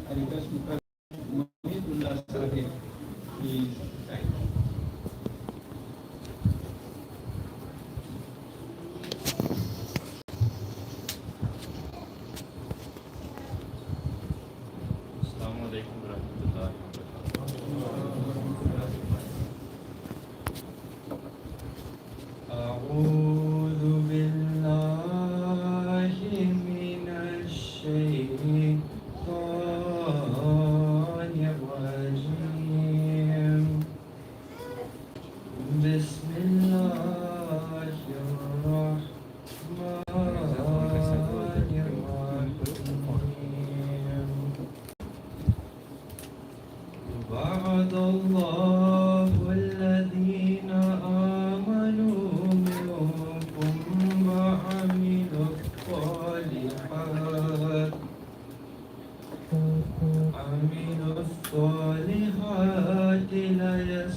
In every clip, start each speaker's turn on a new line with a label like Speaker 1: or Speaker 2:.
Speaker 1: I request Mr. Mahidullah Sahib, please.
Speaker 2: Assalamu alaikum warahmatullahi wabarakatuh. A'udhu billahi minash shaitanir rajim. وعد الله الذين آمنوا منكم وعملوا الصالحات ليستخلفنهم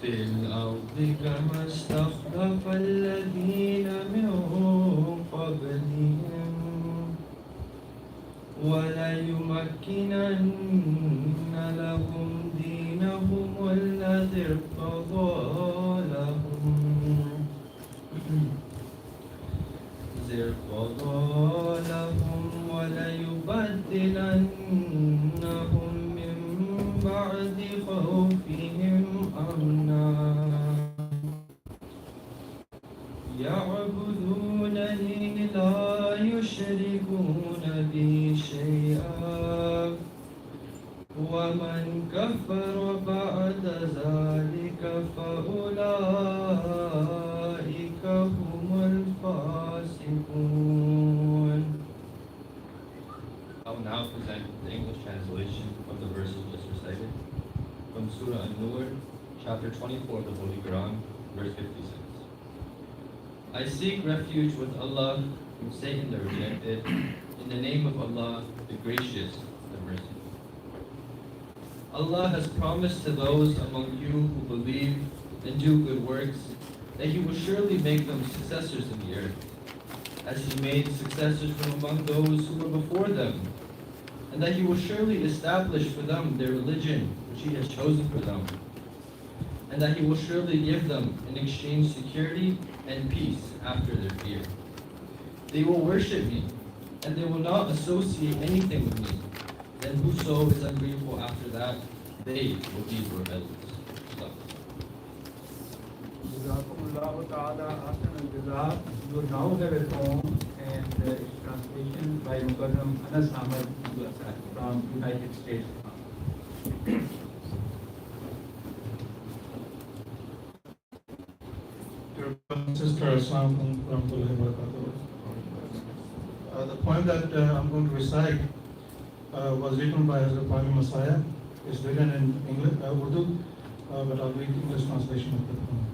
Speaker 2: في الأرض كما استخلف الذين من قبلهم وليمكنن لهم دينهم الذي ارتضى لهم وليبدلنهم من بعد خوفهم أمنا يعبدونني لا يشركون بي شيئا ومن كفر بعد ذلك فأولئك هم الفاسقون. I will now present the English translation of the verses just recited from Surah An-Nur, chapter 24 of the Holy Quran, verse 56. I seek refuge with Allah from Satan the rejected, in the name of Allah, the gracious, the merciful. Allah has promised to those among you who believe and do good works that He will surely make them successors in the earth, as He made successors from among those who were before them, and that He will surely establish for them their religion which He has chosen for them, and that He will surely give them in exchange security and peace after their fear. They will worship me, and they will not associate anything with me. Then whoso is ungrateful after that, they will be rebellious.
Speaker 1: Jazakumullahu ta'ala ahsan al-jazaa. You now have a poem and its translation by Mukarram Anas Ahmad from United States.
Speaker 3: Sister, Assalamu alaikum warahmatullahi wabarakatuh. The poem that I'm going to recite was written by Hazrat Pami Messiah. It's written in English, Urdu, but I'll read English translation of the poem.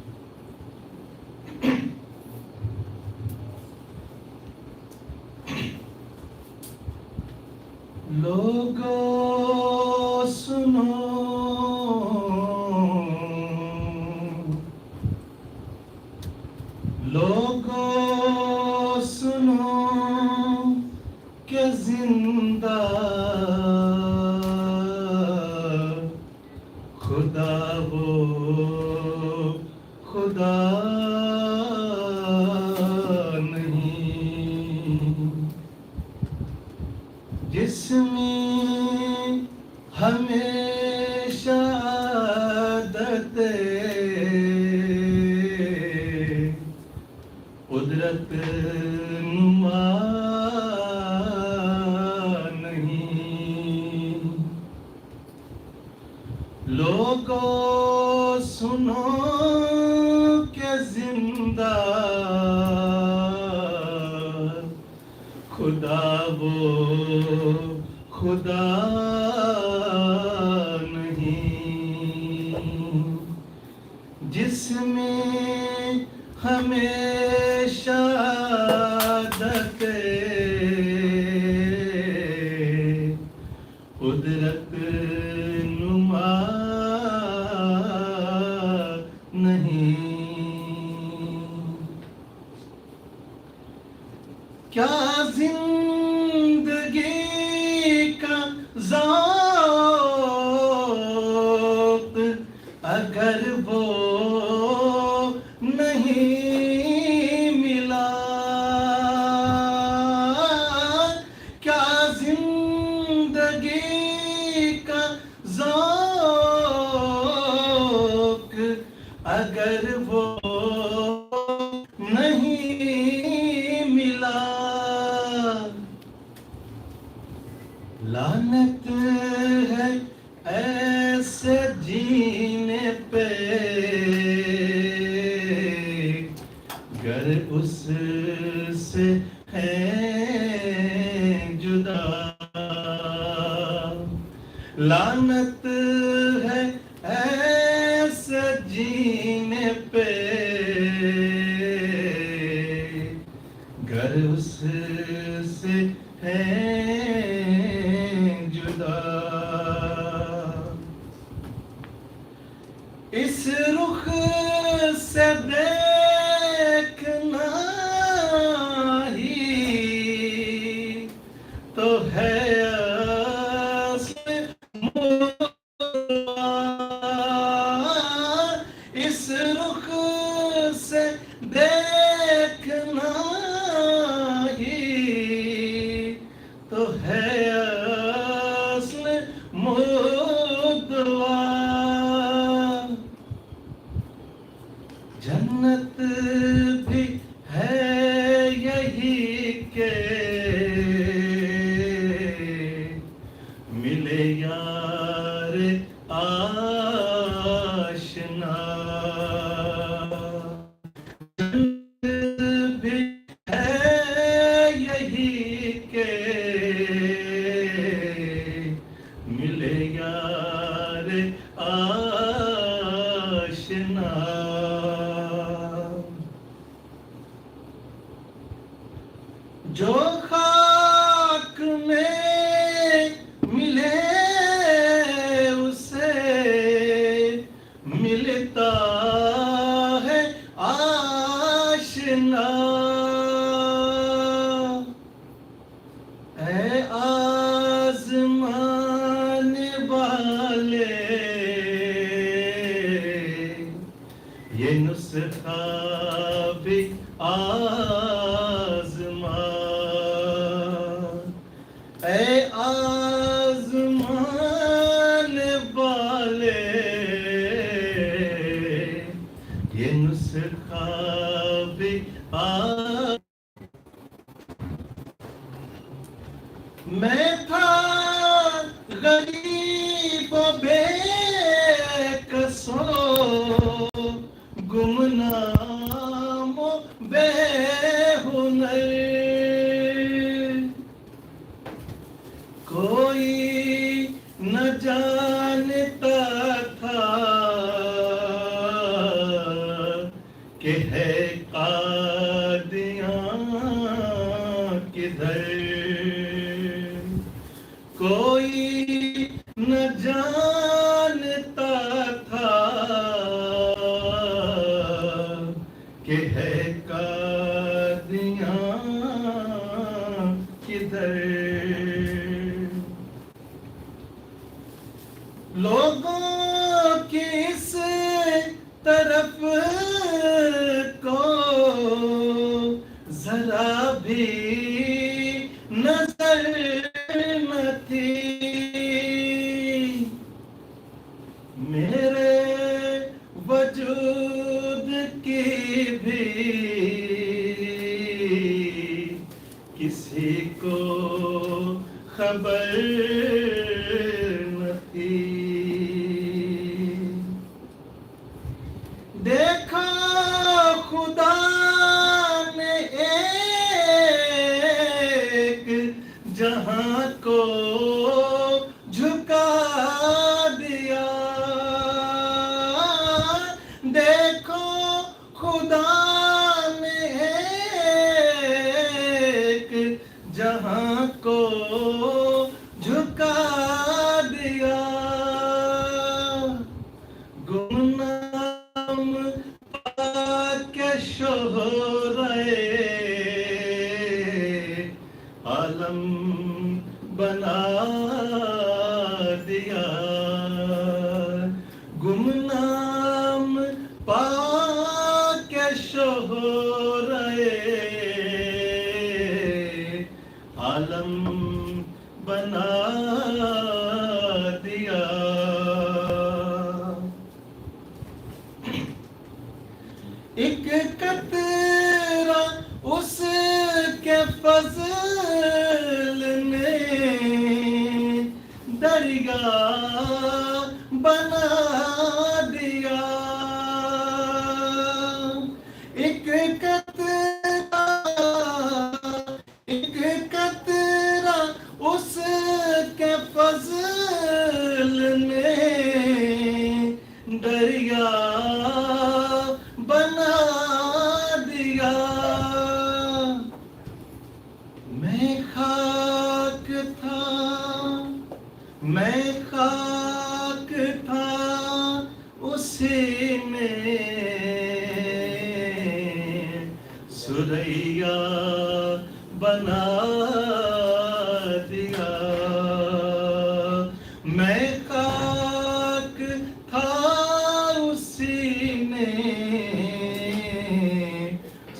Speaker 3: Logo suno, logo suno ke zinda खुदा वो खुदा नहीं जिसमें हमेशा आदत कुदरत नुमा नहीं लोगों सुनो के जिंदा खुदा वो खुदा नहीं जिसमें हमेशा आदत कुदरत नुमा नहीं क्या जिंदगी का ज़ौक़ अगर वो नहीं मिला, क्या जिंदगी का ज़ौक़ अगर वो नहीं मिला। लानत है ऐसे जीने पे गर उससे है जुदा। लानत है ऐसे जीने पे गर उससे है जुदा। इस रुख से देखना ही तो है असल मुद्दा। इस रुख से देखना ही तो है असल मुद्दा। जन्नत भी है यही के मिले यार आशना। जन्नत भी है यही के मिले यार आशना। जो खाक में मिले उसे मिलता है आशना। ऐ आज़माने वाले ये नुस्खा भी आज़मा। ऐ आज़माने वाले ये नुस्खा भी मैं था गरीब बेकसो गुमनाम बेहुनर। कोई न जानता था कि है कादियाँ किधर। कोई न जानता था कि है कादियाँ किधर। लोगों की इस तरफ को जरा भी नजर न थी। मेरे वजूद की भी किसी को खबर न थी। देखा खुदा ने एक जहां को झुका दिया। देखो खुदा ने एक जहां को झुका दिया। गुमनाम पाके शोहरे रहे आलम बना दिया। एक कतरा उसके फजल ने दरिया बना दिया। एक कतरा उसके फजल ने दरिया बना दिया। मैं खाक था उसी ने सुरैया बना दिया। मैं खाक था उसी ने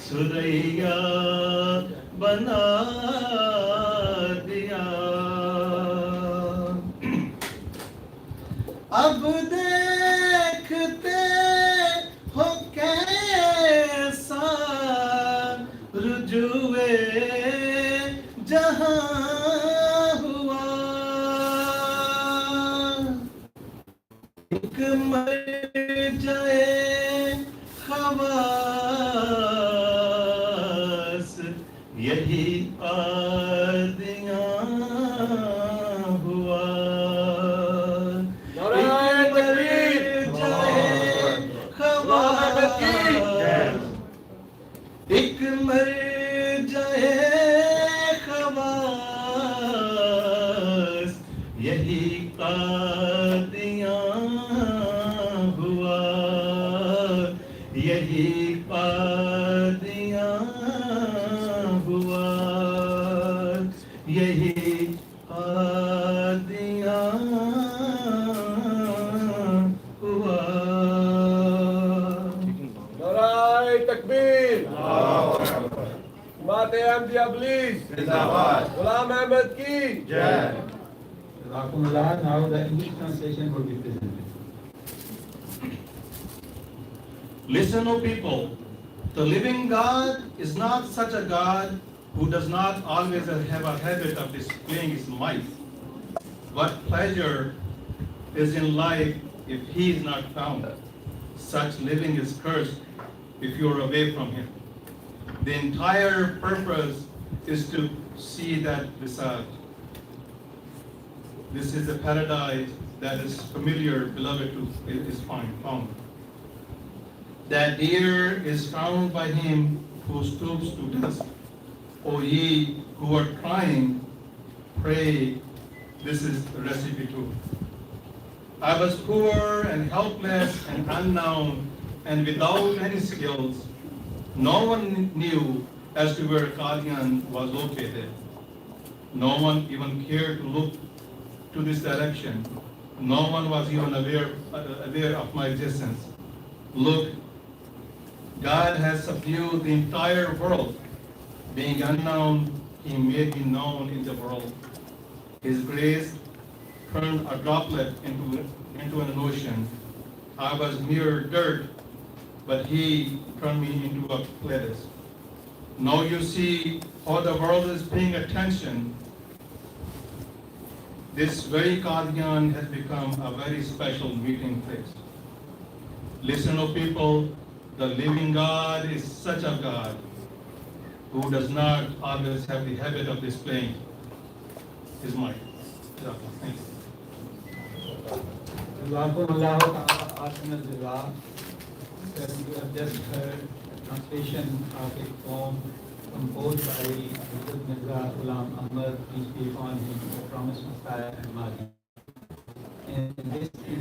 Speaker 3: सुरैया बना दिया। अब देखते हो कैसा रुजुए जहां हुआ। एक मर जाए खवास यही आदियां हुआ। एक मर जाए खवास यही कादियां हुआ। यही कादियां हुआ। यही कादियां हुआ।
Speaker 4: तकबीर माते अहमदिया Belize गुलाम अहमद की जय।
Speaker 1: Now the English translation will be presented.
Speaker 3: Listen, O people, the living God is not such a God who does not always have a habit of displaying his might. What pleasure is in life if he is not found? Such living is cursed if you are away from him. The entire purpose is to see that visage. This is the paradise that is familiar, beloved, to is found. That dear is found by him who stoops to dust. O ye who are crying, pray, this is the recipe too. I was poor and helpless and unknown and without any skills. No one knew as to where Qadian was located. No one even cared to look to this direction. No one was even aware of my existence. Look, God has subdued the entire world. Being unknown, he made me known in the world. His grace turned a droplet into an ocean. I was mere dirt, but he turned me into a lettuce. Now you see how the world is paying attention. This very Qadian has become a very special meeting place. Listen, O people, the living God is such a God who does not always have the habit of displaying his might. Thank you.
Speaker 1: Jazakumullah ta'ala jazaa. You have just heard a translation of a poem composed by Mirza Ghulam Ahmad, peace be upon him, the promised Messiah and Mahdi. In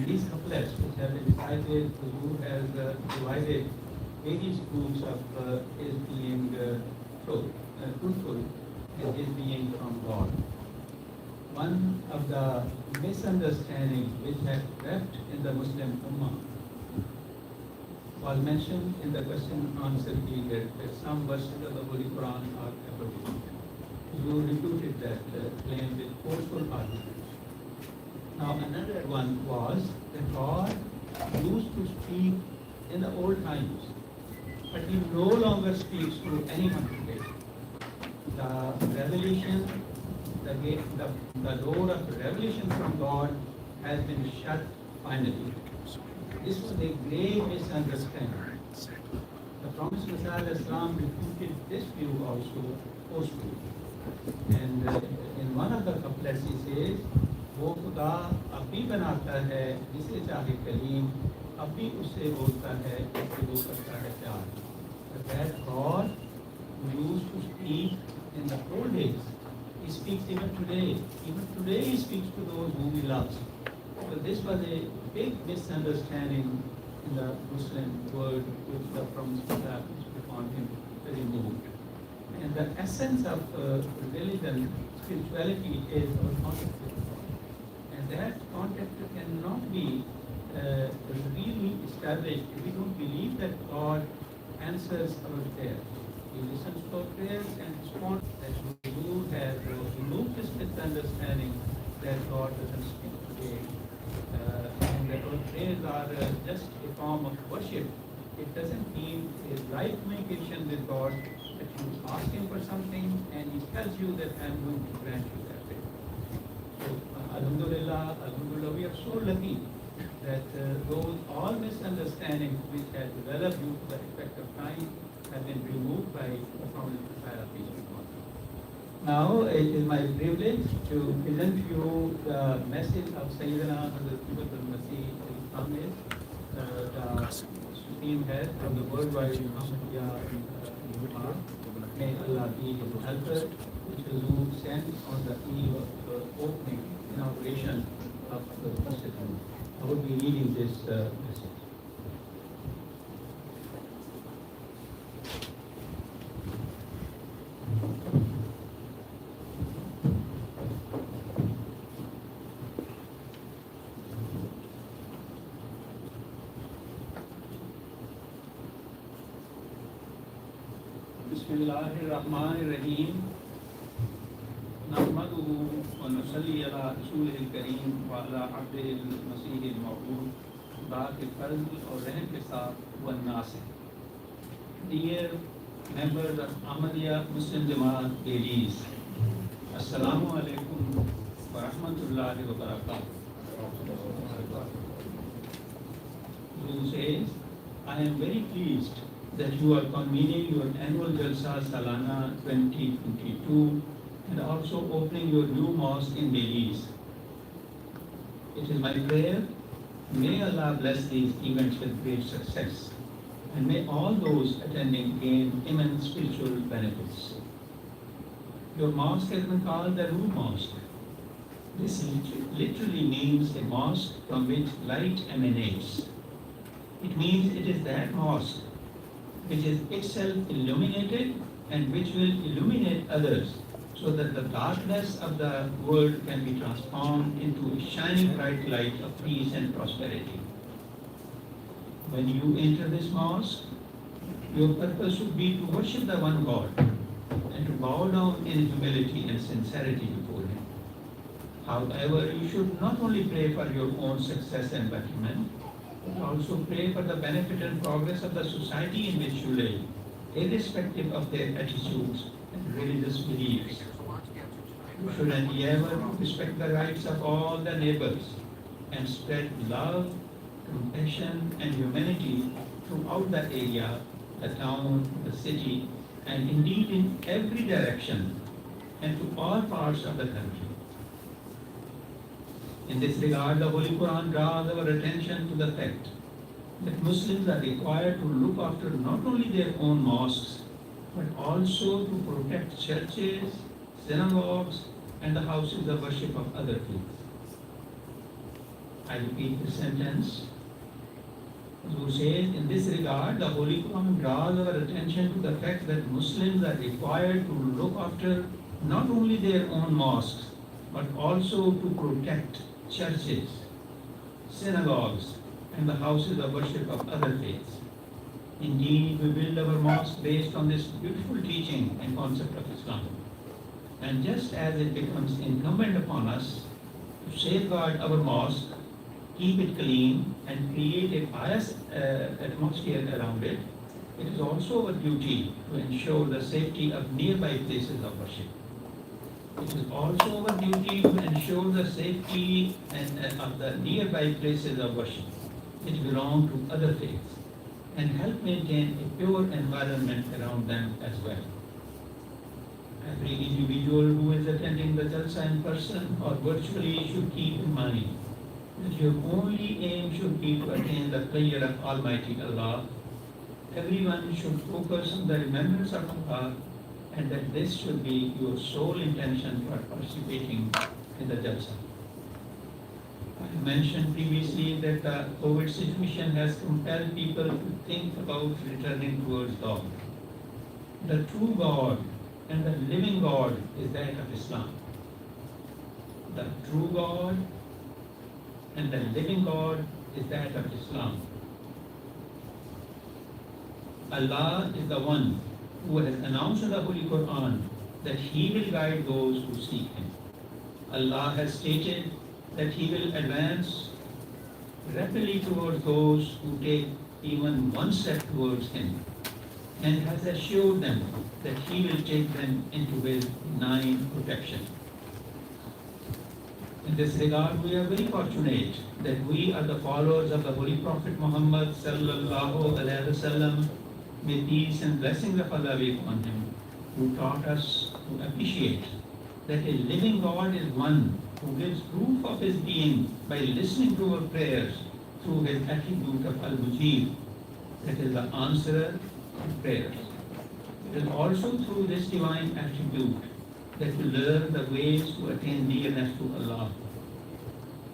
Speaker 1: these couplets, which have been recited, the Guru has divided various groups of his being truthful and his being from God. One of the misunderstandings which had crept in the Muslim Ummah was mentioned in the question and answer period that some verses of the Holy Quran are abrogated. You refuted that claim with forceful arguments. Now another one was that God used to speak in the old times, but He no longer speaks to anyone today. The revelation, the door of revelation from God has been shut finally. This was a grave misunderstanding. The promised Messiah Islam refuted this view also forcefully. And in one of the couplets he says, वो खुदा अब भी बनाता है जिसे चाहे कलीम, अब भी उससे बोलता है जिससे वो करता है प्यार. But that God who used to speak in the old days, He speaks even today. Even today He speaks to those whom He loves. So this was a big misunderstanding in the Muslim world, which the promised Messiah upon him removed. And the essence of religion, spirituality, is our contact with God. And that contact cannot be really established if we don't believe that God answers our prayers. He listens to our prayers and responds. That you have removed this misunderstanding that God doesn't speak today. And that our prayers are just a form of worship. It doesn't mean a right communication with God, that you ask Him for something and He tells you that I am going to grant you that thing. So, Alhamdulillah, we are so lucky that those all misunderstandings which have developed due to the effect of time have been removed by the prominent Messiah, peace be upon him. Now it is my privilege to present to you the message of Sayyidina Hazrat al-Masih al-Kamil, the Supreme Head of the worldwide Ahmadiyya Movement. May Allah be his helper, which will sent on the eve of opening, inauguration of the Mosque. I will be reading this message. Bismillahirrahmanirrahim. Nahmaduhu wa nusalli ala rasulihil kareem wa ala abdihil masihil ma'ud baaqi fazl aur rahm ke saath wa nasir. Dear members of Ahmadiyya Muslim Jamaat Belize, Assalamu alaikum wa rahmatullahi wa barakatuh. Who says, I am very pleased that you are convening your annual Jalsa Salana 2022 and also opening your new mosque in Belize. It is my prayer, may Allah bless these events with great success, and may all those attending gain immense spiritual benefits. Your mosque has been called the Ruh Mosque. This literally means a mosque from which light emanates. It means it is that mosque which is itself illuminated and which will illuminate others, so that the darkness of the world can be transformed into a shining bright light of peace and prosperity. When you enter this mosque, your purpose should be to worship the one God and to bow down in humility and sincerity before Him. However, you should not only pray for your own success and betterment, but also pray for the benefit and progress of the society in which you live, irrespective of their attitudes and religious beliefs. You should endeavor to respect the rights of all the neighbors and spread love, compassion, and humanity throughout the area, the town, the city, and indeed in every direction and to all parts of the country. In this regard, the Holy Quran draws our attention to the fact that Muslims are required to look after not only their own mosques, but also to protect churches, synagogues, and the houses of worship of other faiths. I repeat this sentence. Who says, in this regard, the Holy Quran draws our attention to the fact that Muslims are required to look after not only their own mosques, but also to protect churches, synagogues, and the houses of worship of other faiths. Indeed, we build our mosque based on this beautiful teaching and concept of Islam. And just as it becomes incumbent upon us to safeguard our mosque, keep it clean, and create a pious atmosphere around it, it is also our duty to ensure the safety of nearby places of worship. It is also our duty to ensure the safety of the nearby places of worship which belong to other faiths and help maintain a pure environment around them as well. Every individual who is attending the Jalsa in person or virtually should keep in mind that your only aim should be to attain the pleasure of Almighty Allah. Everyone should focus on the remembrance of Allah, and that this should be your sole intention for participating in the Jalsa. I mentioned previously that the COVID situation has compelled people to think about returning towards God. The true God and the living God is that of Islam. The true God and the living God is that of Islam. Allah is the one who has announced in the Holy Quran that He will guide those who seek Him. Allah has stated that He will advance rapidly towards those who take even one step towards Him, and has assured them that He will take them into His benign protection. In this regard, we are very fortunate that we are the followers of the Holy Prophet Muhammad sallallahu alaihi wasallam, may peace and blessings of Allah be upon him, who taught us to appreciate that a living God is one who gives proof of His being by listening to our prayers through His attribute of Al-Mujib, that is the answerer of prayers. It is also through this divine attribute that we learn the ways to attain nearness to Allah.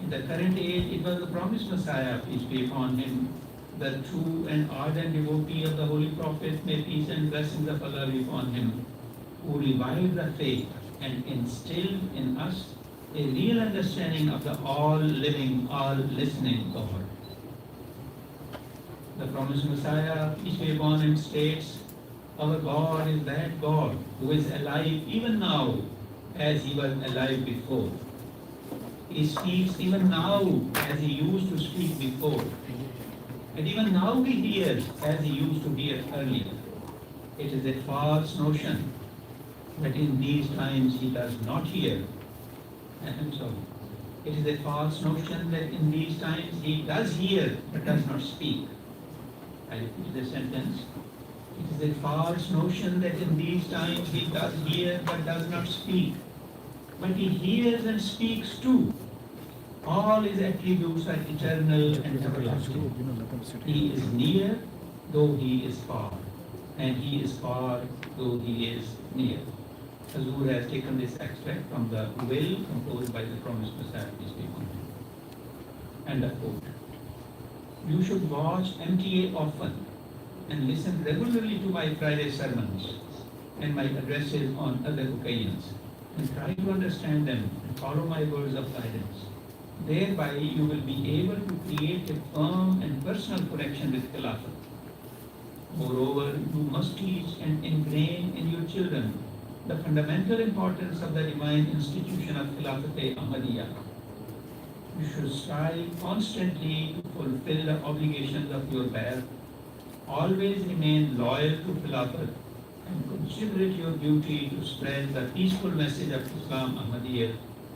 Speaker 1: In the current age, it was the promised Messiah, peace be upon him, the true and ardent devotee of the Holy Prophet, may peace and blessings of Allah be upon him, who revived the faith and instilled in us a real understanding of the all-living, all-listening God. The promised Messiah, peace be upon him, states, our God is that God who is alive even now as He was alive before. He speaks even now as He used to speak before. And even now He hears as He used to hear earlier. It is a false notion that in these times He does not hear. And so, it is a false notion that in these times He does hear but does not speak. I repeat the sentence. It is a false notion that in these times He does hear but does not speak. But He hears and speaks too. All His attributes are eternal and everlasting. He is near, though He is far. And He is far, though He is near. Hazur has taken this extract from the will composed by the promised Messiah, peace be upon him. And a quote. You should watch MTA often and listen regularly to my Friday sermons and my addresses on other occasions, and try to understand them and follow my words of guidance. Thereby you will be able to create a firm and personal connection with Khilafat. Moreover, you must teach and ingrain in your children the fundamental importance of the divine institution of Khilafat-e-Ahmadiyya. You should strive constantly to fulfill the obligations of your path. Always remain loyal to Khilafat and consider it your duty to spread the peaceful message of Islam Ahmadiyya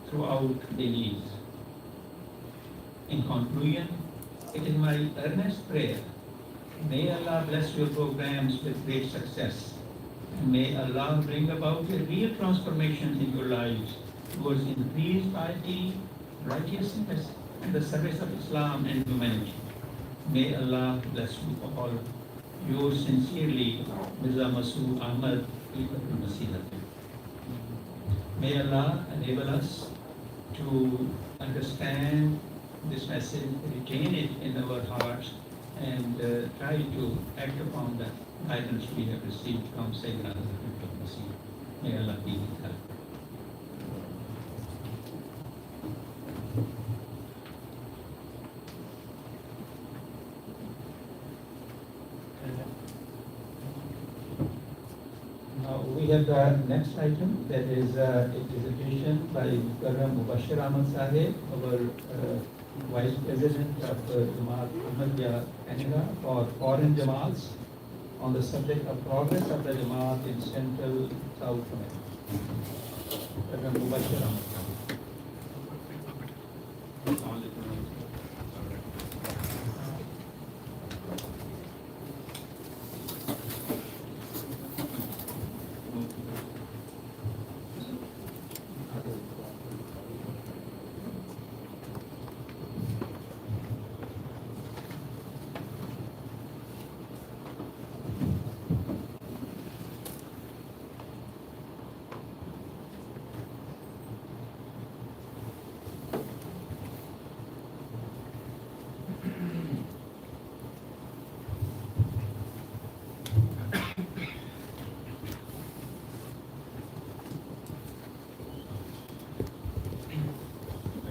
Speaker 1: throughout Belize. In conclusion, it is my earnest prayer, may Allah bless your programs with great success, and may Allah bring about a real transformation in your lives towards increased piety, righteousness, and the service of Islam and humanity. May Allah bless you all. Yours sincerely, Mirza Masood Ahmad, Khalifatul Masih. May Allah enable us to understand this message, retain it in our hearts, and try to act upon the guidance we have received from Sayyidina Khalifatul Masih. May Allah be with us. we have the next item, that is a presentation by Mubashir Ahmad Sahib, our Vice President of Jamaat Ahmadiyya Canada for foreign Jamaats, on the subject of progress of the Jamaat in Central South America. Mubashir Ahmad Sahib.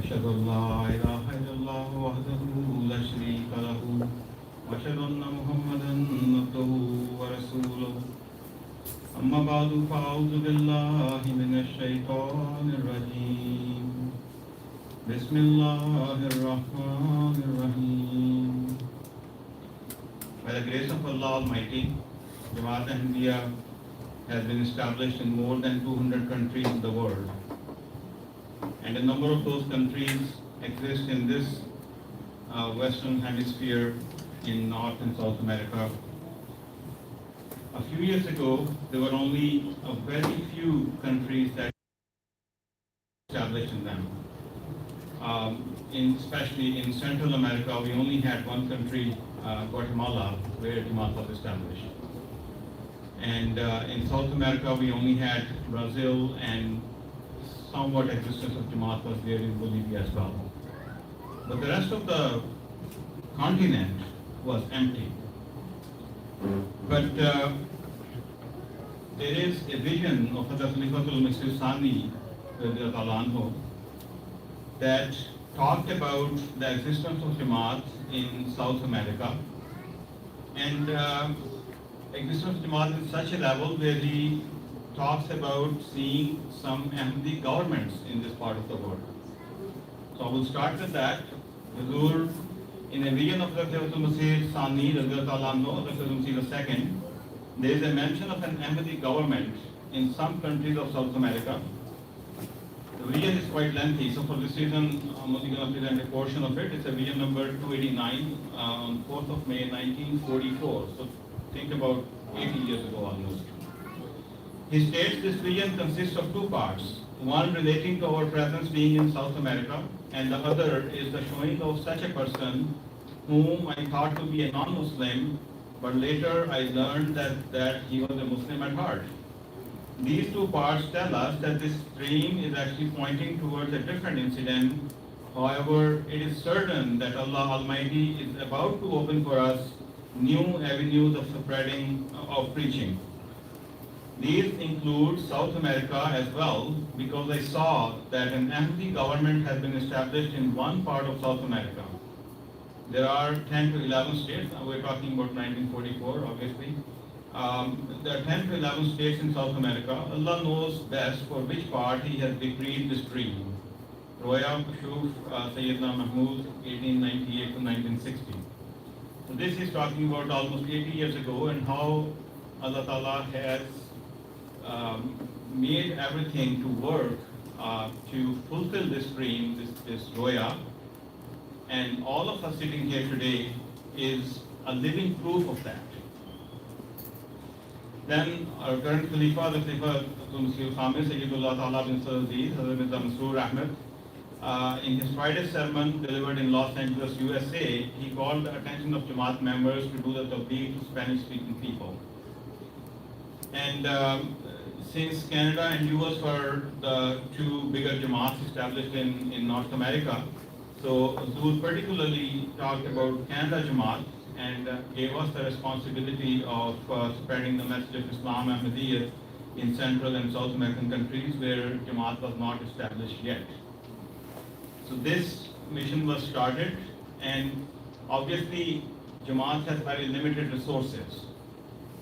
Speaker 5: أشهد أن لا إله إلا الله وحده لا شريك له وأشهد أن محمدا عبده ورسوله أما بعد فأعوذ بالله من الشيطان الرجيم بسم الله الرحمن الرحيم. By the grace of Allah Almighty, Jamaat Ahmadiyya has been established in more than 200 countries in the world. And a number of those countries exist in this Western Hemisphere in North and South America. A few years ago, there were only a very few countries that established in them. Especially in Central America, we only had one country, Guatemala, where Jamaat was established. And in South America, we only had Brazil, and somewhat existence of Jamaat was there in Bolivia as well. But the rest of the continent was empty. But there is a vision of Hazrat Khalifatul Masih Sani radiallahu anhu that talked about the existence of Jamaat in South America, and existence of Jamaat in such a level where he talks about seeing some Ahmadi governments in this part of the world. So I will start with that. Huzur, in a vision of Khalifatul Masih Sani radiallahu anhu, II, there is a mention of an Ahmadi government in some countries of South America. The vision is quite lengthy, so for this reason, I'm only going to present a portion of it. It's a vision number 289 on 4th of May 1944. So think about 80 years ago almost. He states this vision consists of two parts. One relating to our presence being in South America, and the other is the showing of such a person whom I thought to be a non-Muslim, but later I learned that he was a Muslim at heart. These two parts tell us that this dream is actually pointing towards a different incident. However, it is certain that Allah Almighty is about to open for us new avenues of spreading, of preaching. These include South America as well, because I saw that an Ahmadi government has been established in one part of South America. There are 10 to 11 states, we're talking about 1944 obviously. There are 10 to 11 states in South America. Allah knows best for which part He has decreed this dream. Roya, Shuf, Sayyidina Mahmud, 1898 to 1960. So this is talking about almost 80 years ago, and how Allah Ta'ala has made everything to work to fulfill this dream, this Roya. And all of us sitting here today is a living proof of that. Then our current Khalifa, the Khalifa Masih Khamis, Sayyidullah Ta'ala bin Aziz, Hazrat Mirza Masroor Ahmed, in his Friday sermon delivered in Los Angeles, USA, he called the attention of Jamaat members to do the tabligh to Spanish-speaking people. And since Canada and US were the two bigger Jamaats established in North America, so Zul particularly talked about Canada Jamaat and gave us the responsibility of spreading the message of Islam Ahmadiyya in Central and South American countries where Jamaat was not established yet. So this mission was started, and obviously Jamaat has very limited resources.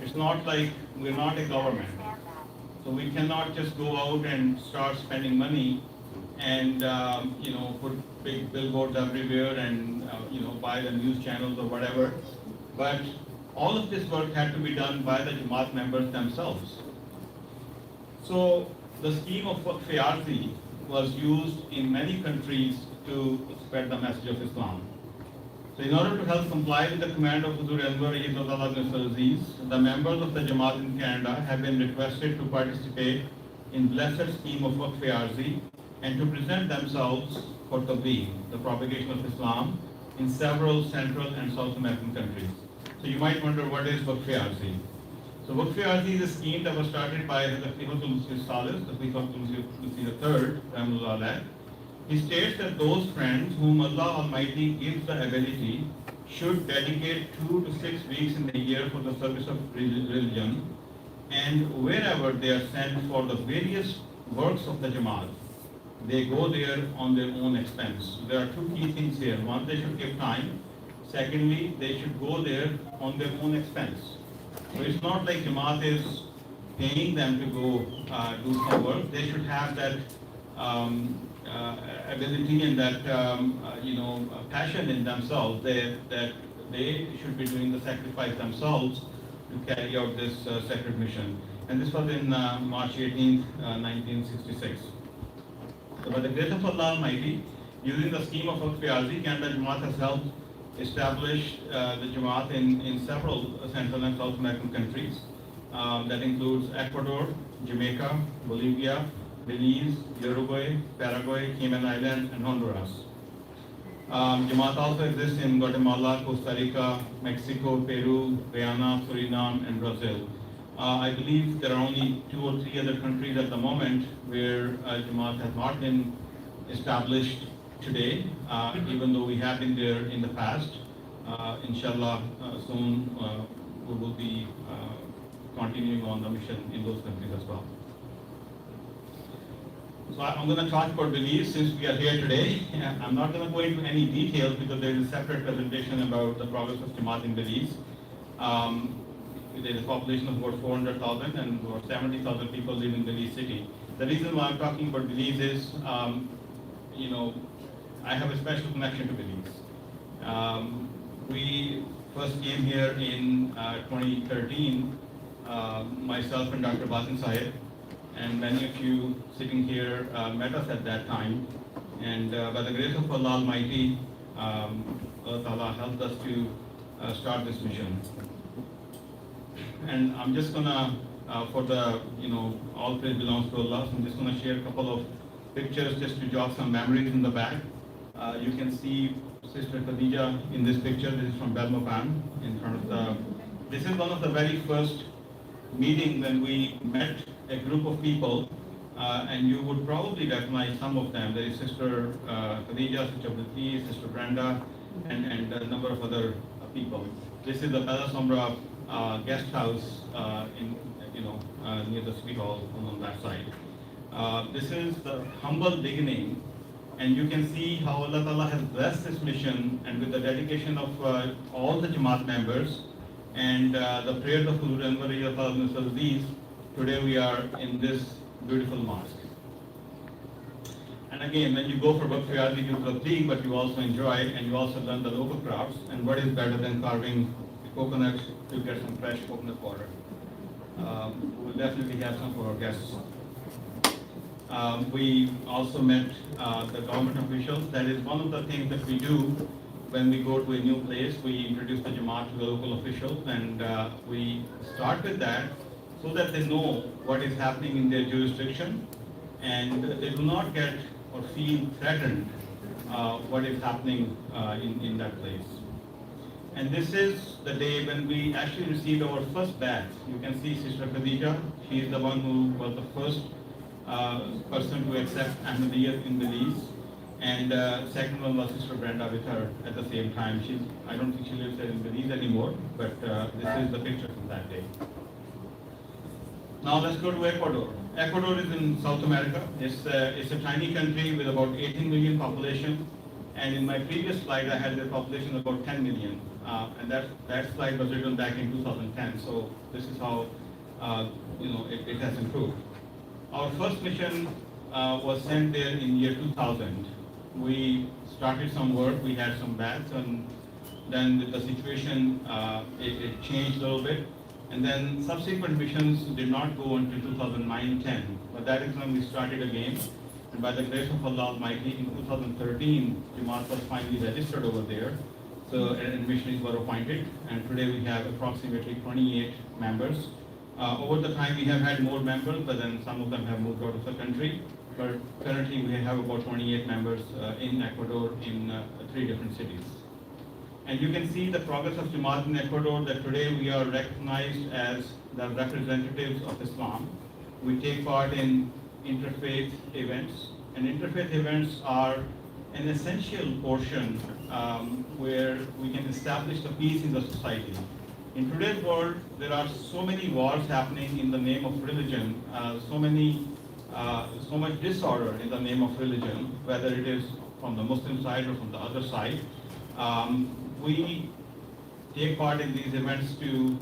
Speaker 5: It's not like we're not a government. So we cannot just go out and start spending money and put big billboards everywhere and buy the news channels or whatever. But all of this work had to be done by the Jamaat members themselves. So the scheme of Bhakriyasi was used in many countries to spread the message of Islam. So in order to help comply with the command of Huzur Anwar ibn Aziz, the members of the Jamaat in Canada have been requested to participate in blessed scheme of Bhakriyasi and to present themselves for Tabligh, the propagation of Islam, in several Central and South American countries. So you might wonder, what is Bhakriyasi? So Bhakriyasi is a scheme that was started by the Khalifatul Muslim Salis, the Khalifatul Muslim III, Rahimahullah. He states that those friends whom Allah Almighty gives the ability should dedicate 2 to 6 weeks in the year for the service of religion, and wherever they are sent for the various works of the Jamaat, they go there on their own expense. There are two key things here. One, they should give time. Secondly, they should go there on their own expense. So it's not like Jamaat is paying them to go do some work. They should have that ability and that passion in themselves that they should be doing the sacrifice themselves to carry out this sacred mission. And this was in March 18th, 1966. So by the grace of Allah Almighty, using the scheme of Bhakriyasi, Canada Jamaat has helped establish the Jamaat in several Central and South American countries. That includes Ecuador, Jamaica, Bolivia, Belize, Uruguay, Paraguay, Cayman Islands, and Honduras. Jamaat also exists in Guatemala, Costa Rica, Mexico, Peru, Guyana, Suriname, and Brazil. I believe there are only 2 or 3 other countries at the moment where Jamaat has not been established today, even though we have been there in the past. Inshallah, soon we will be continuing on the mission in those countries as well. So I'm going to talk about Belize since we are here today. I'm not going to go into any details because there is a separate presentation about the progress of Jamaat in Belize. There is a population of about 400,000 and about 70,000 people live in Belize city. The reason why I'm talking about Belize is, I have a special connection to Belize. We first came here in 2013, myself and Dr. Basin Sahib, and many of you sitting here met us at that time. And by the grace of Allah Almighty, Allah Ta'ala helped us to start this mission. And I'm just gonna, for the, all praise belongs to Allah, so I'm just gonna share a couple of pictures just to jog some memories in the back. You can see Sister Khadija in this picture. This is from Belmopan in front of the, this is one of the very first meetings when we met a group of people, and you would probably recognize some of them. There is Sister Khadija, Sister Bhakti, Sister Brenda, and a number of other people. This is the Bella Sombra guest house in near the city hall on that side. This is the humble beginning, and you can see how Allah Ta'ala has blessed this mission, and with the dedication of all the Jamaat members and the prayers of Huzur Anwar ibn Aziz, today we are in this beautiful mosque. And again, when you go for Bhakriyasi, you fatigue, but you also enjoy, and you also learn the local crafts. And what is better than carving coconuts to get some fresh coconut water? We'll definitely have some for our guests. We also met the government officials. That is one of the things that we do when we go to a new place. We introduce the Jamaat to the local officials, and we start with that so that they know what is happening in their jurisdiction, and they do not get or feel threatened what is happening in that place. And this is the day when we actually received our first batch. You can see Sister Khadija. She is the one who was the first person to accept Ahmadiyyat in Belize. And second one was Sister Brenda with her at the same time. I don't think she lives in Belize anymore, but this is the picture from that day. Now let's go to Ecuador. Ecuador is in South America. It's a tiny country with about 18 million population. And in my previous slide, I had the population of about 10 million. And that slide was written back in 2010. So this is how it has improved. Our first mission was sent there in year 2000. We started some work, we had some bats, and then the situation, it changed a little bit. And then subsequent missions did not go until 2009-10. But that is when we started again. And by the grace of Allah Almighty, in 2013, Jamaat was finally registered over there. So, and missionaries were appointed. And today we have approximately 28 members. Over the time, we have had more members, but then some of them have moved out of the country. But currently, we have about 28 members in Ecuador in 3 different cities. And you can see the progress of Jamaat in Ecuador, that today we are recognized as the representatives of Islam. We take part in interfaith events, and interfaith events are an essential portion where we can establish the peace in the society. In today's world, there are so many wars happening in the name of religion, so much disorder in the name of religion, whether it is from the Muslim side or from the other side. We take part in these events to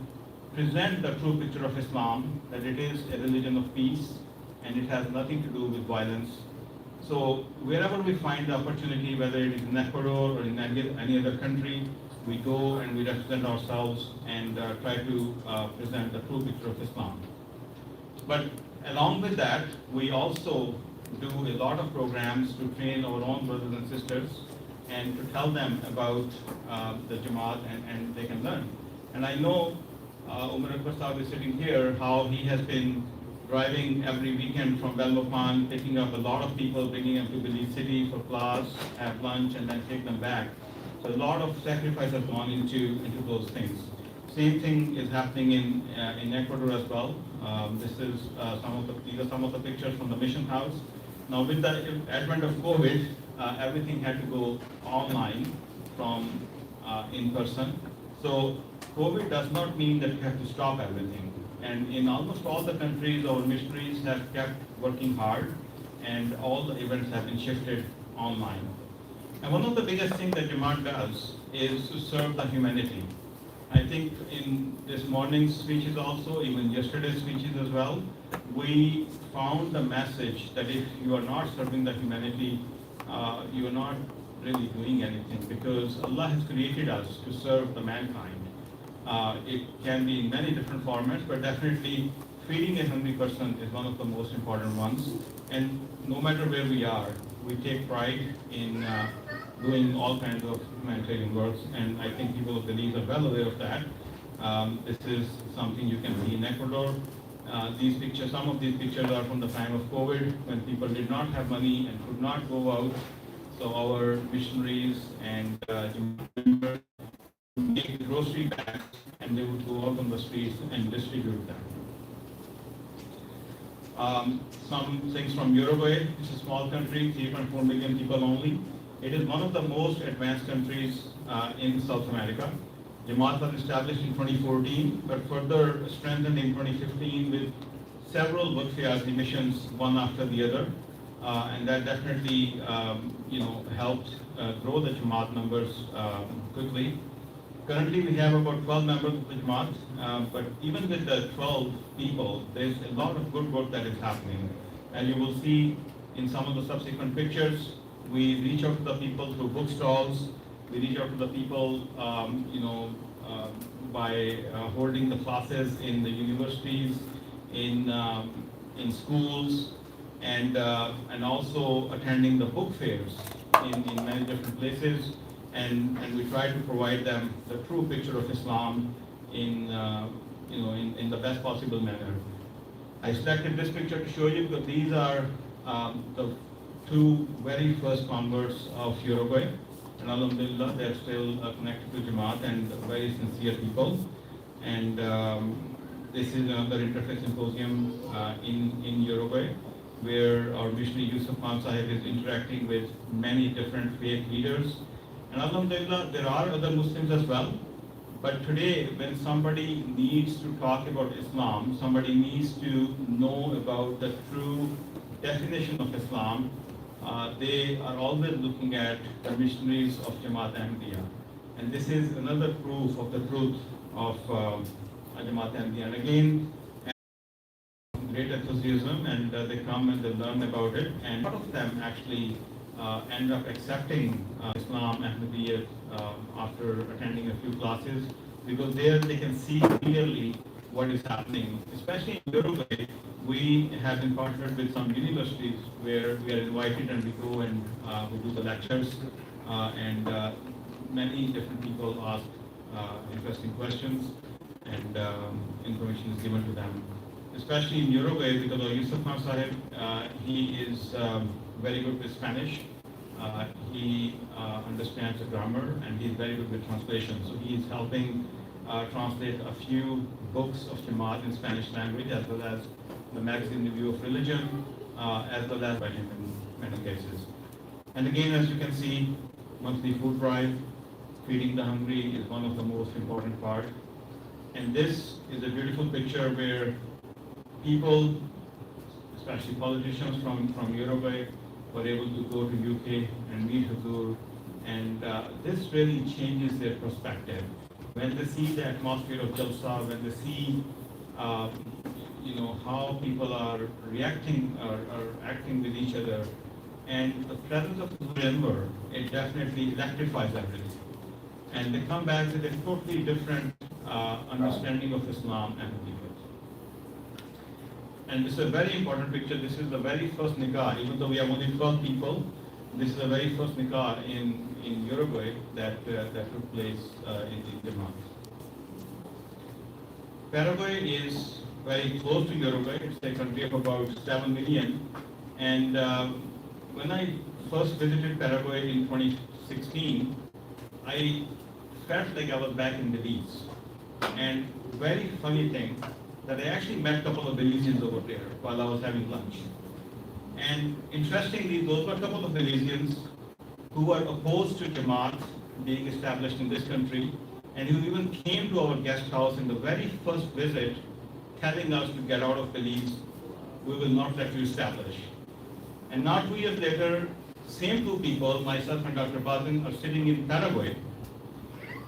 Speaker 5: present the true picture of Islam, that it is a religion of peace and it has nothing to do with violence. So wherever we find the opportunity, whether it is in Ecuador or in any other country, we go and we represent ourselves and try to present the true picture of Islam. But along with that, we also do a lot of programs to train our own brothers and sisters and to tell them about the Jamaat, and they can learn. And I know Umar Akbar Sahib is sitting here, how he has been driving every weekend from Belmopan, picking up a lot of people, bringing them to Belize City for class, have lunch, and then take them back. So a lot of sacrifice has gone into those things. Same thing is happening in Ecuador as well. These are some of the pictures from the mission house. Now with the advent of COVID, everything had to go online from in person. So COVID does not mean that you have to stop everything. And in almost all the countries, our missionaries have kept working hard, and all the events have been shifted online. And one of the biggest things that Jamaat does is to serve the humanity. I think in this morning's speeches also, even yesterday's speeches as well, we found the message that if you are not serving the humanity, you are not really doing anything, because Allah has created us to serve the mankind. It can be in many different formats, but definitely feeding a hungry person is one of the most important ones. And no matter where we are, we take pride in doing all kinds of humanitarian works, and I think people of Belize are well aware of that. This is something you can see in Ecuador. These pictures, some of these pictures are from the time of COVID, when people did not have money and could not go out. So our missionaries and members would make grocery bags, and they would go out on the streets and distribute them. Some things from Uruguay. It's a small country, 3.4 million people only. It is one of the most advanced countries in South America. Jamaat was established in 2014, but further strengthened in 2015 with several Bhakriyasi missions, one after the other, and that definitely helped grow the Jamaat numbers quickly. Currently, we have about 12 members of the Jamaat, but even with the 12 people, there's a lot of good work that is happening. And you will see in some of the subsequent pictures, we reach out to the people through bookstores, we reach out to the people, by holding the classes in the universities, in schools, and also attending the book fairs in many different places. And we try to provide them the true picture of Islam in the best possible manner. I selected this picture to show you because these are the 2 very first converts of Uruguay. And alhamdulillah, they are still connected to Jamaat and very sincere people. And this is another interfaith symposium in Uruguay, where our missionary Yusuf Khan Sahib is interacting with many different faith leaders. And alhamdulillah, there are other Muslims as well. But today, when somebody needs to talk about Islam, somebody needs to know about the true definition of Islam, they are always looking at the missionaries of Jamaat Ahmadiyya. And this is another proof of the truth of Jamaat Ahmadiyya. And again, great enthusiasm, and they come and they learn about it, and a lot of them actually end up accepting Islam, Ahmadiyya after attending a few classes, because there they can see clearly what is happening. Especially in Uruguay, we have been partnered with some universities where we are invited and we go and we do the lectures, and many different people ask interesting questions, and information is given to them. Especially in Uruguay, because of Yusuf Khan Sahib, he is very good with Spanish. He understands the grammar, and he is very good with translation. So he is helping translate a few books of Jamaat in Spanish language, as well as the magazine Review of Religion, as well as by him in many cases. And again, as you can see, monthly food drive, feeding the hungry is one of the most important part. And this is a beautiful picture where people, especially politicians from Uruguay, were able to go to UK and meet Huzur, and this really changes their perspective. When they see the atmosphere of Jalsa, when they see how people are reacting or acting with each other, and the presence of Huzur, it definitely electrifies everything. And they come back with a totally different understanding of Islam and the people. And this is a very important picture. This is the very first nikah, even though we have only 12 people. This is the very first nikah in Uruguay that took place in the month. Paraguay is very close to Uruguay. It's a country of about 7 million. And when I first visited Paraguay in 2016, I felt like I was back in Belize. And very funny thing, that I actually met a couple of Belizeans over there while I was having lunch. And interestingly, those were a couple of Belizeans who were opposed to Jamaat being established in this country, and who even came to our guest house in the very first visit, telling us to get out of Belize, we will not let you establish. And now 2 years later, same two people, myself and Dr. Bazin, are sitting in Paraguay,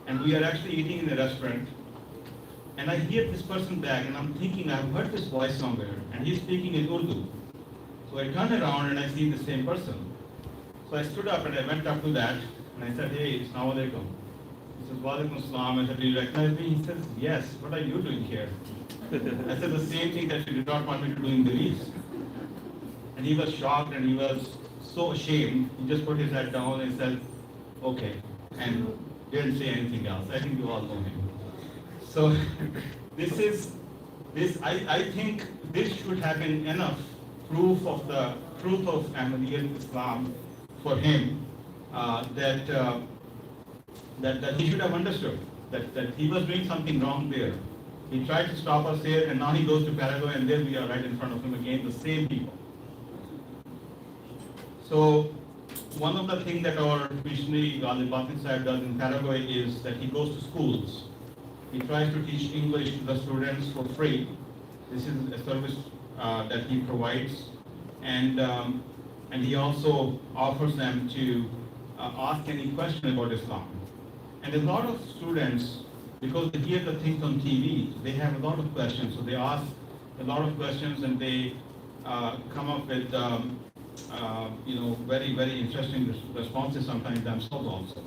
Speaker 5: and we are actually eating in a restaurant. And I hear this person back, and I'm thinking, I've heard this voice somewhere, and he's speaking in Urdu. So I turn around and I see the same person. So I stood up and I went up to that, and I said, hey, Assalamu alaikum. He says, wa alaikum assalam. I said, do you recognize me? He says, yes, what are you doing here? I said, the same thing that you did not want me to do in Belize. And he was shocked, and he was so ashamed. He just put his head down and said, okay, and didn't say anything else. I think you all know him. So I think this should have been enough proof of the truth of Ahmadiyya Islam for him, that he should have understood that he was doing something wrong there. He tried to stop us here, and now he goes to Paraguay, and there we are right in front of him again, the same people. So one of the things that our missionary Ghalib Batin Sahib does in Paraguay is that he goes to schools. He tries to teach English to the students for free. This is a service that he provides, and he also offers them to ask any question about Islam. And a lot of students, because they hear the things on TV, they have a lot of questions. So they ask a lot of questions, and they come up with very, very interesting responses sometimes themselves also.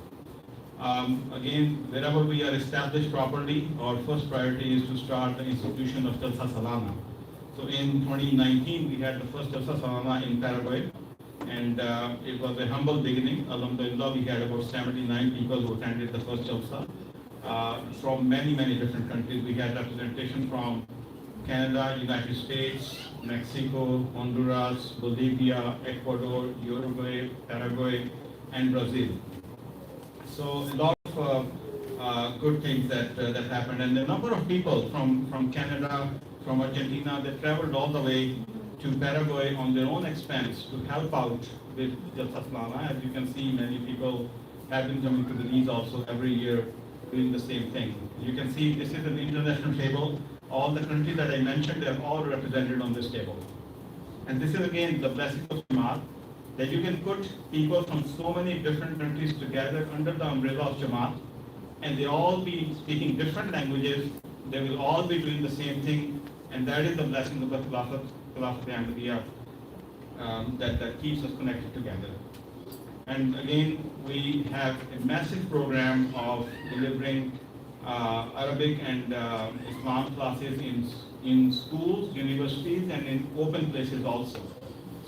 Speaker 5: Again, wherever we are established properly, our first priority is to start the institution of Jalsa Salana. So in 2019, we had the first Jalsa Salana in Paraguay, and it was a humble beginning. Alhamdulillah, we had about 79 people who attended the first Jalsa from many, many different countries. We had representation from Canada, United States, Mexico, Honduras, Bolivia, Ecuador, Uruguay, Paraguay, and Brazil. So a lot of good things that happened, and a number of people from Canada, from Argentina, they traveled all the way to Paraguay on their own expense to help out with Jalsa Salana. As you can see, many people have been coming to Belize also every year doing the same thing. You can see this is an international table. All the countries that I mentioned, they are all represented on this table. And this is again the blessing of Jamaat, that you can put people from so many different countries together under the umbrella of Jamaat, and they all be speaking different languages. They will all be doing the same thing, And that is the blessing of the philosophy Ahmadiyya that keeps us connected together. And again, we have a massive program of delivering Arabic and Islam classes in schools, universities, and in open places also.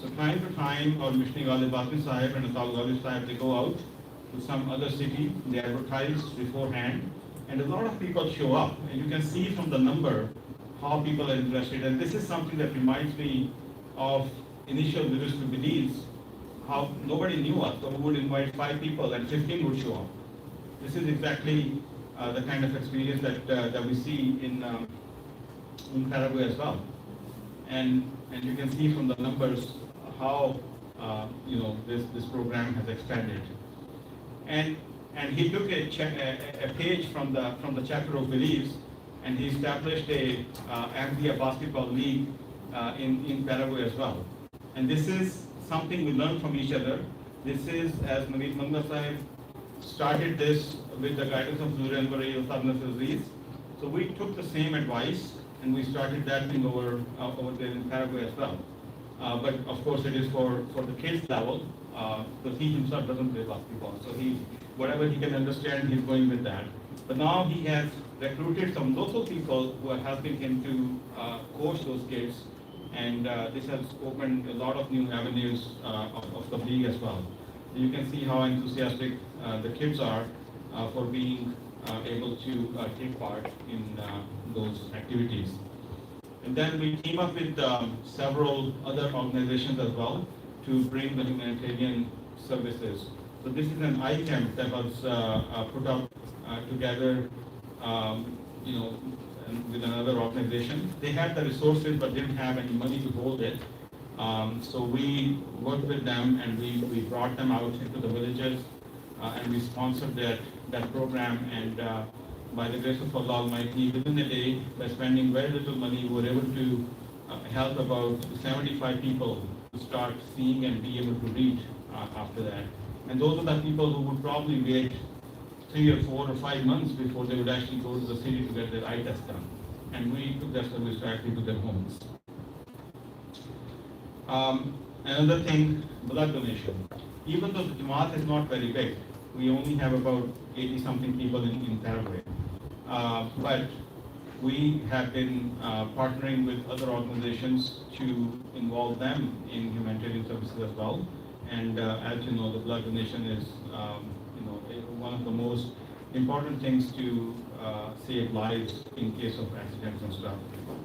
Speaker 5: So time to time, our missionary Ghalib Batin Sahib and Asal Ghalib Sahib, they go out to some other city, they advertise beforehand, and a lot of people show up. And you can see from the number how people are interested. And this is something that reminds me of initial visits to Belize, how nobody knew us, so we would invite 5 people and 15 would show up. This is exactly the kind of experience that we see in Paraguay as well. And you can see from the numbers how this program has expanded. And he took a page from the chapter of Belize, and he established a Ahmadiyya basketball league in Paraguay as well. And this is something we learn from each other. This is, as Naveed Manga Sahib started this with the guidance of Zuri and Barai Ustad Nasir Aziz. So we took the same advice and we started that thing over there in Paraguay as well. But of course it is for the kids level, because he himself doesn't play basketball. So whatever he can understand, he's going with that. But now he has recruited some local people who are helping him to coach those kids. And this has opened a lot of new avenues of the league as well. You can see how enthusiastic the kids are for being able to take part in those activities. And then we team up with several other organizations as well to bring the humanitarian services. So this is an item that was put up together, with another organization. They had the resources but didn't have any money to hold it. So we worked with them and we brought them out into the villages and we sponsored that program. And by the grace of Allah Almighty, within a day, by spending very little money, we were able to help about 75 people to start seeing and be able to read after that. And those are the people who would probably wait 3 or 4 or 5 months before they would actually go to the city to get their eye test done. And we took that service directly to their homes. Another thing, blood donation. Even though the Jamaat is not very big, we only have about 80 something people in Paraguay. But we have been partnering with other organizations to involve them in humanitarian services as well. And as you know, the blood donation is one of the most important things to save lives in case of accidents and stuff.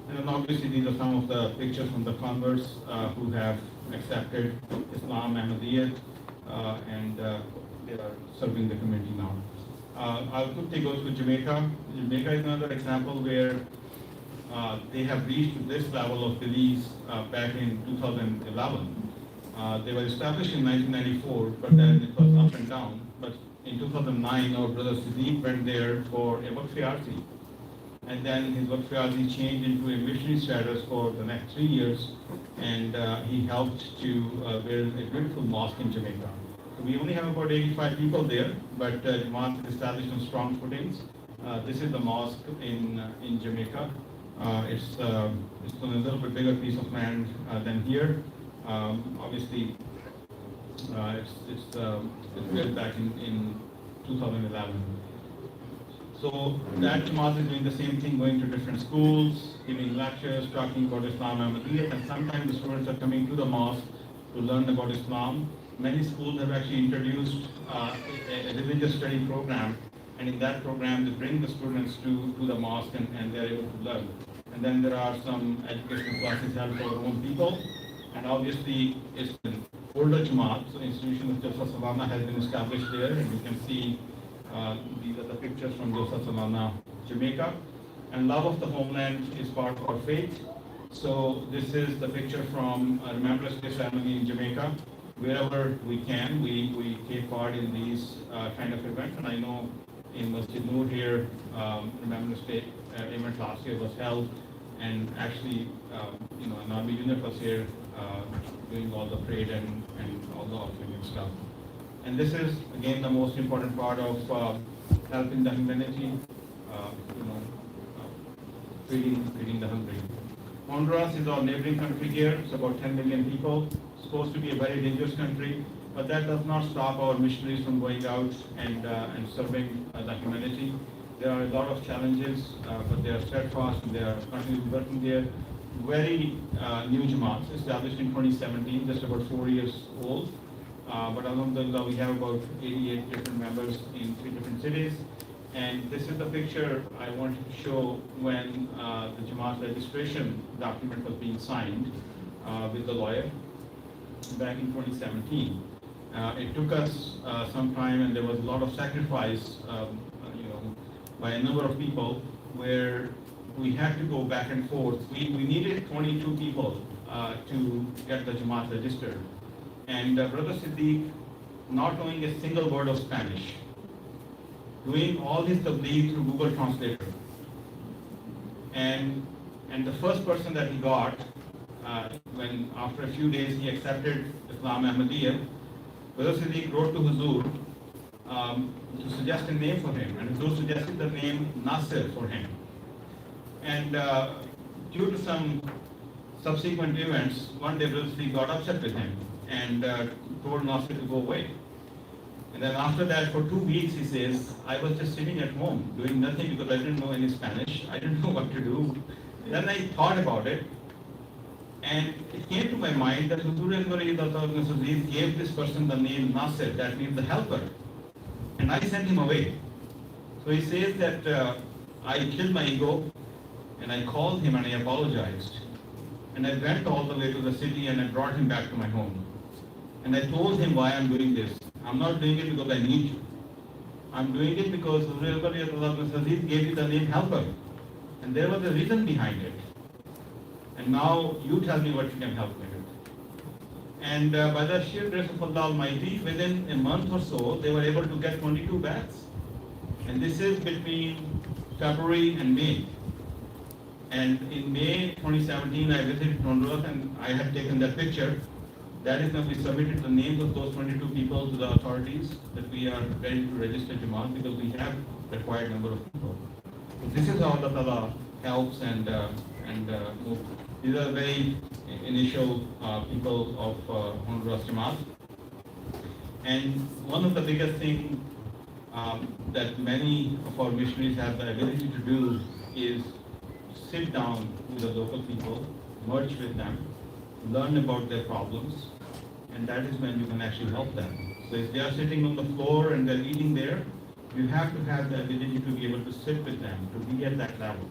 Speaker 5: And then obviously these are some of the pictures from the converts who have accepted Islam, Ahmadiyya, and they are serving the community now. I'll quickly go to Jamaica. Jamaica is another example where they have reached this level of Belize back in 2011. They were established in 1994, but then it was up and down. But in 2009, our brother Siddiq went there for a Bhakriyasi. And then his Bhakriyasi changed into a missionary status for the next 3 years. And he helped to build a beautiful mosque in Jamaica. So we only have about 85 people there, but Jamaat is established on strong footings. This is the mosque in Jamaica. It's on a little bit bigger piece of land than here. Obviously, it's built back in 2011. So that Jamaat is doing the same thing, going to different schools, giving lectures, talking about Islam, Ahmadiyya, and sometimes the students are coming to the mosque to learn about Islam. Many schools have actually introduced a religious study program, and in that program they bring the students to the mosque and they're able to learn. And then there are some educational classes held for our own people, and obviously it's an older Jamaat, so the institution of Jalsa Salana has been established there, and you can see these are the pictures from Jalsa Salana, Jamaica. And love of the homeland is part of our faith. So this is the picture from Remembrance Day ceremony in Jamaica. Wherever we can, we take part in these kind of events. And I know in Masjid Noor here, Remembrance Day event last year was held, and actually, an army unit was here doing all the parade and all the offering and stuff. And this is again the most important part of helping the humanity, feeding the hungry. Honduras is our neighboring country here. It's about 10 million people. It's supposed to be a very dangerous country, but that does not stop our missionaries from going out and serving the humanity. There are a lot of challenges, but they are steadfast and they are continuing working there. Very new Jamaats, established in 2017, just about 4 years old. But alhamdulillah, we have about 88 different members in 3 different cities. And this is the picture I wanted to show when the Jamaat registration document was being signed with the lawyer back in 2017. It took us some time, and there was a lot of sacrifice, by a number of people, where we had to go back and forth. We needed 22 people to get the Jamaat registered. And Brother Siddiq, not knowing a single word of Spanish, doing all his tabligh through Google Translator. And the first person that he got, when after a few days he accepted Islam Ahmadiyya, Brother Siddiq wrote to Huzur to suggest a name for him, and Huzur suggested the name Nasir for him. And due to some subsequent events, one day Brother Siddiq got upset with him and told Nasir to go away. And then after that, for 2 weeks, he says, I was just sitting at home doing nothing because I didn't know any Spanish. I didn't know what to do. Then I thought about it, and it came to my mind that Huzur gave this person the name Nasir, that means the helper. And I sent him away. So he says that I killed my ego, and I called him and I apologized. And I went all the way to the city and I brought him back to my home. And I told him why I'm doing this. I'm not doing it because I need you. I'm doing it because Huzur gave you the name helper. And there was a reason behind it. And now you tell me what you can help me with. And by the sheer grace of Allah Almighty, within a month or so, they were able to get 22 bats. And this is between February and May. And in May 2017, I visited Honduras and I had taken that picture. That is when we submitted the names of those 22 people to the authorities that we are ready to register Jamaat because we have required number of people. So this is how Allah Ta'ala helps and move. These are very initial people of Honduras Jamaat. And one of the biggest things that many of our missionaries have the ability to do is sit down with the local people, merge with them, learn about their problems, and that is when you can actually help them. So if they are sitting on the floor and they're eating there, you have to have the ability to be able to sit with them, to be at that level,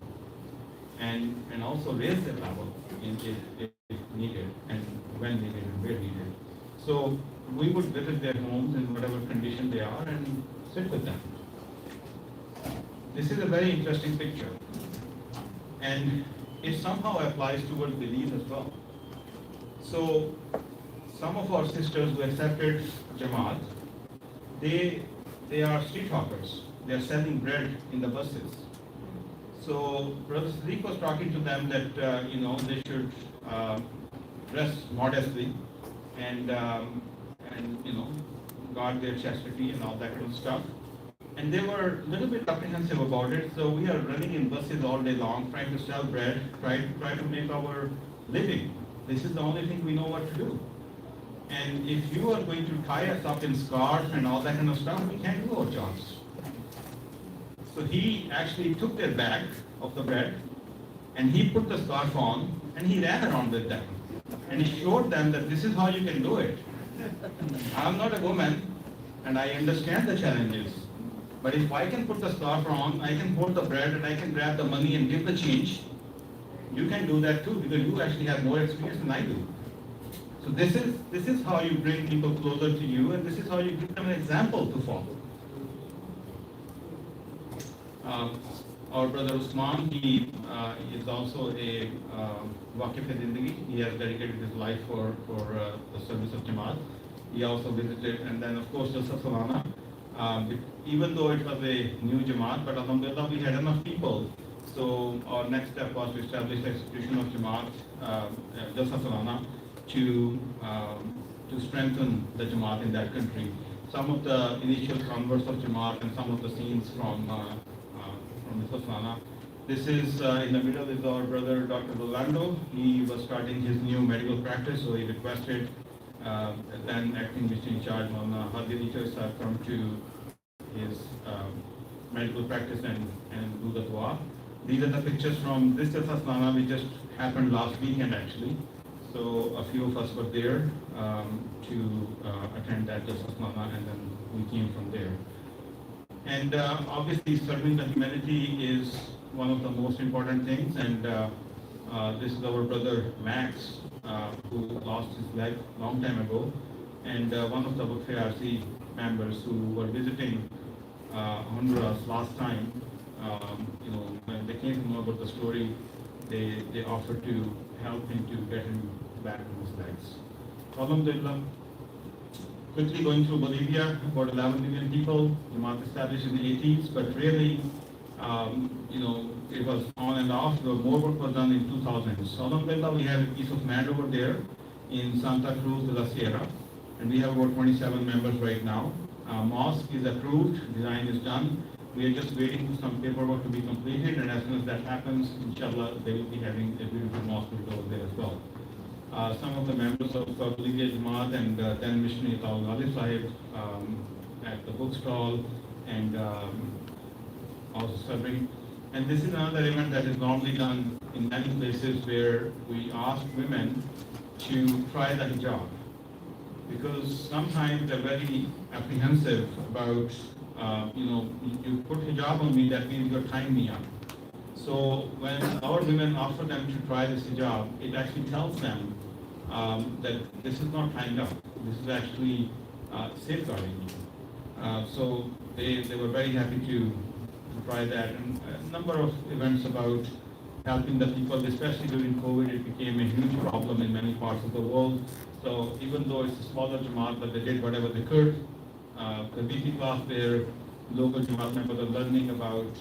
Speaker 5: and also raise their level if needed, and when needed and where needed. So we would visit their homes in whatever condition they are and sit with them. This is a very interesting picture, and it somehow applies towards Belize as well. So some of our sisters who accepted Jamaat, they are street hawkers. They are selling bread in the buses. So Brother Siddiq was talking to them that they should dress modestly and guard their chastity and all that kind of stuff. And they were a little bit apprehensive about it. So we are running in buses all day long, trying to sell bread, try to make our living. This is the only thing we know what to do. And if you are going to tie us up in scarves and all that kind of stuff, we can't do our jobs. So he actually took their bag of the bread and he put the scarf on and he ran around with them. And he showed them that this is how you can do it. I'm not a woman and I understand the challenges. But if I can put the scarf on, I can hold the bread and I can grab the money and give the change. You can do that too because you actually have more experience than I do. So this is how you bring people closer to you, and this is how you give them an example to follow. Our brother Usman, he is also a Waqif-e-Zindagi. He has dedicated his life for the service of Jamaat. He also visited, and then of course Jalsa Salana. Even though it was a new Jamaat, but alhamdulillah we had enough people. So our next step was to establish the institution of Jamaat, Jalsa Salana, to strengthen the Jamaat in that country. Some of the initial converts of Jamaat and some of the scenes from the Salana, This is in the middle is our brother Dr. Rolando. He was starting his new medical practice, so he requested then acting ministry in charge Maulana Hadi Sir come to his medical practice and do the dua. These are the pictures from this Jalsa Salana, which just happened last weekend actually. So a few of us were there to attend that Jalsa Salana, and then we came from there. And obviously serving the humanity is one of the most important things, and this is our brother Max, who lost his leg long time ago, and one of the Bhakriyasi members who were visiting Honduras last time. When they came to know about the story, they offered to help him to get him back on his legs. Alhamdulillah. Quickly going through Bolivia, about 11 million people, Jamaat established in the 80s, but really, it was on and off. The more work was done in 2000. So Alhamdulillah, we have a piece of land over there in Santa Cruz de la Sierra, and we have about 27 members right now. Mosque is approved, design is done. We are just waiting for some paperwork to be completed, and as soon as that happens, inshallah, they will be having a beautiful mosque over there as well. Some of the members of Bolivia Jamaat and then missionary Tawal Ali Sahib at the bookstall and also serving. And this is another event that is normally done in many places where we ask women to try the hijab, because sometimes they're very apprehensive about, you put hijab on me, that means you're tying me up. So when our women offer them to try this hijab, it actually tells them that this is not tying up, this is actually safeguarding you. So they were very happy to try that. And a number of events about helping the people, especially during COVID, it became a huge problem in many parts of the world. So even though it's a smaller Jamaat, but they did whatever they could. The BP class there, local Jamaat members are learning about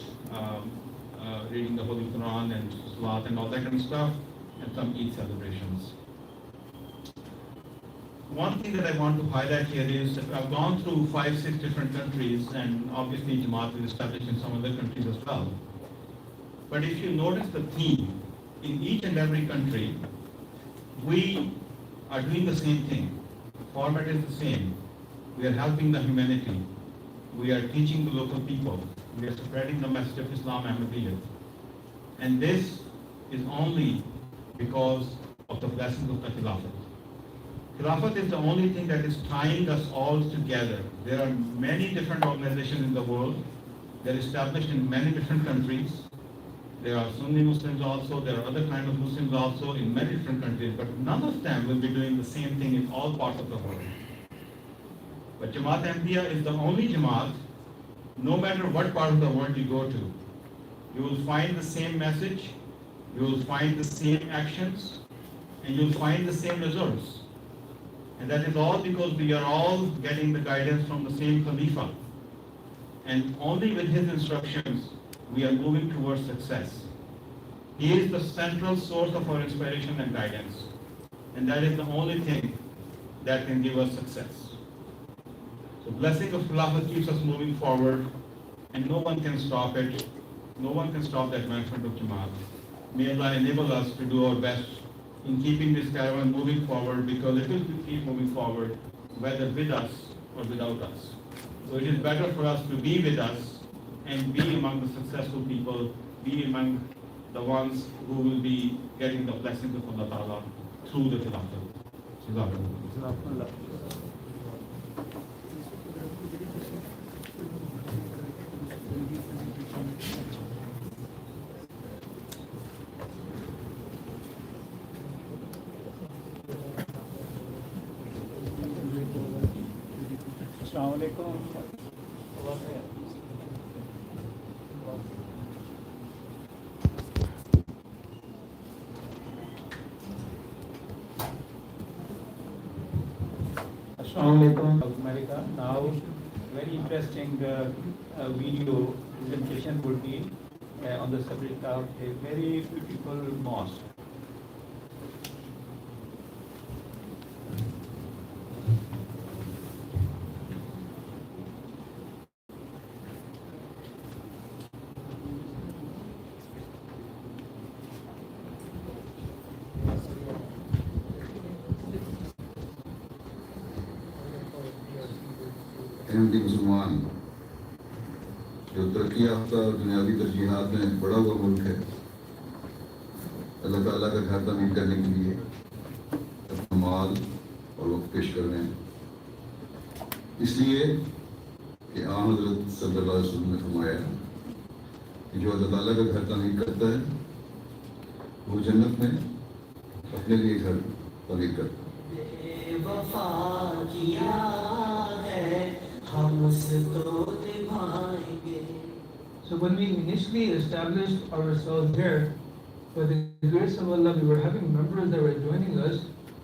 Speaker 5: reading the Holy Quran and Salat and all that kind of stuff, and some Eid celebrations. One thing that I want to highlight here is that I've gone through 5-6 different countries, and obviously Jamaat is established in some other countries as well. But if you notice the theme, in each and every country, we are doing the same thing. Format is the same. We are helping the humanity. We are teaching the local people. We are spreading the message of Islam Ahmadiyyat. And this is only because of the blessings of the Khilafat. Khilafat is the only thing that is tying us all together. There are many different organizations in the world. They're established in many different countries. There are Sunni Muslims also, there are other kinds of Muslims also in many different countries, but none of them will be doing the same thing in all parts of the world. But Jamaat Ahmadiyya is the only Jamaat, no matter what part of the world you go to, you will find the same message, you will find the same actions, and you will find the same results. And that is all because we are all getting the guidance from the same Khalifa. And only with his instructions, we are moving towards success. He is the central source of our inspiration and guidance. And that is the only thing that can give us success. So blessing of Khilafat keeps us moving forward, and no one can stop it. No one can stop the advancement of Jamaat. May Allah enable us to do our best in keeping this caravan moving forward, because it will keep moving forward, whether with us or without us. So it is better for us to be with us and be among the successful people, be among the ones who will be getting the blessings of Allah Ta'ala through the Khilafat.
Speaker 1: Assalamu alaikum. Assalamu alaikum of America. Now, very interesting video presentation would be on the subject of a very beautiful mosque.
Speaker 6: Ahmadi मुसलमान जो तरक्की याफ्ता और दुनियावी तरजीहात में बड़ा हुआ मुल्क है, अल्लाह ताला का घर तामीर करने के लिए अपना माल और वक्त पेश कर रहे हैं, इसलिए कि आन हज़रत सल्लल्लाहु अलैहि वसल्लम ने फरमाया कि जो अल्लाह ताला का घर तामीर करता है वो जन्नत में अपने लिए घर तामीर करता है।
Speaker 1: So when we initially established ourselves here, by the grace of Allah, we were having members that were joining us,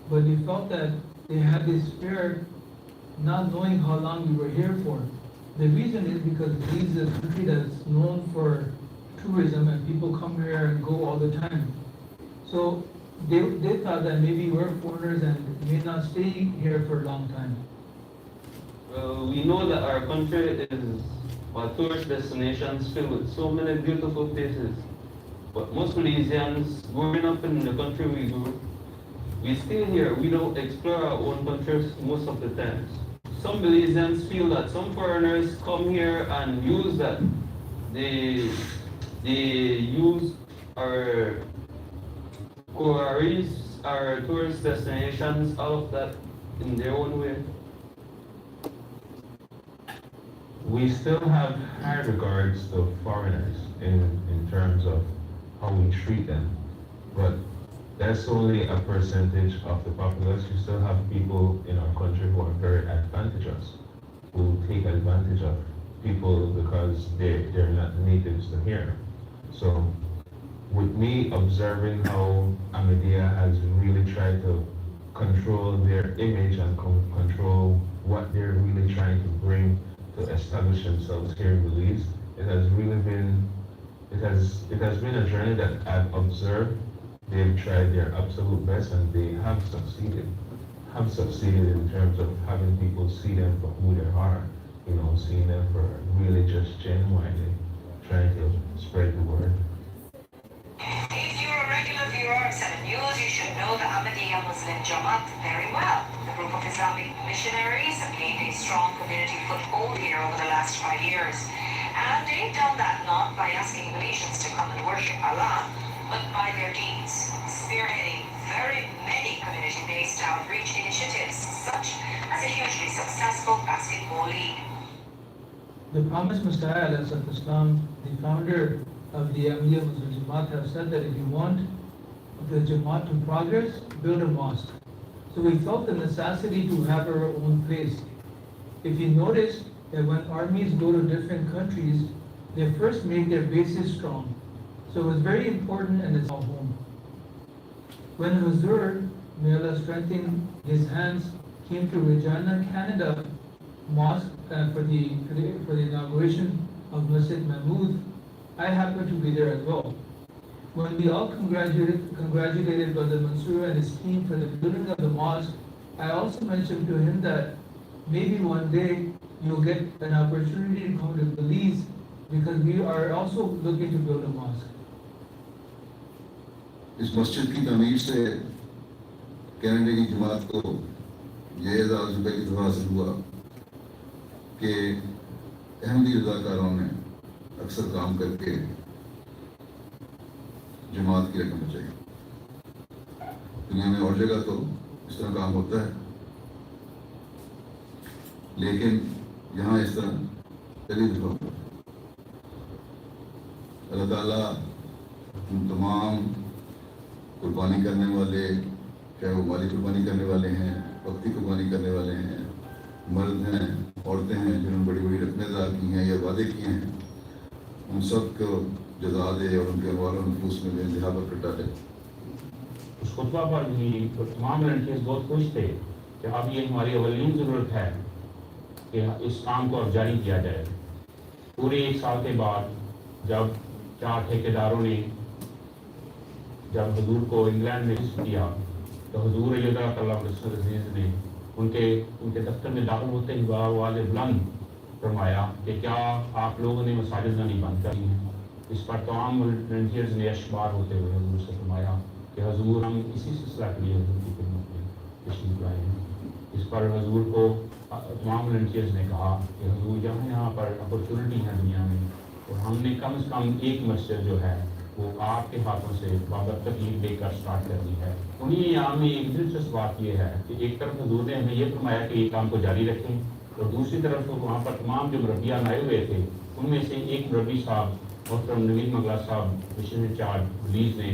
Speaker 1: but we felt that they had this fear, not knowing how long we were here for. The reason is because Belize is a country that's known for tourism and people come here and go all the time. So they thought that maybe we're foreigners and may not stay here for a long time.
Speaker 7: We know that our country is a tourist destination filled with so many beautiful places. But most Belizeans, growing up in the country we grew, we stay here. We don't explore our own country most of the times. Some Belizeans feel that some foreigners come here and use that. They use our quarries, our tourist destinations, all of that in their own way.
Speaker 8: We still have high regards to foreigners in terms of how we treat them, but that's only a percentage of the populace. We still have people in our country who are very advantageous, who take advantage of people because they're not natives to here. So with me observing how Ahmadiyya has really tried to control their image and control what they're really trying to bring to establish themselves here in Belize, it has been a journey that I've observed. They've tried their absolute best and they have succeeded. Have succeeded in terms of having people see them for who they are, seeing them for really just genuinely trying to spread the word.
Speaker 9: If you're a regular viewer of 7 News, you should know the Ahmadiyya Muslim Jamaat very well. The group of Islamic missionaries have gained a strong community foothold here over the last 5 years. And they've done that not by asking Belizeans to come and worship Allah, but by their deeds, spearheading very many community-based outreach initiatives, such as a hugely successful basketball league.
Speaker 1: The promised Messiah, Islam, the founder of the Ahmadiyya Muslim Jamaat, have said that if you want the Jamaat to progress, build a mosque. So we felt the necessity to have our own place. If you notice that when armies go to different countries, they first make their bases strong. So it was very important and it's our home. When Huzur, may Allah strengthen his hands, came to Regina, Canada, Mosque for the inauguration of Masjid Mahmoud, I happened to be there as well. When we all congratulated Brother Mansour and his team for the building of the mosque, I also mentioned to him that maybe one day you'll get an opportunity to come to Belize because we are also looking to build a mosque.
Speaker 6: इस मस्जिद की तमीर से Canada की जमात को ये एजाज़ रुपये की तरह हासिल हुआ कि अहमदी रज़ाकारों ने अक्सर काम करके जमात की रकम बचाई। दुनिया में और जगह तो इस तरह काम होता है, लेकिन यहाँ इस तरह पहली दफ़ा हुआ। अल्लाह ताला उन तमाम कुर्बानी करने वाले, चाहे वो माली कुर्बानी करने वाले हैं, वक्ती कुर्बानी करने वाले हैं, मर्द हैं, औरतें हैं जिन्होंने बड़ी बड़ी रकमें अदा की हैं या वादे किए हैं, उन सब को जज़ा दे और उनके अनवार नफूस में बेइंतहा बरकत डाले।
Speaker 8: उस खुतबा पर भी तमाम वॉलंटियर्स बहुत खुश थे कि अब ये हमारी अवलीन ज़रूरत है कि इस काम को अब जारी किया जाए। पूरे 1 साल के बाद जब 4 ठेकेदारों ने जब हुजूर को इंग्लैंड में विजिट किया तो हुजूर अज़ीज़ ने उनके दफ्तर में दाखिल होते ही वाले बुलंद फरमाया कि क्या आप लोगों ने मसाजिद नहीं बंद करी हैं। इस पर तमाम वॉलंटियर्स ने अशबार होते हुए हुजूर से फरमाया कि हुजूर हम इसी सिलसिला के लिए हुजूर की खिदमत में तशरीफ लाए हैं। इस पर हजूर को तमाम वॉलंटियर्स ने कहा कि हजूर जहाँ यहाँ पर अपॉर्चुनिटी है दुनिया में और हमने कम से कम एक मस्जिद जो है वो आपके हाथों से बाबरकत लेकर स्टार्ट करनी है। उन्हीं यहाँ में एक दिलचस्प बात यह है कि एक तरफ हजूर ने हमें ये फरमाया कि ये काम को जारी रखें और दूसरी तरफ वहाँ पर तमाम जो मुरब्बियान आए हुए थे उनमें से एक मुरब्बी साहब मोहतरम नवीद मंगला साहब मिशन इंचार्ज बलीज ने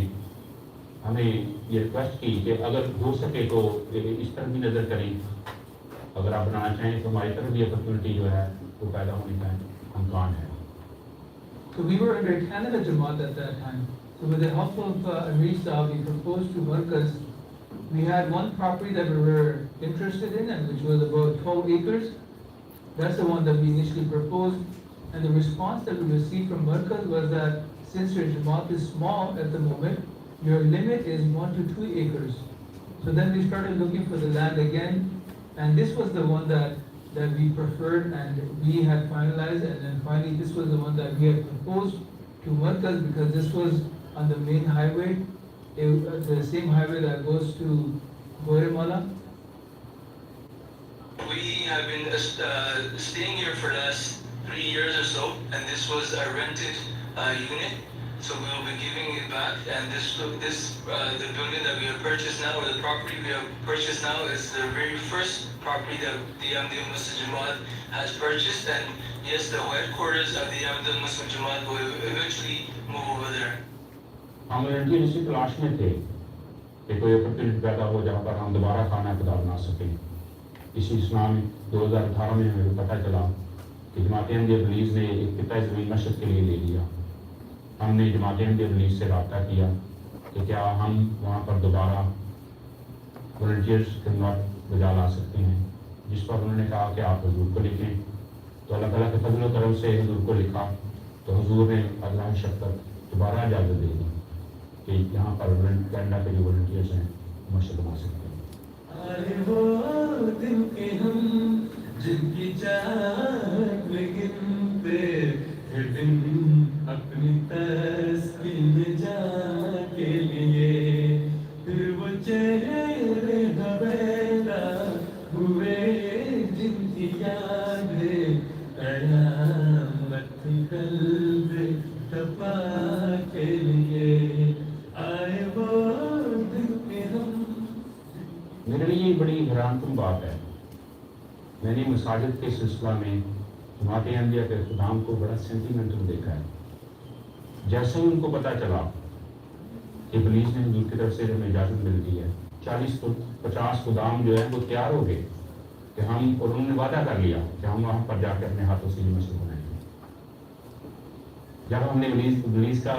Speaker 8: हमें ये रिक्वेस्ट की कि अगर हो सके तो इस तरफ भी नज़र करें, अगर आप बनाना चाहें तो हमारी तरफ भी अपॉर्चुनिटी जो है वो पैदा होने का इम्कान है।
Speaker 1: So we were under Canada Jamaat at that time. So with the help of Amir Saab, we proposed to workers. We had one property that we were interested in, and which was about 12 acres. That's the one that we initially proposed. And the response that we received from workers was that since your Jamaat is small at the moment, your limit is 1 to 2 acres. So then we started looking for the land again, and this was the one that we preferred and we had finalized, and then finally this was the one that we had proposed to workers because this was on the main highway, the same highway that goes to Guatemala.
Speaker 10: We have been staying here for the last 3 years or so, and this was a rented unit. So we will be giving it back, and the building that we have purchased now, or the property we have purchased now, is the very first property that the Ahmadiyya Muslim Jamaat has purchased, and yes, the headquarters of the Ahmadiyya Muslim Jamaat will eventually move over there.
Speaker 8: हम volunteer इसी तलाश में थे कि कोई opportunity पैदा हो जहाँ पर हम दोबारा खाना खुदा बना सकें। इसी इस्लाम 2018 में हमें पता चला कि जमात अहमदिया बलीज ने एक किता ज़मीन मस्जिद के लिए ले लिया। हमने जमात अहमदिया बलीज से रब्ता किया कि क्या हम वहाँ पर दोबारा वॉलंटियर्स खिदमत बजा ला सकते हैं, जिस पर उन्होंने कहा कि आप हजूर को लिखें। तो अल्लाह ताला के फजल व करम से हजूर को लिखा, तो हजूर ने अल्लाह शक्कर दोबारा इजाज़त दे दी कि यहाँ पर कैनेडा के जो वॉलंटियर्स हैं मस्जिद बना सकते हैं।
Speaker 11: आए वो दिन के हम जिनकी चाहत में गिनते थे दिन अपनी तस्वीर में जाके लिए, फिर वो चेहरे हवेला हुए जिनकी यादें कयामत कल्ब तपा के लिए। आए वो दिन के हम।
Speaker 8: मेरे लिए बड़ी हैरानकुन बात है, मैंने मसाजिद के सिलसिला में जमात अहमदिया के खुदाम को बड़ा सेंटिमेंटल देखा है। जैसे ही उनको पता चला कि बलीज ने हजूर की तरफ से हमें इजाज़त मिल गई है, 40-50 खुदाम जो है वो तैयार हो गए कि हम, और उन्होंने वादा कर लिया कि हम वहाँ पर जाकर अपने हाथों से ये मस्जिद बनाएंगे। जब हमने बलीज का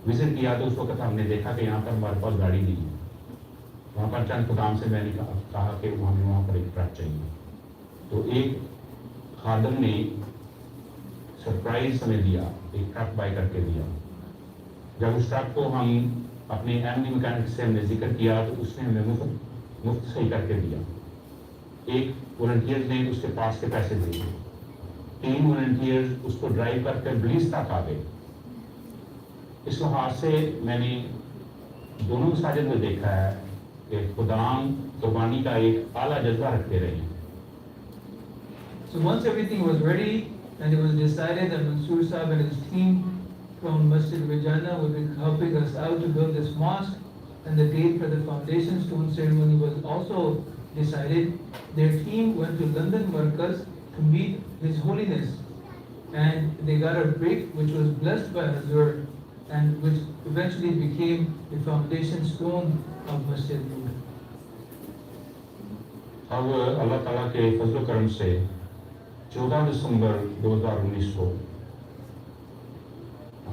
Speaker 8: विजिट किया तो उस वक्त हमने देखा कि यहाँ पर हमारे पास गाड़ी नहीं है। वहाँ पर चंद खुदाम से मैंने कहा कि हमें वहाँ पर एक ट्रक चाहिए, तो एक खादम ने सरप्राइज हमें दिया, एक ट्रक बाय करके दिया। जब उस ट्रक को हम अपने एमडी मैकेनिक से हमने जिक्र किया तो उसने हमें मुफ्त सही करके दिया। एक वॉलंटियर्स ने उसके पास के पैसे दिए, 3 वॉलंटियर्स उसको ड्राइव करके बलीज तक आ गए। इस लिहाज से मैंने दोनों मसाजिद में देखा है कि खुदाम कुर्बानी का एक आला जज्बा रखते रहे।
Speaker 1: So once everything was ready and it was decided that Mansoor Saab and his team from Masjid Vijana would be helping us out to build this mosque, and the date for the foundation stone ceremony was also decided, their team went to London Markaz to meet His Holiness, and they got a brick which was blessed by Hazur and which eventually became the foundation stone of Masjid Nur.
Speaker 8: अब अल्लाह ताला के फजल करम से 14 दिसंबर 2019 को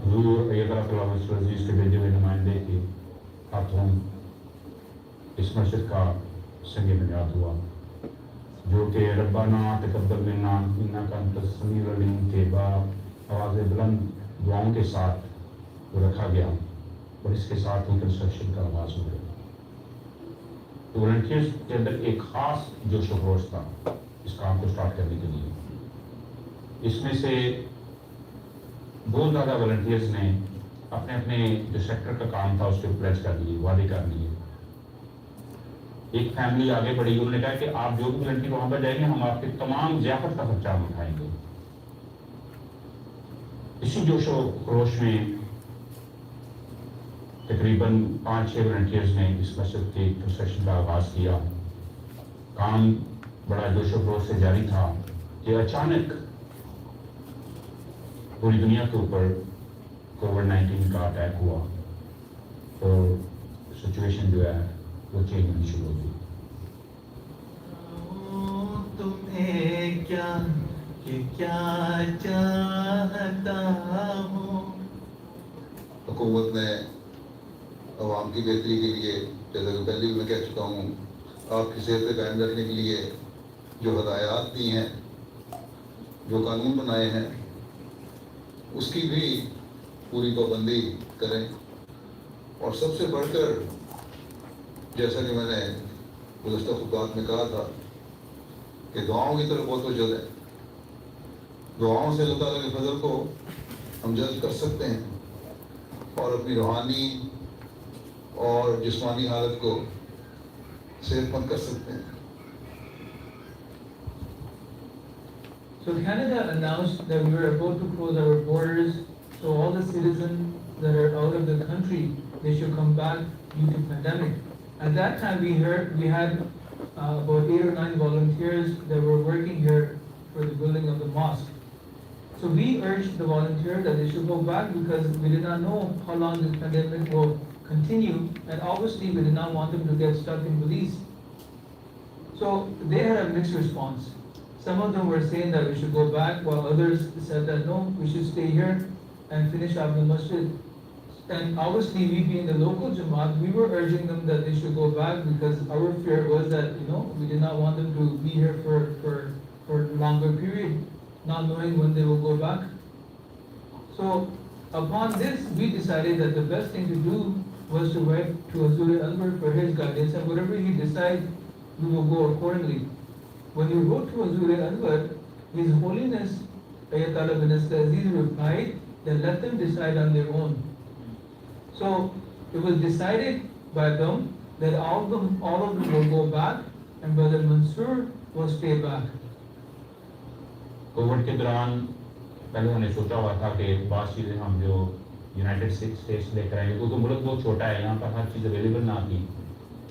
Speaker 8: हुजूर अज़ीज़ के भेजे हुए नुमाइंदे के हाथों इस मस्जिद का संग बुनियाद हुआ, जो कि रब्बाना तक़ब्बल मिन्ना इन्नका अंतस समीउल अलीम के बाद आवाज़ बुलंद दुआओं के साथ वो रखा गया और इसके साथ ही कंस्ट्रक्शन का आगाज़ हो गया। तो वॉलंटियर्स के अंदर एक ख़ास जोश व खरोश था इस काम को स्टार्ट करने के लिए। इसमें से बहुत ज़्यादा वॉलंटियर्स ने अपने अपने जो सेक्टर का काम था उसके प्लेज कर लिए, वादे कर लिए।
Speaker 12: एक फैमिली आगे बढ़ी, उन्होंने कहा कि आप जो भी वॉलंटियर वहां पर जाएंगे हम आपके तमाम ज़ियाफत का खर्चा हम उठाएंगे। इसी जोशो खरोश में तकरीबन 5-6 वॉलंटियर्स ने इस मस्जिद के कंस्ट्रक्शन का आगाज़ किया। काम बड़ा जोशो खरोश से जारी था कि अचानक पूरी दुनिया के ऊपर कोविड-19 का अटैक हुआ और सिचुएशन जो है वो चेंज होनी शुरू हो गई।
Speaker 11: तुम्हें क्या चाहता हूँ।
Speaker 6: हुकूमत ने अवाम की बेहतरी के लिए, जैसा कि पहले भी मैं कह चुका हूँ, आपकी सेहत कायम रखने के लिए जो हदायत दी हैं, जो कानून बनाए हैं, उसकी भी पूरी पाबंदी करें। और सबसे बढ़कर, जैसा कि मैंने गुज़श्ता खुतबात में कहा था कि दुआओं की तरफ बहुत तवज्जो दें। दुआओं से अल्लाह ताला के फजल को हम जल्द कर सकते हैं और अपनी रूहानी और जिस्मानी हालत को सेहतमंद कर सकते हैं।
Speaker 1: So Canada announced that we were about to close our borders, so all the citizens that are out of the country, they should come back due to pandemic. At that time, we had about 8 or 9 volunteers that were working here for the building of the mosque. So we urged the volunteers that they should go back because we did not know how long this pandemic will continue, and obviously we did not want them to get stuck in Belize. So they had a mixed response. Some of them were saying that we should go back, while others said that no, we should stay here and finish off the masjid. And obviously, we being the local Jamaat, we were urging them that they should go back because our fear was that, we did not want them to be here for a longer period, not knowing when they will go back. So upon this, we decided that the best thing to do was to write to Hazrat Anwar for his guidance, and whatever he decides, we will go accordingly. When we wrote to Hazrat Anwar, His Holiness Ayatollah bin Aziz replied that let them decide on their own. So it was decided by them that all of them will go back, and Brother Mansoor will stay back.
Speaker 12: Covid के दौरान पहले हमने सोचा हुआ था कि बहुत चीज़ें हम जो यूनाइटेड स्टेट्स लेकर आएंगे, क्योंकि मुल्क बहुत छोटा है, यहाँ पर हर चीज़ अवेलेबल ना थी,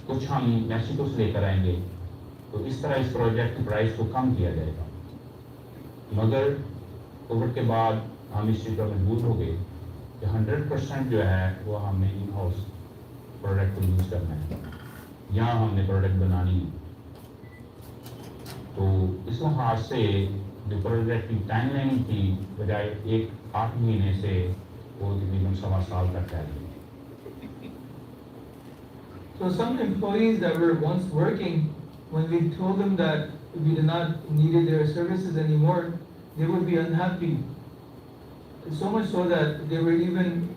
Speaker 12: कुछ हम मैक्सिको से लेकर आएंगे, तो इस तरह इस प्रोजेक्ट की प्राइस को कम किया जाएगा। मगर कोविड के बाद हम इस चीज़ पर मजबूर हो गए कि 100% जो है वो हमने इन हाउस प्रोडक्ट को यूज़ करना है, यहाँ हमने प्रोडक्ट बनानी है। तो इस लिहाज से जो प्रोजेक्ट की टाइमलाइन की बजाय 8 महीने से वो तकरीबन 1.25 साल तक है।
Speaker 1: So some employees that were once working, when we told them that we did not needed their services anymore, they would be unhappy. So much so that there were even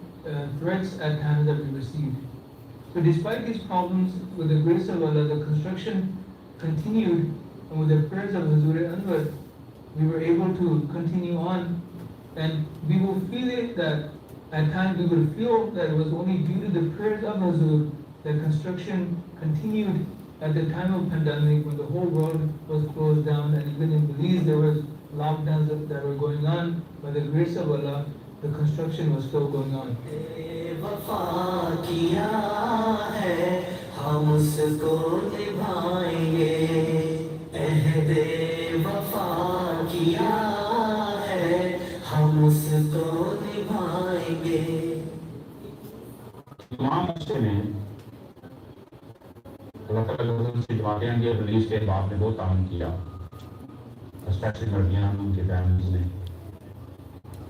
Speaker 1: threats at times that we received. So despite these problems, with the grace of Allah, the construction continued, and with the prayers of Hazrat Anwar, we were able to continue on, and we will feel it that at times we will feel that it was only due to the prayers of Hazrat that construction continued at the time of pandemic when the whole world was closed down, and even in Belize there was lockdowns that were going on. By the grace of Allah, the construction was still going on.
Speaker 12: Release के बाद में बहुत ताउन किया, specially लड़कियां उनके families ने।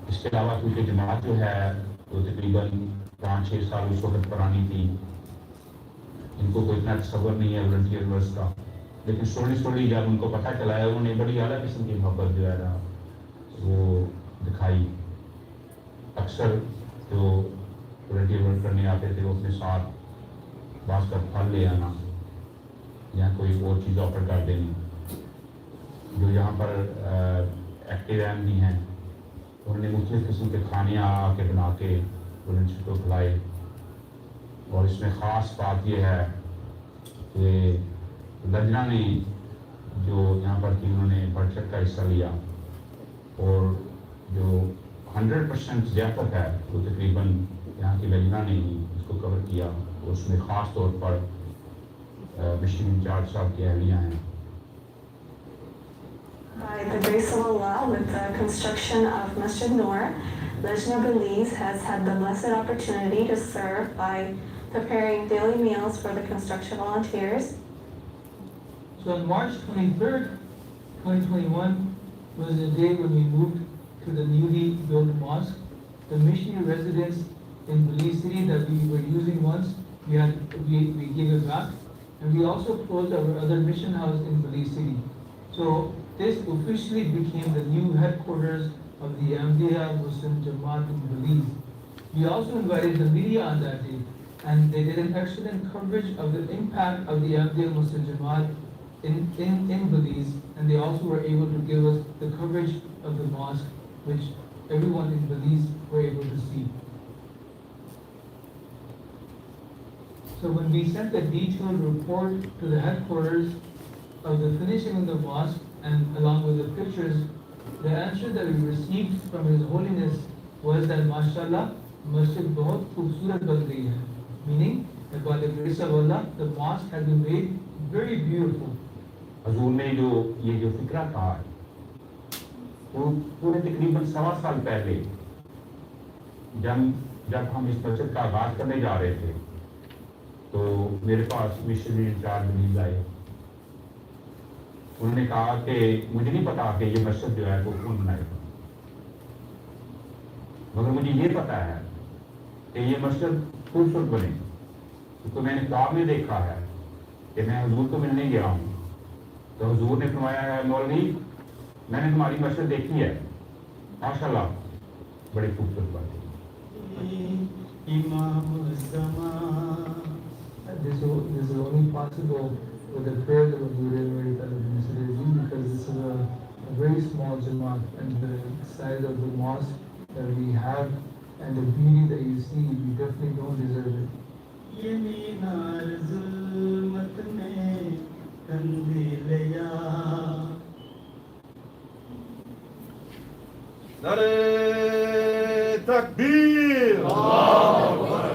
Speaker 12: इसके अलावा क्योंकि जमात जो है वो तकरीबन 5-6 साल उस वक्त पुरानी थी, इनको कोई इतना तसव्वुर नहीं है वॉलंटियर वर्स का, लेकिन स्लोली जब उनको पता चला है उन्होंने बड़ी आला किस्म की मोहब्बत जो है ना वो दिखाई। अक्सर जो वॉलंटियर वर्क करने आते थे वो अपने साथ बास का फल ले आना या कोई और चीज़ ऑफर कर देनी। जो यहाँ पर एक्टिव एम भी हैं उन्होंने मुख्तलिफ़ किस्म के खाने आके बना के वॉलंटियर को खिलाए। और इसमें ख़ास बात यह है कि लजना ने जो यहाँ पर थी उन्होंने बढ़ चढ़ का हिस्सा लिया और जो 100% ज़ियाफ़त है वो तकरीबन यहाँ की लजना ने ही उसको कवर किया और उसमें ख़ास तौर पर मिशन इंचार्ज साहब की अहलियाँ हैं।
Speaker 13: By the grace of Allah, with the construction of Masjid Noor, Lajna Belize has had the blessed opportunity to serve by preparing daily meals for the construction volunteers.
Speaker 11: So on March 23rd, 2021 was the day when we moved to the newly built mosque. The missionary residence in Belize City that we were using once, we gave it back. And we also closed our other mission house in Belize City. So this officially became the new headquarters of the Ahmadiyya Muslim Jamaat in Belize. We also invited the media on that day, and they did an excellent coverage of the impact of the Ahmadiyya Muslim Jamaat in Belize, and they also were able to give us the coverage of the mosque, which everyone in Belize were able to see. So when we sent a detailed report to the headquarters of the finishing of the mosque and along with the pictures, the answer that we received from His Holiness was that mashallah, masjid bahut khoobsurat ban gayi hai. Meaning that by the grace of Allah, the mosque has been made very beautiful.
Speaker 12: हजूर ने ये जो फिक्रा था वो पूरे तकरीबन 1.25 साल पहले जब हम इस मस्जिद का आगाज करने जा रहे थे तो मेरे पास मिशनरी इंचार्ज बलीज आए। उन्होंने कहा कि मुझे नहीं पता कि ये मस्जिद जो है वो कौन बनाएगा, मगर मुझे ये पता है कि ये मस्जिद खूबसूरत बने, क्योंकि मैंने ख्वाब में देखा है कि मैं हुजूर को मिलने गया हूँ तो हुजूर ने फरमाया है मौलवी मैंने तुम्हारी मस्जिद देखी है, माशाल्लाह बड़ी खूबसूरत बात है।
Speaker 11: This is only possible with the prayer that we reiterate because this is a very small Jamaat, and the size of the mosque that we have and the beauty that you see, you definitely don't deserve it.
Speaker 4: Nare Takbir! Allahu Akbar!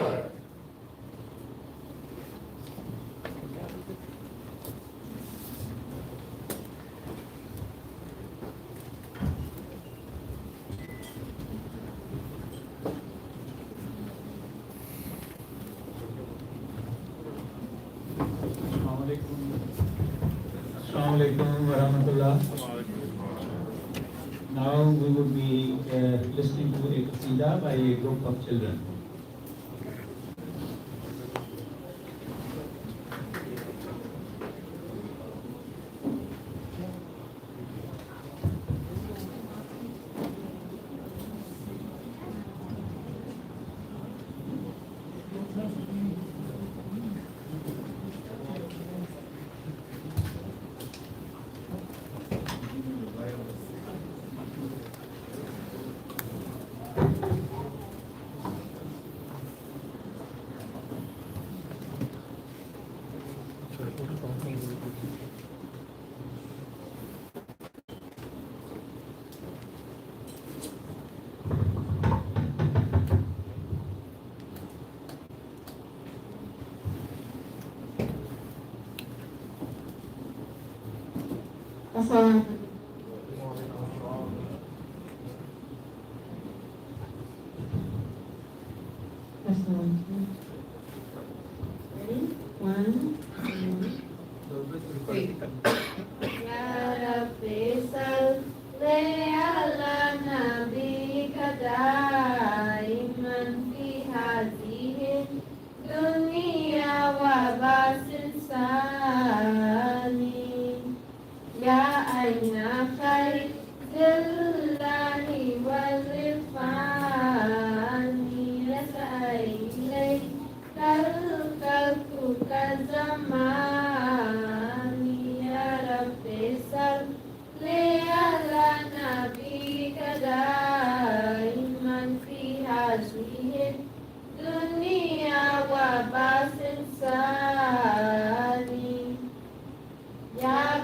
Speaker 1: Assalamu alaikum wa rahmatullah. Now we will be listening to a qasida by a group of children.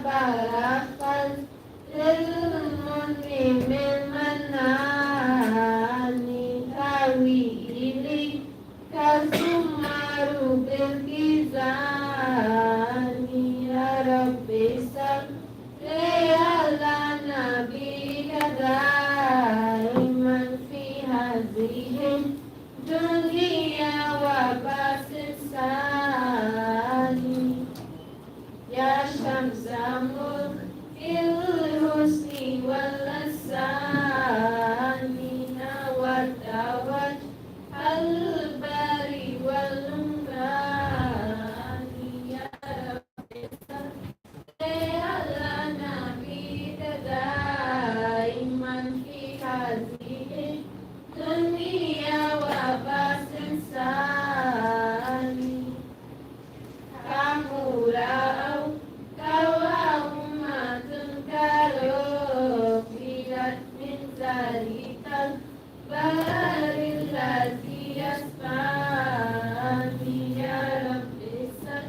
Speaker 14: برفت للمنعم المنان طويل كالسمر بالكيزان يا رب صل على نبيك دائما في هذه الدنيا وبس الثاني يا شمس ملك الحسن واللسان نورت وجه البري والأمران يا رب صل على نبيك دائما في هذه الدنيا وبس الثاني كمورا أو كواهما تنكروا بلد من ذلك البحر الذي يسقاني يا رب صل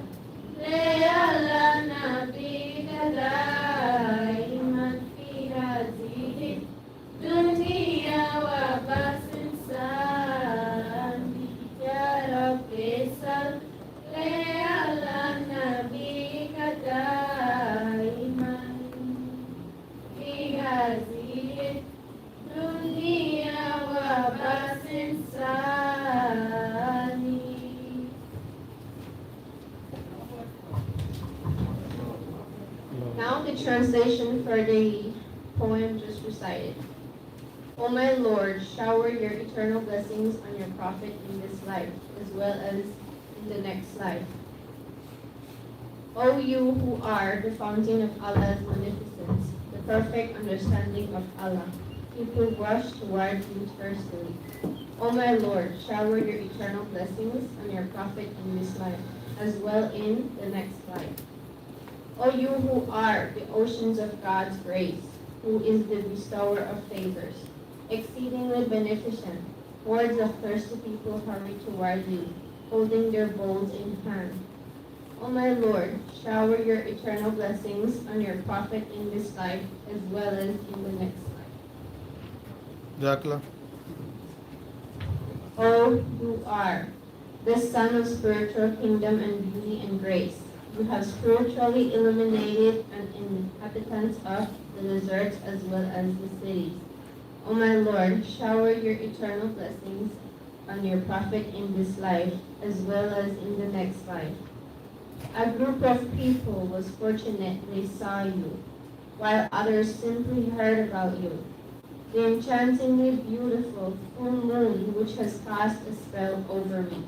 Speaker 14: على نبيك دائما في هذه الدنيا وبس الثاني يا رب صل على نبيك دائما في هذه الدنيا وبس الثاني.
Speaker 13: Now the translation for the poem just recited. O my Lord, shower your eternal blessings on your prophet in this life, as well as in the next life. O you who are the fountain of Allah's magnificence, the perfect understanding of Allah, people rush toward you thirstily. O my Lord, shower your eternal blessings on your prophet in this life, as well in the next life. O you who are the oceans of God's grace, who is the bestower of favors, exceedingly beneficent, hordes of thirsty people hurry toward you, holding their bowls in hand. O my Lord, shower your eternal blessings on your prophet in this life, as well as in the next life.
Speaker 3: Jazakallah.
Speaker 13: O you are the sun of spiritual kingdom and beauty and grace. You have spiritually illuminated and inhabitants of the deserts as well as the cities. O my Lord, shower your eternal blessings on your prophet in this life, as well as in the next life. A group of people was fortunate they saw you, while others simply heard about you. The enchantingly beautiful full moon which has cast a spell over me.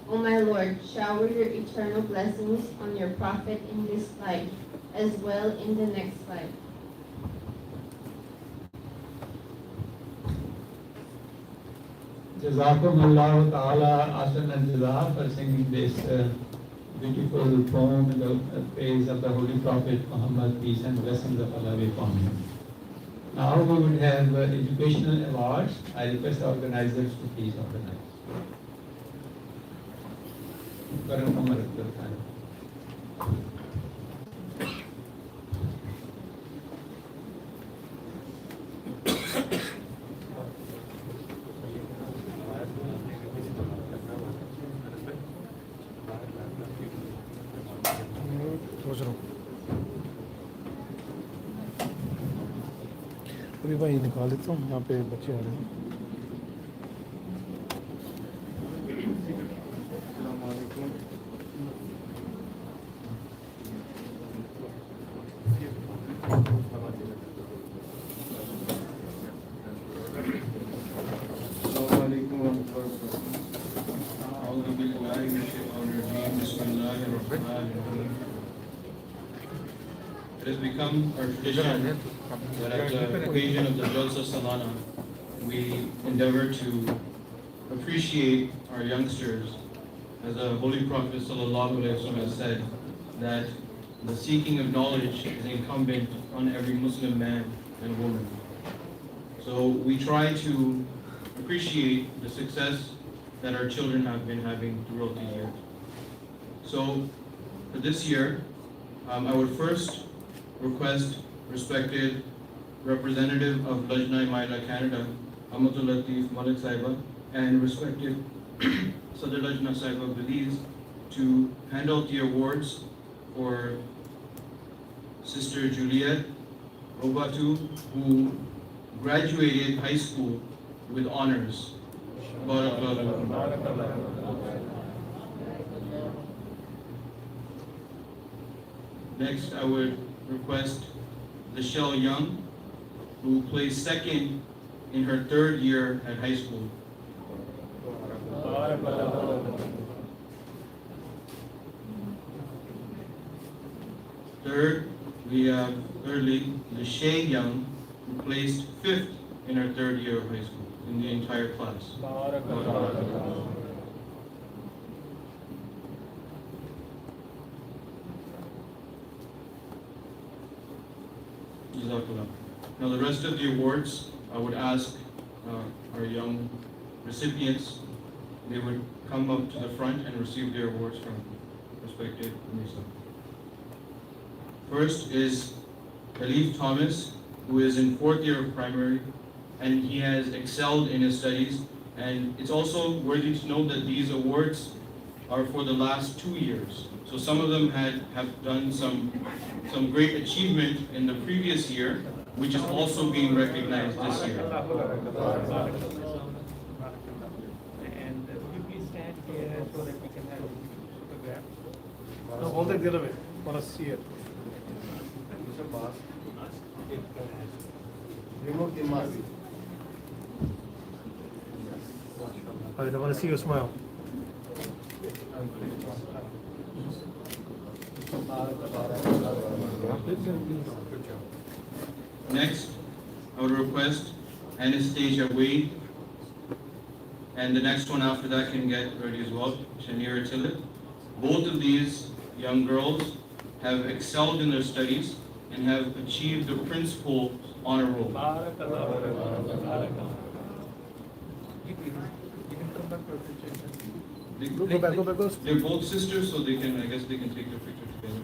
Speaker 13: O my Lord, shower your eternal blessings on your prophet in this life, as well in the next life.
Speaker 1: Jazakumullah ta'ala Asan and Jaza for singing this beautiful poem in the praise of the Holy Prophet Muhammad, peace and blessings of Allah be upon him. Now we would have educational awards. I request the organizers to please organize. Karam Umar Abdul Khan.
Speaker 3: अभी भाई निकाल देता हूँ, यहाँ पे बच्चे आ रहे हैं.
Speaker 5: It has become our tradition that at the occasion of the Jalsa Salana, we endeavor to appreciate our youngsters. As the Holy Prophet ﷺ has said, that the seeking of knowledge is incumbent on every Muslim man and woman. So we try to appreciate the success that our children have been having throughout the year. So for this year, I would first request respected representative of Lajna Maila Canada, Amatul Latif Malik Saiba, and respected Sadr Lajna Saiba Belize to hand out the awards for Sister Juliet Robatu, who graduated high school with honors. Next, I would request Michelle Young, who placed second in her third year at high school. Thirdly, Lachey Young, who placed fifth in her third year of high school in the entire class. Now the rest of the awards, I would ask our young recipients, they would come up to the front and receive their awards from respected Misa. First is Khalif Thomas, who is in 4th year of primary, and he has excelled in his studies. And it's also worthy to note that these awards are for the last 2 years. So some of them have done some great achievement in the previous year, which is also being recognized this year.
Speaker 1: And would you please stand here so that we can have a photograph?
Speaker 3: No, hold it the other way. Want to see it.
Speaker 4: Remove the mask.
Speaker 3: I want to see your smile.
Speaker 5: Next, I would request Anastasia Wade, and the next one after that can get ready as well, Shanira Tillit. Both of these young girls have excelled in their studies and have achieved the principal honor roll. They're both sisters, so they can, I guess they can take their picture together.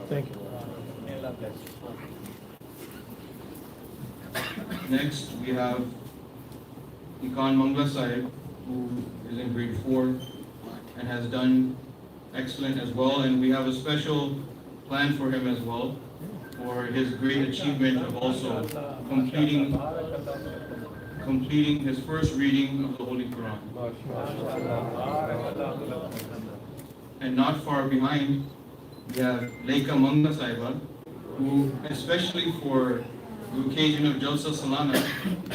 Speaker 3: Thank you.
Speaker 5: Next, we have Ikan Mangla Sahib, who is in grade 4 and has done excellent as well. And we have a special plan for him as well, for his great achievement of also completing his first reading of the Holy Quran. And not far behind, we have Leika Mangla Saiba, who, especially for the occasion of Jalsa Salana,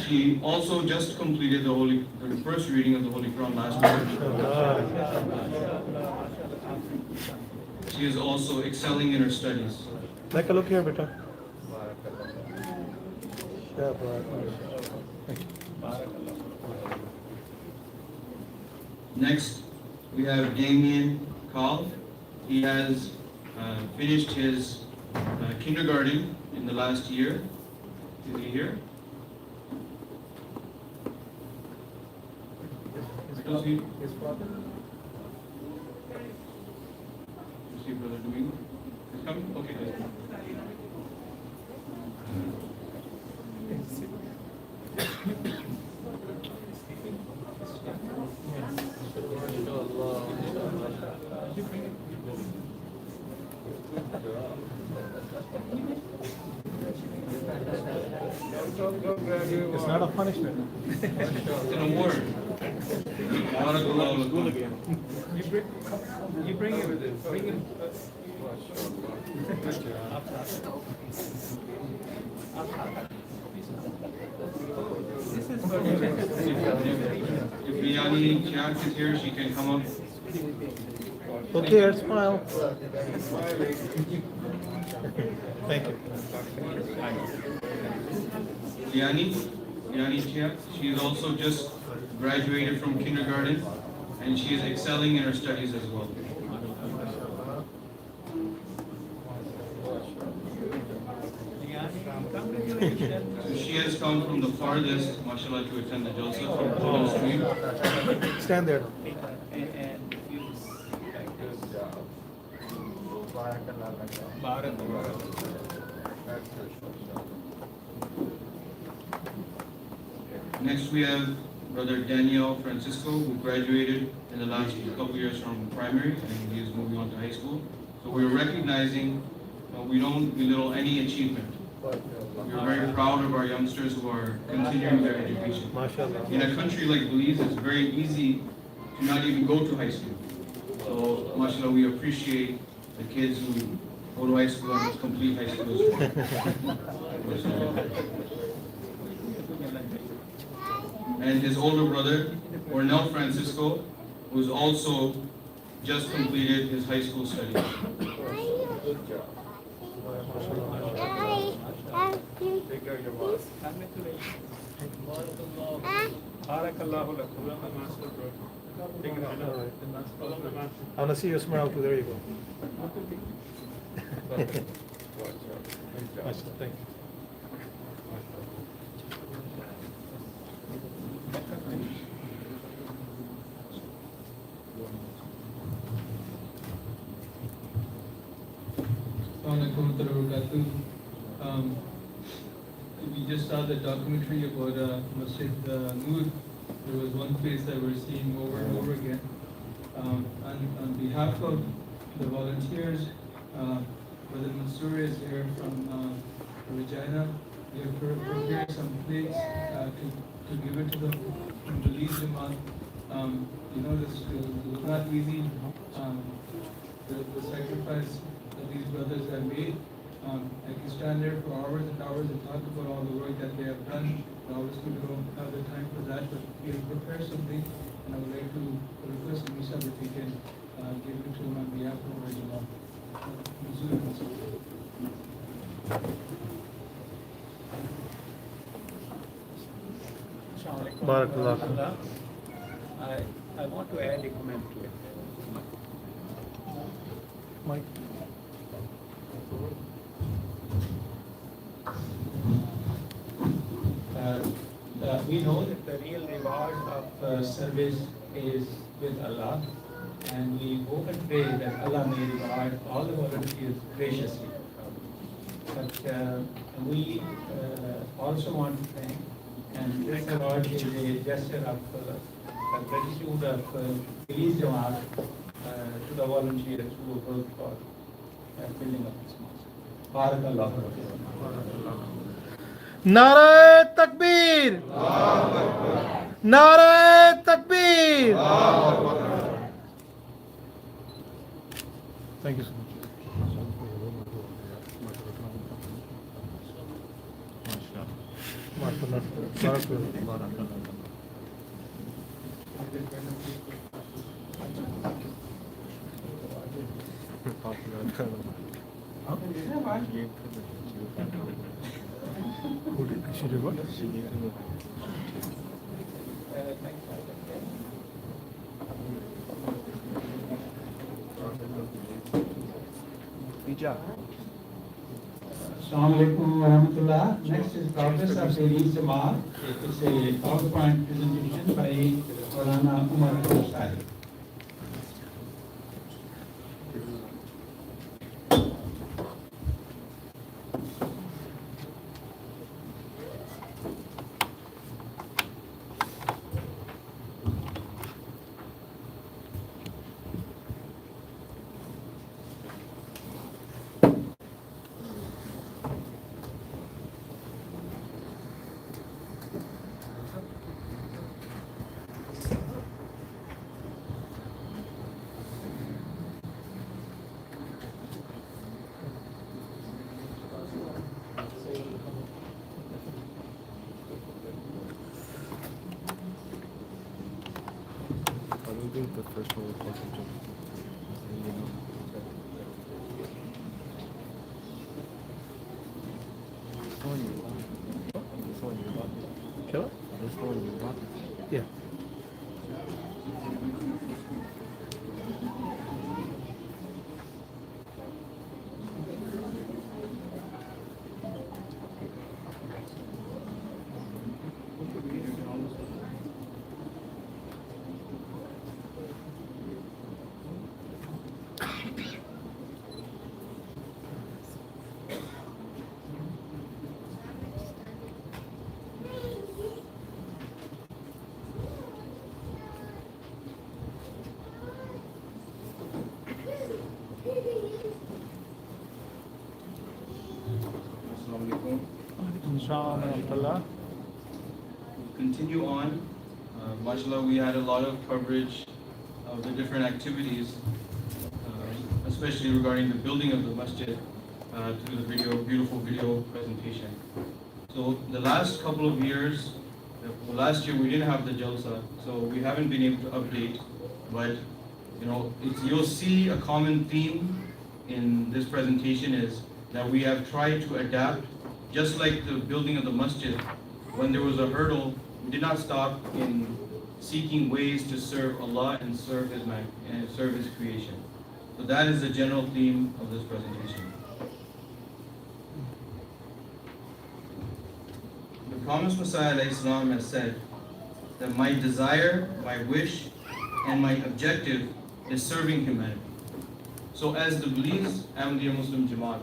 Speaker 5: she also just completed the first reading of the Holy Quran last year. She is also excelling in her studies.
Speaker 3: Take a look here, beta.
Speaker 5: Next, we have Damien Cole. He has finished his kindergarten in the last year. Is he here? Does he?
Speaker 1: His father?
Speaker 5: Is he brother doing? He's coming? Okay.
Speaker 3: It's not a punishment.
Speaker 5: It's an award.
Speaker 1: School again. You bring it with it. Bring it. This is for
Speaker 5: If Liani Chiak is here, she can come up.
Speaker 3: Look here, smile. Thank you.
Speaker 5: Liani Chiak, she is also just graduated from kindergarten and she is excelling in her studies as well. So she has come from the farthest, mashallah, to attend the Jalsa from Jordan Stream.
Speaker 3: Stand there.
Speaker 5: Next we have Brother Daniel Francisco, who graduated in the last couple years from primary, and he is moving on to high school. So we're recognizing, we don't belittle any achievement. We're very proud of our youngsters who are continuing their education. In a country like Belize, it's very easy to not even go to high school. So, mashallah, we appreciate the kids who go to high school and complete high school as well. And his older brother, Ornel Francisco, who's also just completed his high school studies.
Speaker 3: I want to see your smile too. There you go. Thank you.
Speaker 1: We just saw the documentary about Masjid Noor. There was one face that we're seeing over and over again. On behalf of the volunteers, Brother Mansoor is here from Regina. We have prepared some plates to give it to them from Belize Jamaat. This is not easy. The sacrifice that these brothers have made. I can stand there for hours and hours and talk about all the work that they have done. Obviously, we don't have the time for that, but we have prepared something, and I would like to request Misa that we can give it to him on behalf of our Jamaat.
Speaker 3: Barakallah.
Speaker 1: I want to add a comment to it.
Speaker 3: Mike.
Speaker 1: We know that the real reward of service is with Allah, and we hope and pray that Allah may reward all the volunteers graciously. But we also want to thank, and this award is a gesture of gratitude of Belize Jamaat to the volunteers who work for building up this mosque. Barakallah.
Speaker 3: Nare Takbir! Nare Takbir! Thank you so much. She did what?
Speaker 1: Assalamu alaikum wa rahmatullah. Next is Progress of Belize Jamaat. It's a PowerPoint presentation by Salana Umar Al-Sari.
Speaker 15: The first one was closer to
Speaker 3: Kill it? Yeah. Assalam warahmatullah.
Speaker 16: Continue on. MashaAllah, we had a lot of coverage of the different activities, especially regarding the building of the masjid through the beautiful video presentation. So the last couple of years, last year we didn't have the Jalsa, so we haven't been able to update, but you'll see a common theme in this presentation is that we have tried to adapt, just like the building of the masjid. When there was a hurdle, we did not stop in seeking ways to serve Allah and serve His man and serve His creation. So that is the general theme of this presentation. The promised Messiah ﷺ has said that my desire, my wish, and my objective is serving humanity. So as the Belize Ahmadiyya Muslim Jamaat,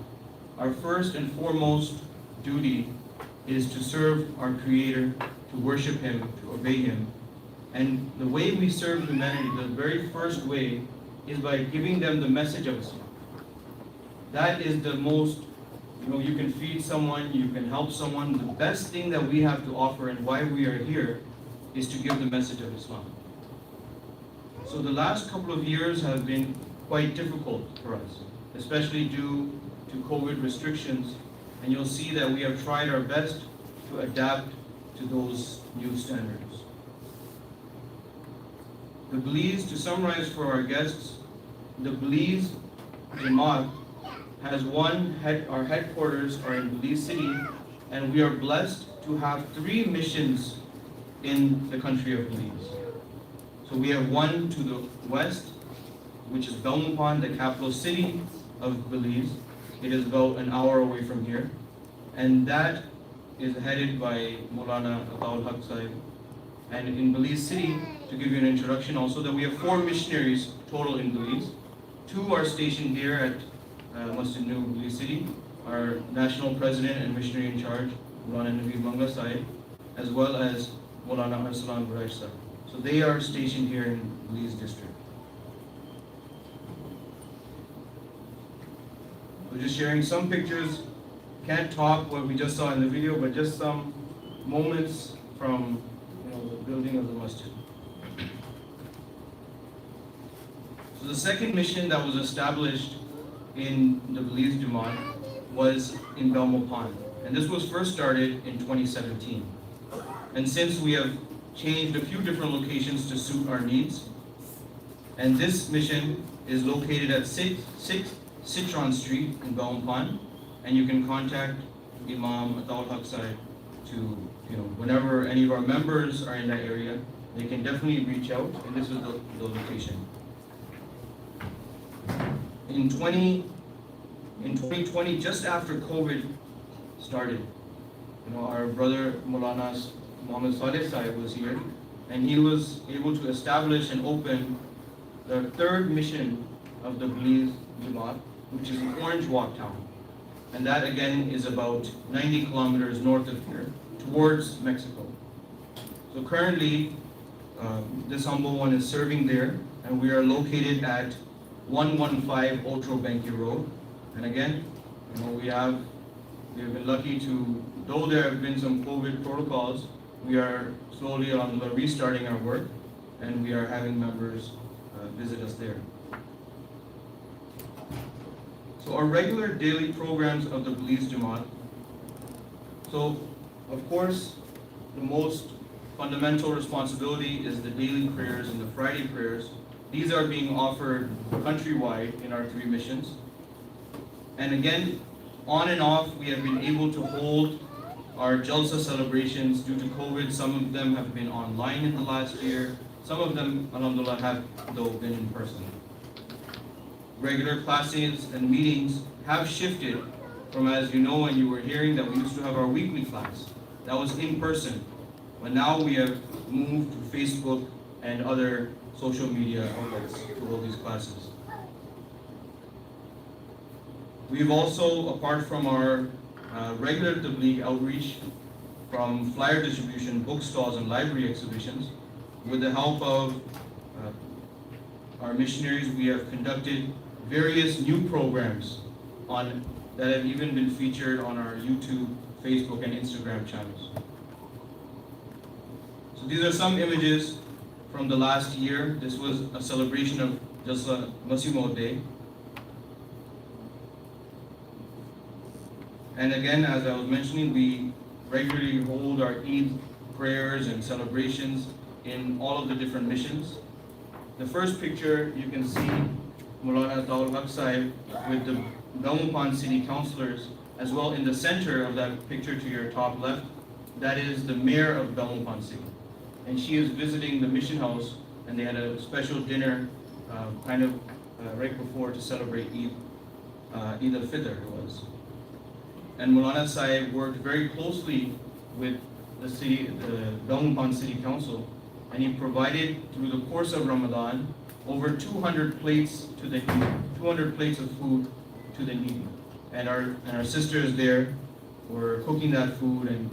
Speaker 16: our first and foremost duty is to serve our Creator, to worship Him, to obey Him. And the way we serve humanity, the very first way, is by giving them the message of Islam. That is the most, you can feed someone, you can help someone. The best thing that we have to offer and why we are here is to give the message of Islam. So the last couple of years have been quite difficult for us, especially due to COVID restrictions. And you'll see that we have tried our best to adapt to those new standards. The Belize, to summarize for our guests, the Belize Jamaat has our headquarters are in Belize City, and we are blessed to have 3 missions in the country of Belize. So we have one to the west, which is Belmopan, the capital city of Belize. It is about an hour away from here, and that is headed by Maulana Ataul Haq Sahib. And in Belize City, to give you an introduction also, that we have 4 missionaries total in Belize. 2 are stationed here at Masjid New Belize City, our national president and missionary in charge, Maulana Naveed Mangla Sahib, as well as Maulana Arsalan Buraish Sahib. So they are stationed here in Belize district. We're just sharing some pictures. Can't talk what we just saw in the video, but just some moments from the building of the masjid. So the second mission that was established in the Belize Jamaat was in Belmopan, and this was first started in 2017. And since we have changed a few different locations to suit our needs, and this mission is located at 6 Citron Street in Belmopan, and you can contact Imam Ataul Haq Sahib to, whenever any of our members are in that area, they can definitely reach out, and this is the location. In 2020, just after COVID started, our brother Maulana Muhammad Saleh Sahib was here, and he was able to establish and open the 3rd mission of the Belize Jamaat, which is in Orange Walk Town. And that again is about 90 kilometers north of here, towards Mexico. So currently, this humble one is serving there, and we are located at 115 Otro Benki Road. And again, we have been lucky to, though there have been some COVID protocols, we are slowly restarting our work, and we are having members visit us there. So our regular daily programs of the Belize Jamaat. So, of course, the most fundamental responsibility is the daily prayers and the Friday prayers. These are being offered countrywide in our 3 missions. And again, on and off, we have been able to hold our Jalsa celebrations due to COVID. Some of them have been online in the last year. Some of them, alhamdulillah, have though been in person. Regular classes and meetings have shifted from, as you know, and you were hearing, that we used to have our weekly class. That was in person. But now we have moved to Facebook and other social media outlets to hold these classes. We've also, apart from our regular Tabligh outreach, from flyer distribution, book stalls, and library exhibitions, with the help of our missionaries, we have conducted various new programs that have even been featured on our YouTube, Facebook and Instagram channels. So these are some images from the last year. This was a celebration of Jalsa Masimo Day. And again, as I was mentioning, we regularly hold our Eid prayers and celebrations in all of the different missions. The first picture, you can see Maulana Taul Haq Sahib with the Belmopon City Councillors, as well in the center of that picture to your top left, that is the mayor of Belmopon City. And she is visiting the mission house, and they had a special dinner right before to celebrate Eid al-Fitr it was. And Maulana Sahib worked very closely with the Belmopon City Council, and he provided through the course of Ramadan over 200 plates to the needy, 200 plates of food to the needy. And our sisters there were cooking that food and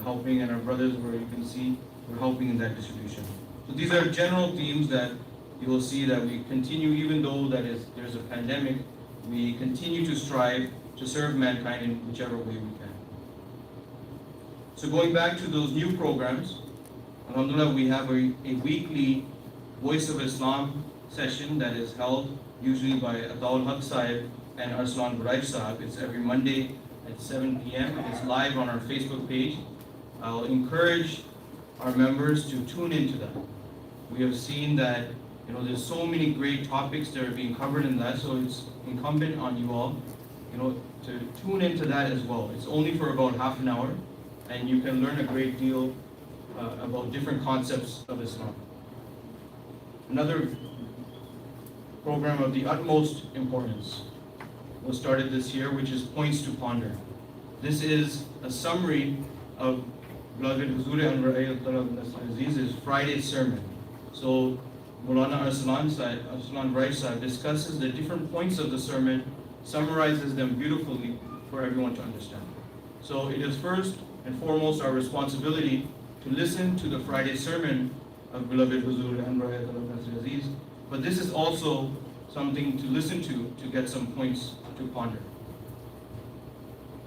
Speaker 16: helping, and our brothers were, you can see, were helping in that distribution. So these are general themes that you will see that we continue, even though there's a pandemic, we continue to strive to serve mankind in whichever way we can. So going back to those new programs, alhamdulillah, we have a weekly Voice of Islam session that is held usually by Ataul Haq Sahib and Arslan Buraij Sahib. It's every Monday at 7 p.m. It's live on our Facebook page. I'll encourage our members to tune into that. We have seen that there's so many great topics that are being covered in that, so it's incumbent on you all to tune into that as well. It's only for about half an hour, and you can learn a great deal about different concepts of Islam. Another program of the utmost importance was started this year, which is Points to Ponder. This is a summary of beloved Huzur Aziz's Friday sermon. So Maulana Arslan Buraij Sahib discusses the different points of the sermon, summarizes them beautifully for everyone to understand. So it is first and foremost our responsibility to listen to the Friday sermon of beloved Huzur Aziz, but this is also something to listen to get some points to ponder.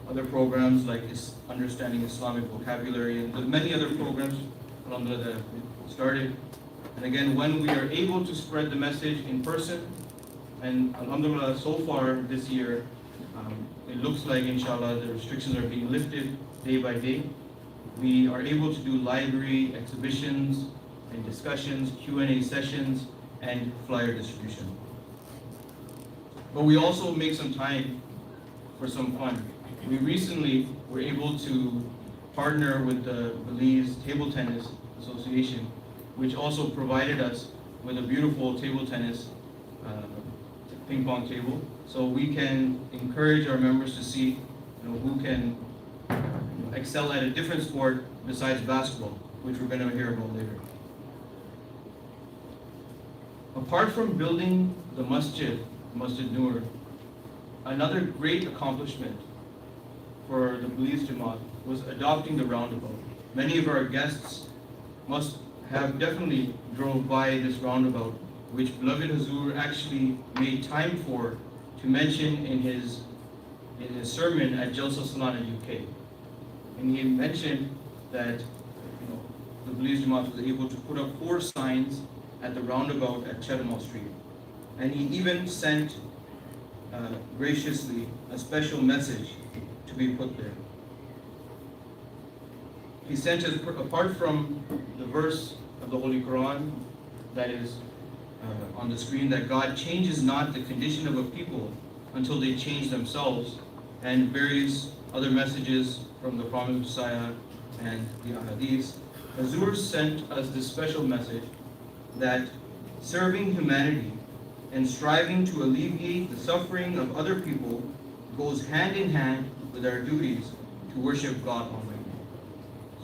Speaker 16: Other programs like Understanding Islamic Vocabulary and many other programs, alhamdulillah, that have started. And again, when we are able to spread the message in person, and alhamdulillah, so far this year, it looks like inshallah the restrictions are being lifted day by day. We are able to do library exhibitions and discussions, Q&A sessions, and flyer distribution. But we also make some time for some fun. We recently were able to partner with the Belize Table Tennis Association, which also provided us with a beautiful table tennis ping pong table. So we can encourage our members to see who can excel at a different sport besides basketball, which we're going to hear about later. Apart from building the Masjid Noor, another great accomplishment for the Belize Jamaat was adopting the roundabout. Many of our guests must have definitely drove by this roundabout, which beloved Huzur actually made time for to mention in his sermon at Jalsa Salana, UK. And he mentioned that the Belize Jamaat was able to put up 4 signs at the roundabout at Chelmsford Street. And he even sent graciously a special message to be put there. He sent us, apart from the verse of the Holy Quran that is on the screen, that God changes not the condition of a people until they change themselves, and various other messages from the Prophet Messiah and the Ahadith, Huzur sent us this special message that serving humanity and striving to alleviate the suffering of other people goes hand in hand with our duties to worship God Almighty.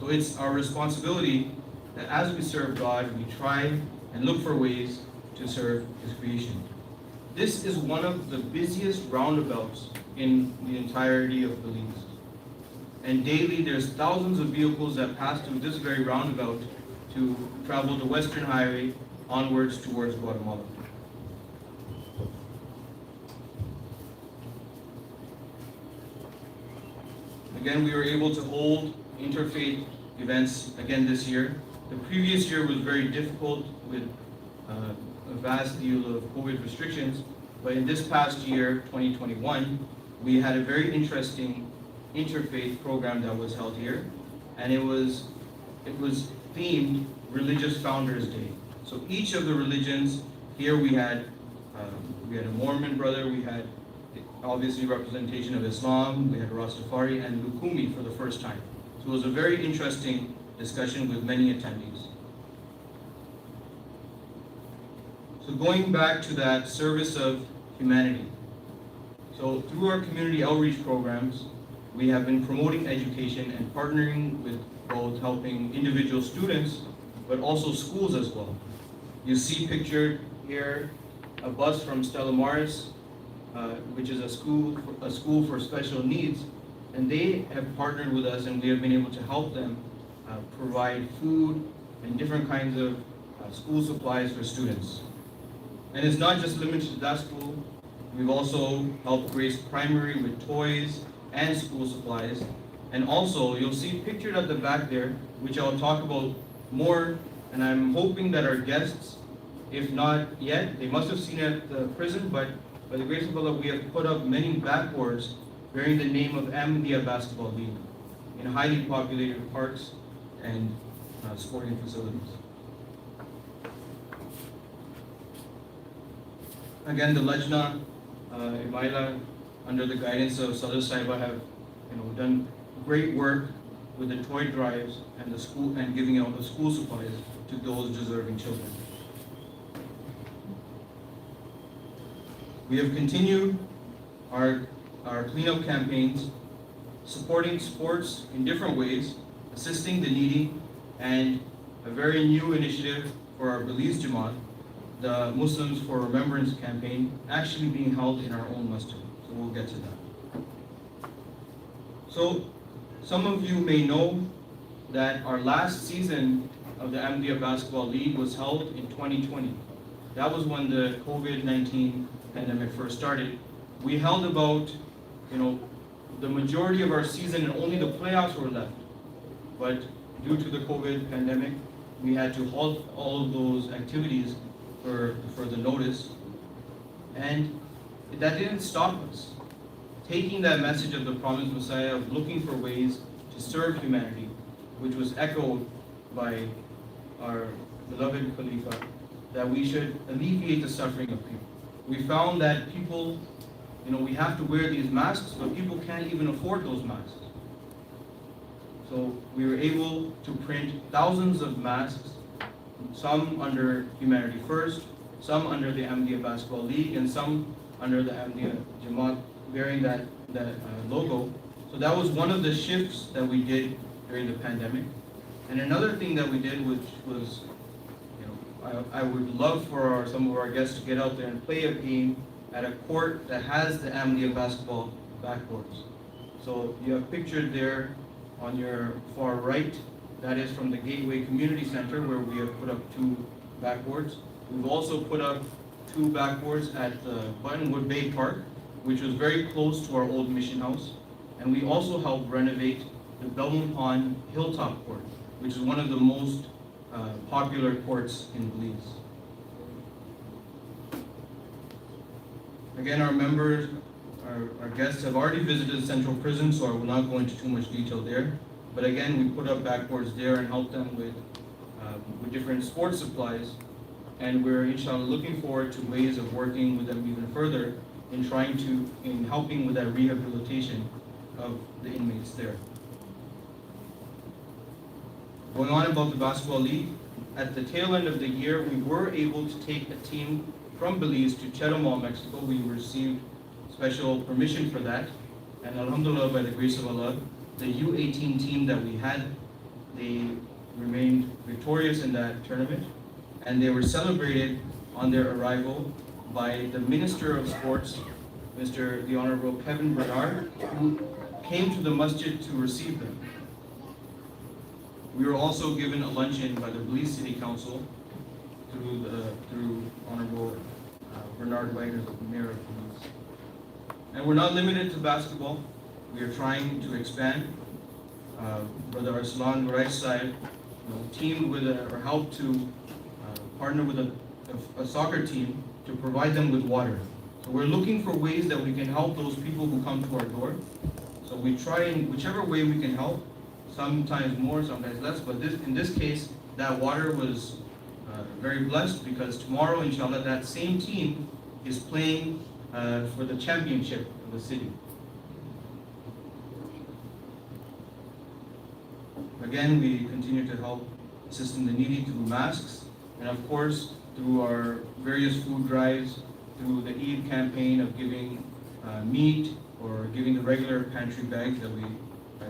Speaker 16: So it's our responsibility that as we serve God, we try and look for ways to serve His creation. This is one of the busiest roundabouts in the entirety of Belize. And daily there's thousands of vehicles that pass through this very roundabout to travel the Western Highway onwards towards Guatemala. Again, we were able to hold interfaith events again this year. The previous year was very difficult with a vast deal of COVID restrictions, but in this past year, 2021, we had a very interesting interfaith program that was held here, and it was themed Religious Founders Day. So each of the religions here, we had a Mormon brother, we had obviously representation of Islam, we had Rastafari and Lukumi for the first time. So it was a very interesting discussion with many attendees. So going back to that service of humanity. So through our community outreach programs, we have been promoting education and partnering with both helping individual students, but also schools as well. You see pictured here a bus from Stella Maris, which is a school for special needs, and they have partnered with us, and we have been able to help them provide food and different kinds of school supplies for students. And it's not just limited to that school. We've also helped Grace Primary with toys and school supplies. And also, you'll see pictured at the back there, which I'll talk about more, and I'm hoping that our guests, if not yet, they must have seen it at the prison, but by the grace of Allah, we have put up many backboards bearing the name of Ahmadiyya Basketball League in highly populated parks and sporting facilities. Again, the Lajna, Imaila, under the guidance of Sadr Saiba, have done great work with the toy drives and the school and giving out the school supplies to those deserving children. We have continued our cleanup campaigns, supporting sports in different ways, assisting the needy, and a very new initiative for our Belize Jamaat, the Muslims for Remembrance campaign, actually being held in our own masjid. So we'll get to that. So some of you may know that our last season of the Ahmadiyya Basketball League was held in 2020. That was when the COVID-19 pandemic first started. We held about, the majority of our season, and only the playoffs were left. But due to the COVID pandemic, we had to halt all of those activities for the notice. And that didn't stop us. Taking that message of the promised Messiah of looking for ways to serve humanity, which was echoed by our beloved Khalifa, that we should alleviate the suffering of people. We found that people, we have to wear these masks, but people can't even afford those masks. So we were able to print thousands of masks, some under Humanity First, some under the Ahmadiyya Basketball League, and some under the Ahmadiyya Jamaat bearing that logo. So that was one of the shifts that we did during the pandemic. And another thing that we did, which was, I would love for some of our guests to get out there and play a game at a court that has the Ahmadiyya basketball backboards. So you have pictured there on your far right, that is from the Gateway Community Center, where we have put up 2 backboards. We've also put up 2 backboards at the Buttonwood Bay Park, which was very close to our old mission house. And we also helped renovate the Belmont Pond Hilltop Court, which is one of the most popular courts in Belize. Again, our members, our guests have already visited Central Prison, so I will not go into too much detail there. But again, we put up backboards there and helped them with different sports supplies. And we're inshallah looking forward to ways of working with them even further in helping with that rehabilitation of the inmates there. Going on about the basketball league, at the tail end of the year, we were able to take a team from Belize to Chetumal, Mexico. We received special permission for that. And alhamdulillah, by the grace of Allah, the U18 team that we had, they remained victorious in that tournament. And they were celebrated on their arrival by the Minister of Sports, the Honorable Kevin Bernard, who came to the masjid to receive them. We were also given a luncheon by the Belize City Council through Honorable Bernard Wagner, the Mayor of Belize. And we're not limited to basketball. we are trying to expand. Brother Arslan, on the right side, teamed with or helped to partner with a soccer team to provide them with water. So we're looking for ways that we can help those people who come to our door. So we try in whichever way we can help, sometimes more, sometimes less, but in this case, that water was very blessed because tomorrow, inshallah, that same team is playing for the championship of the city. Again, we continue to help assisting the needy through masks, and of course, through our various food drives, through the Eid campaign of giving meat or giving the regular pantry bags that we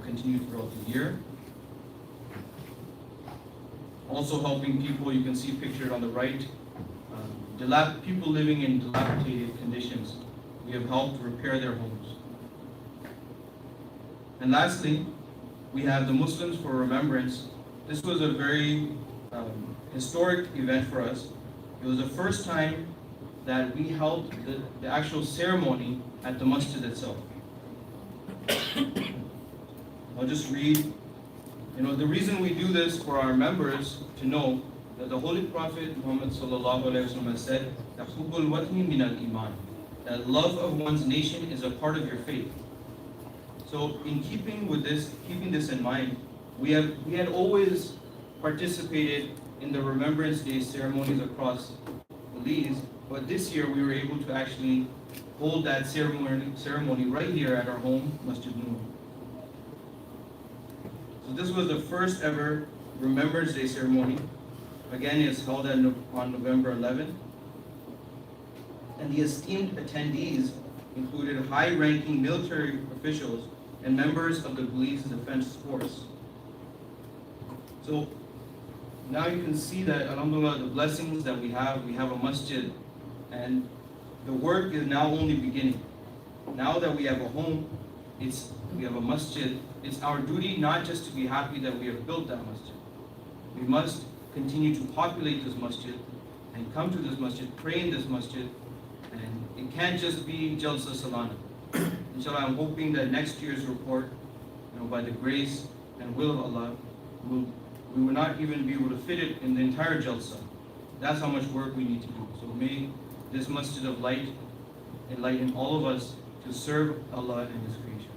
Speaker 16: continue throughout the year. Also helping people, you can see pictured on the right, people living in dilapidated conditions. We have helped repair their homes. And lastly, we have the Muslims for Remembrance. This was a very historic event for us. It was the first time that we held the actual ceremony at the masjid itself. I'll just read. The reason we do this for our members to know that the Holy Prophet Muhammad ﷺ has said that hubbul watni min al-iman, that love of one's nation is a part of your faith. So in keeping this in mind, we had always participated in the Remembrance Day ceremonies across Belize, but this year we were able to actually hold that ceremony right here at our home, Masjid Noor. So this was the first ever Remembrance Day ceremony. Again, it's held on November 11th. And the esteemed attendees included high-ranking military officials and members of the Belize Defense Force. So now you can see that, alhamdulillah, the blessings that we have a masjid, and the work is now only beginning. Now that we have a home, we have a masjid, it's our duty not just to be happy that we have built that masjid. We must continue to populate this masjid and come to this masjid, pray in this masjid, and it can't just be Jalsa Salana. Inshallah, I'm hoping that next year's report, by the grace and will of Allah, we will not even be able to fit it in the entire Jalsa. That's how much work we need to do. So may this masjid of light enlighten all of us to serve Allah and His creation.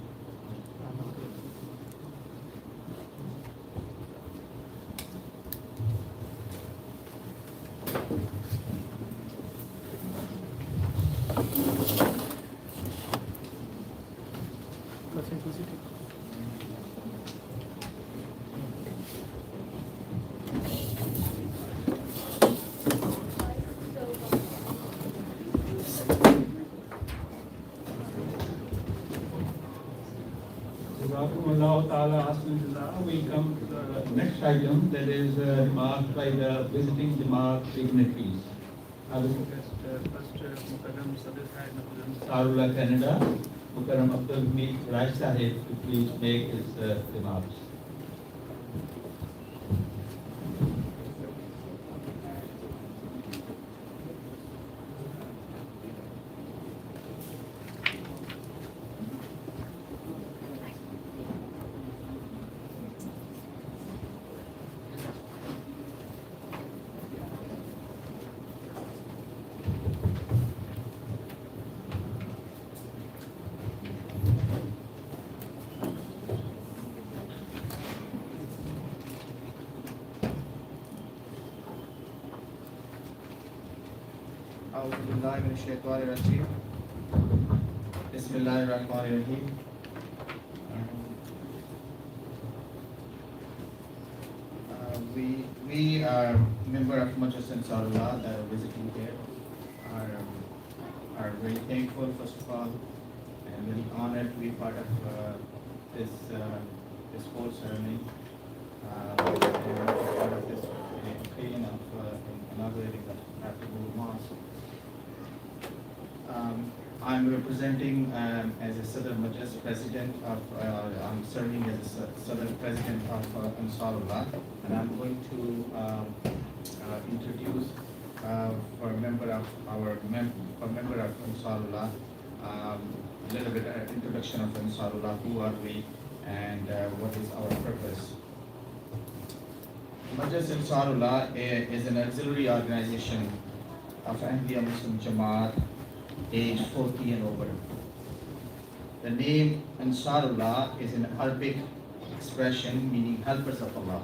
Speaker 1: We come to the next item, that is marked by the visiting Jamaat dignitaries. I will request first Mukarram Sarullah Canada, Mukarram Abdul Hamid Raj Sahib to please make his remarks.
Speaker 17: Bismillahirrahmanirrahim. We are member of Majlis Ansarullah that are visiting here. Are very thankful, first of all, and very honored to be part of this whole ceremony and part of this occasion of inaugurating the Afternoon Mosque. I'm representing as a Southern Majlis President of, I'm serving as a Southern President of Ansarullah, and I'm going to introduce for a member of Ansarullah, little bit introduction of Ansarullah, who are we, and what is our purpose. Majlis Ansarullah is an auxiliary organization of Ahmadiyya Muslim Jamaat, age 40 and over. The name Ansarullah is an Arabic expression meaning helpers of Allah.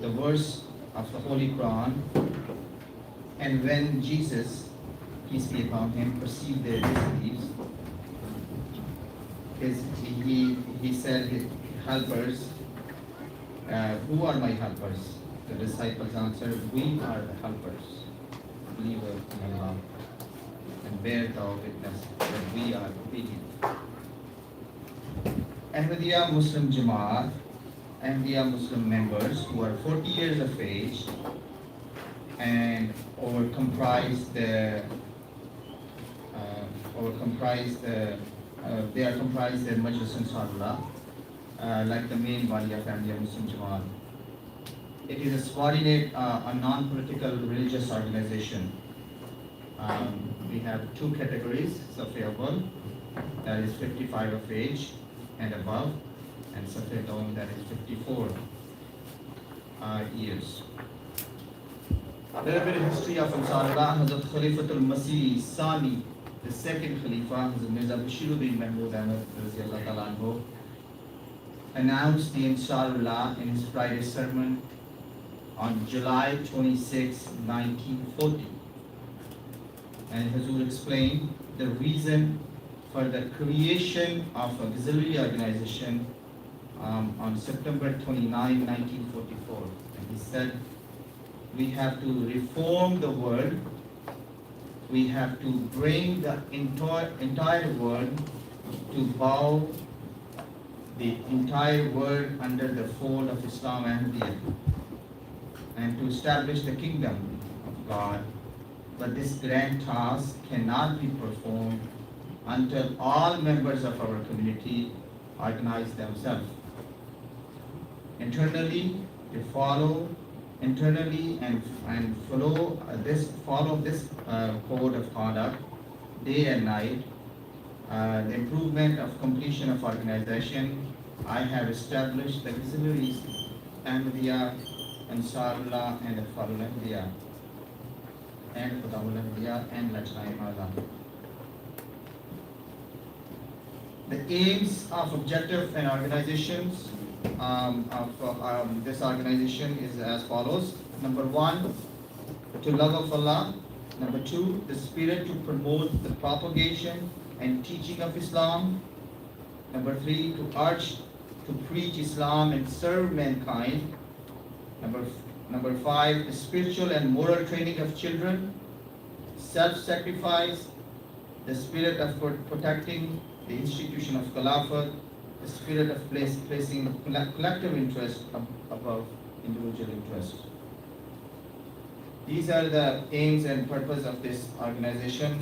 Speaker 17: The verse of the Holy Quran, and when Jesus, peace be upon him, perceived their disbeliefs, he said, his helpers, who are my helpers? The disciples answered, we are the helpers, believers in Allah, and bear thou witness that we are obedient. Ahmadiyya Muslim Jamaat, Ahmadiyya Muslim members who are 40 years of age and they are comprised in Majlis Ansarullah, like the main body of Ahmadiyya Muslim Jamaat. It is a subordinate, a non-political religious organization. We have two categories, Safi Awwal, that is 55 of age and above, and Safi Dawm, that is 54 years. A little bit of history of Ansarullah. Hazrat Khalifatul Masih Sani, the second Khalifa, Hazrat Mirza Bashiruddin Mahmud Ahmad Radiyallahu Ta'ala Anhu, announced the Ansarullah in his Friday sermon on July 26, 1940. And Hazur explained the reason for the creation of an auxiliary organization on September 29, 1944. And he said, we have to reform the world. We have to bring the entire world to bow the entire world under the fold of Islam Ahmadiyya, and to establish the kingdom of God. But this grand task cannot be performed until all members of our community organize themselves internally and follow this code of conduct day and night. The improvement of completion of organization, I have established the auxiliaries Ahmadiyya, Ansarullah, and Afalul Ahmadiyya, and Qudamul Ahmadiyya, and Lajna-e-Mazam. The aims of objective and organizations of this organization is as follows. Number 1, to love of Allah. Number 2, the spirit to promote the propagation and teaching of Islam. Number 3, to urge to preach Islam and serve mankind. Number 5, the spiritual and moral training of children. Self-sacrifice, the spirit of protecting the institution of Khilafat, the spirit of placing collective interest above individual interest. These are the aims and purpose of this organization.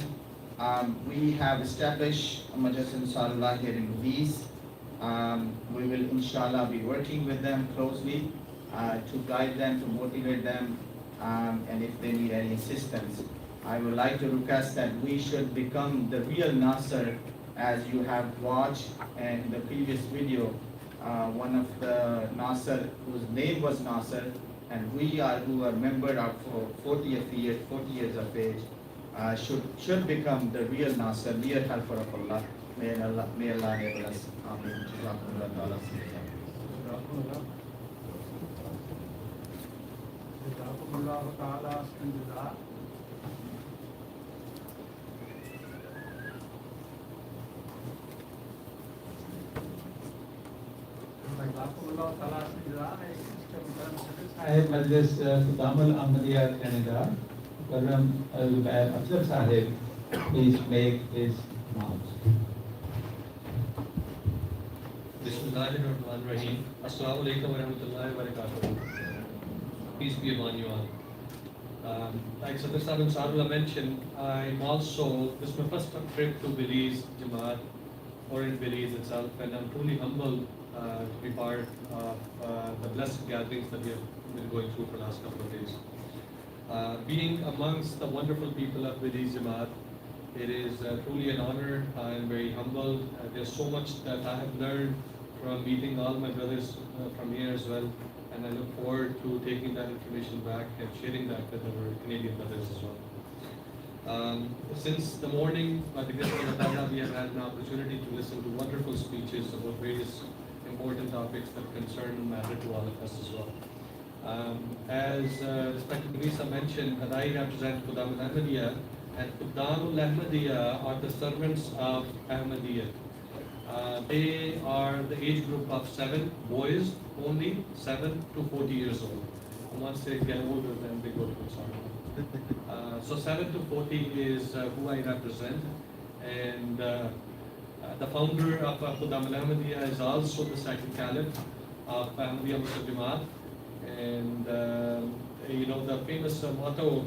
Speaker 17: We have established a Majlis Ansarullah here in Belize. We will inshallah be working with them closely to guide them, to motivate them, and if they need any assistance. I would like to request that we should become the real Nasser, as you have watched in the previous video. One of the Nasser whose name was Nasser, and we are who are member of 40 years of age, should become the real Nasser, real helper of Allah. May Allah enable us. Amen.
Speaker 1: Sahib Majlis Qudamul Ahmadiyya Canada, Karam Zubair Afzal Sahib, please make his announcement.
Speaker 18: Bismillahirrahmanirrahim. Assalamu alaikum wa rahmatullahi wa barakatuh. Peace be upon you all. Like Sadr Ansarullah mentioned, I'm also, this is my first trip to Belize Jamaat, or in Belize itself, and I'm truly humbled to be part of the blessed gatherings that we have been going through for the last couple of days. Being amongst the wonderful people of Belize Jamaat, It is truly an honor. I am very humbled. There's so much that I have learned from meeting all my brothers from here as well, and I look forward to taking that information back and sharing that with our Canadian brothers as well. Since the morning, by the grace of Allah, we have had an opportunity to listen to wonderful speeches about various important topics that concern and matter to all of us as well. As respected Lisa mentioned, that I represent Qudam al-Ahmadiyya, and Qudam al-Ahmadiyya are the servants of Ahmadiyya. They are the age group of 7 boys only, 7 to 40 years old. And once they get older, then they go to Salana. So 7 to 40 is who I represent, and the founder of Qudam al-Ahmadiyya is also the second caliph of Ahmadiyya Muslim Jamaat. And you know, the famous motto,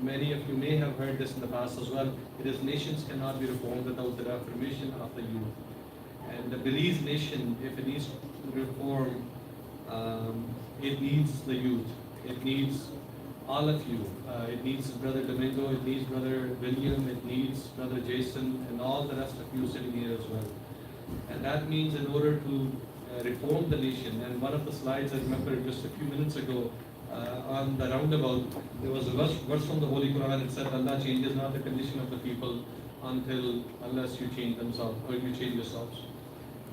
Speaker 18: many of you may have heard this in the past as well, it is nations cannot be reformed without the reformation of the youth. And the Belize nation, if it needs to reform, it needs the youth. It needs all of you. It needs Brother Domingo, it needs Brother William, it needs Brother Jason, and all the rest of you sitting here as well. And that means in order to reform the nation, and one of the slides I remember just a few minutes ago, on the roundabout, there was a verse from the Holy Quran. It said, Allah changes not the condition of the people unless you change themselves, or you change yourselves.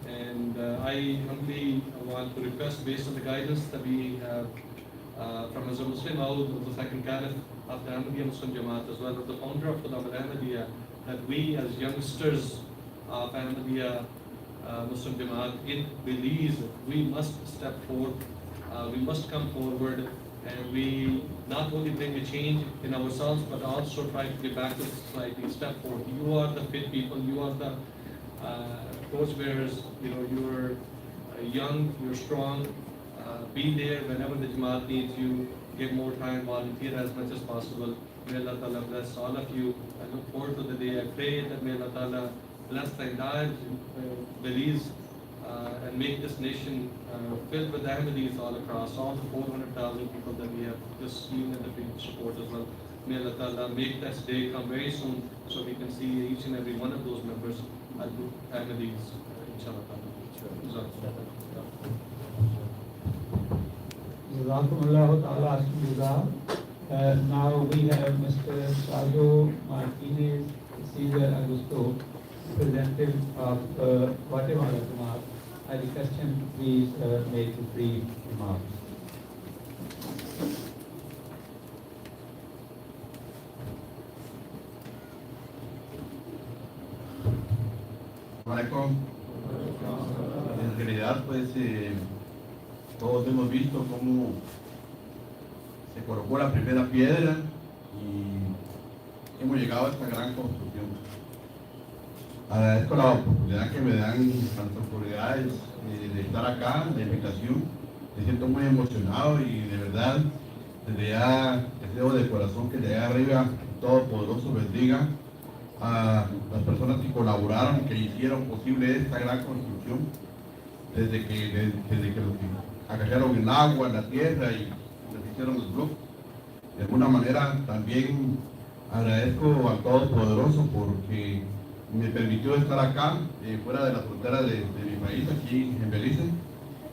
Speaker 18: And I humbly want to request, based on the guidance that we have from Hazrat Muslim Maud, the second caliph of the Ahmadiyya Muslim Jamaat, as well as the founder of Qudam al-Ahmadiyya, that we as youngsters of Ahmadiyya Muslim Jamaat in Belize, we must step forward, we must come forward, and we not only bring a change in ourselves, but also try to get back to society, step forward. You are the fit people, you are the torchbearers, you know, you're young, you're strong, be there whenever the Jamaat needs you, give more time, volunteer as much as possible. May Allah Ta'ala bless all of you. I look forward to the day. I pray that may Allah Ta'ala bless the entire Belize and make this nation filled with Ahmadis all across, all the 400,000 people that we have just seen in the field support as well. May Allah Ta'ala make that day come very soon so we can see each and every one of those members as Ahmadis, inshallah.
Speaker 1: Now we have Mr. Sado Martinez Cesar Augusto, representative of Guatemala Jamaat. I request him to please make a brief remarks.
Speaker 19: En realidad, pues todos hemos visto cómo se colocó la primera piedra y hemos llegado a esta gran construcción. Agradezco la oportunidad que me dan las autoridades de estar acá, la invitación. Me siento muy emocionado y de verdad, desde ya deseo de corazón que de allá arriba Todopoderoso bendiga a las personas que colaboraron, que hicieron posible esta gran construcción, desde que agarraron el agua, la tierra y les hicieron el bloque. De alguna manera también agradezco al Todopoderoso porque me permitió estar acá, fuera de la frontera de mi país, aquí en Belice,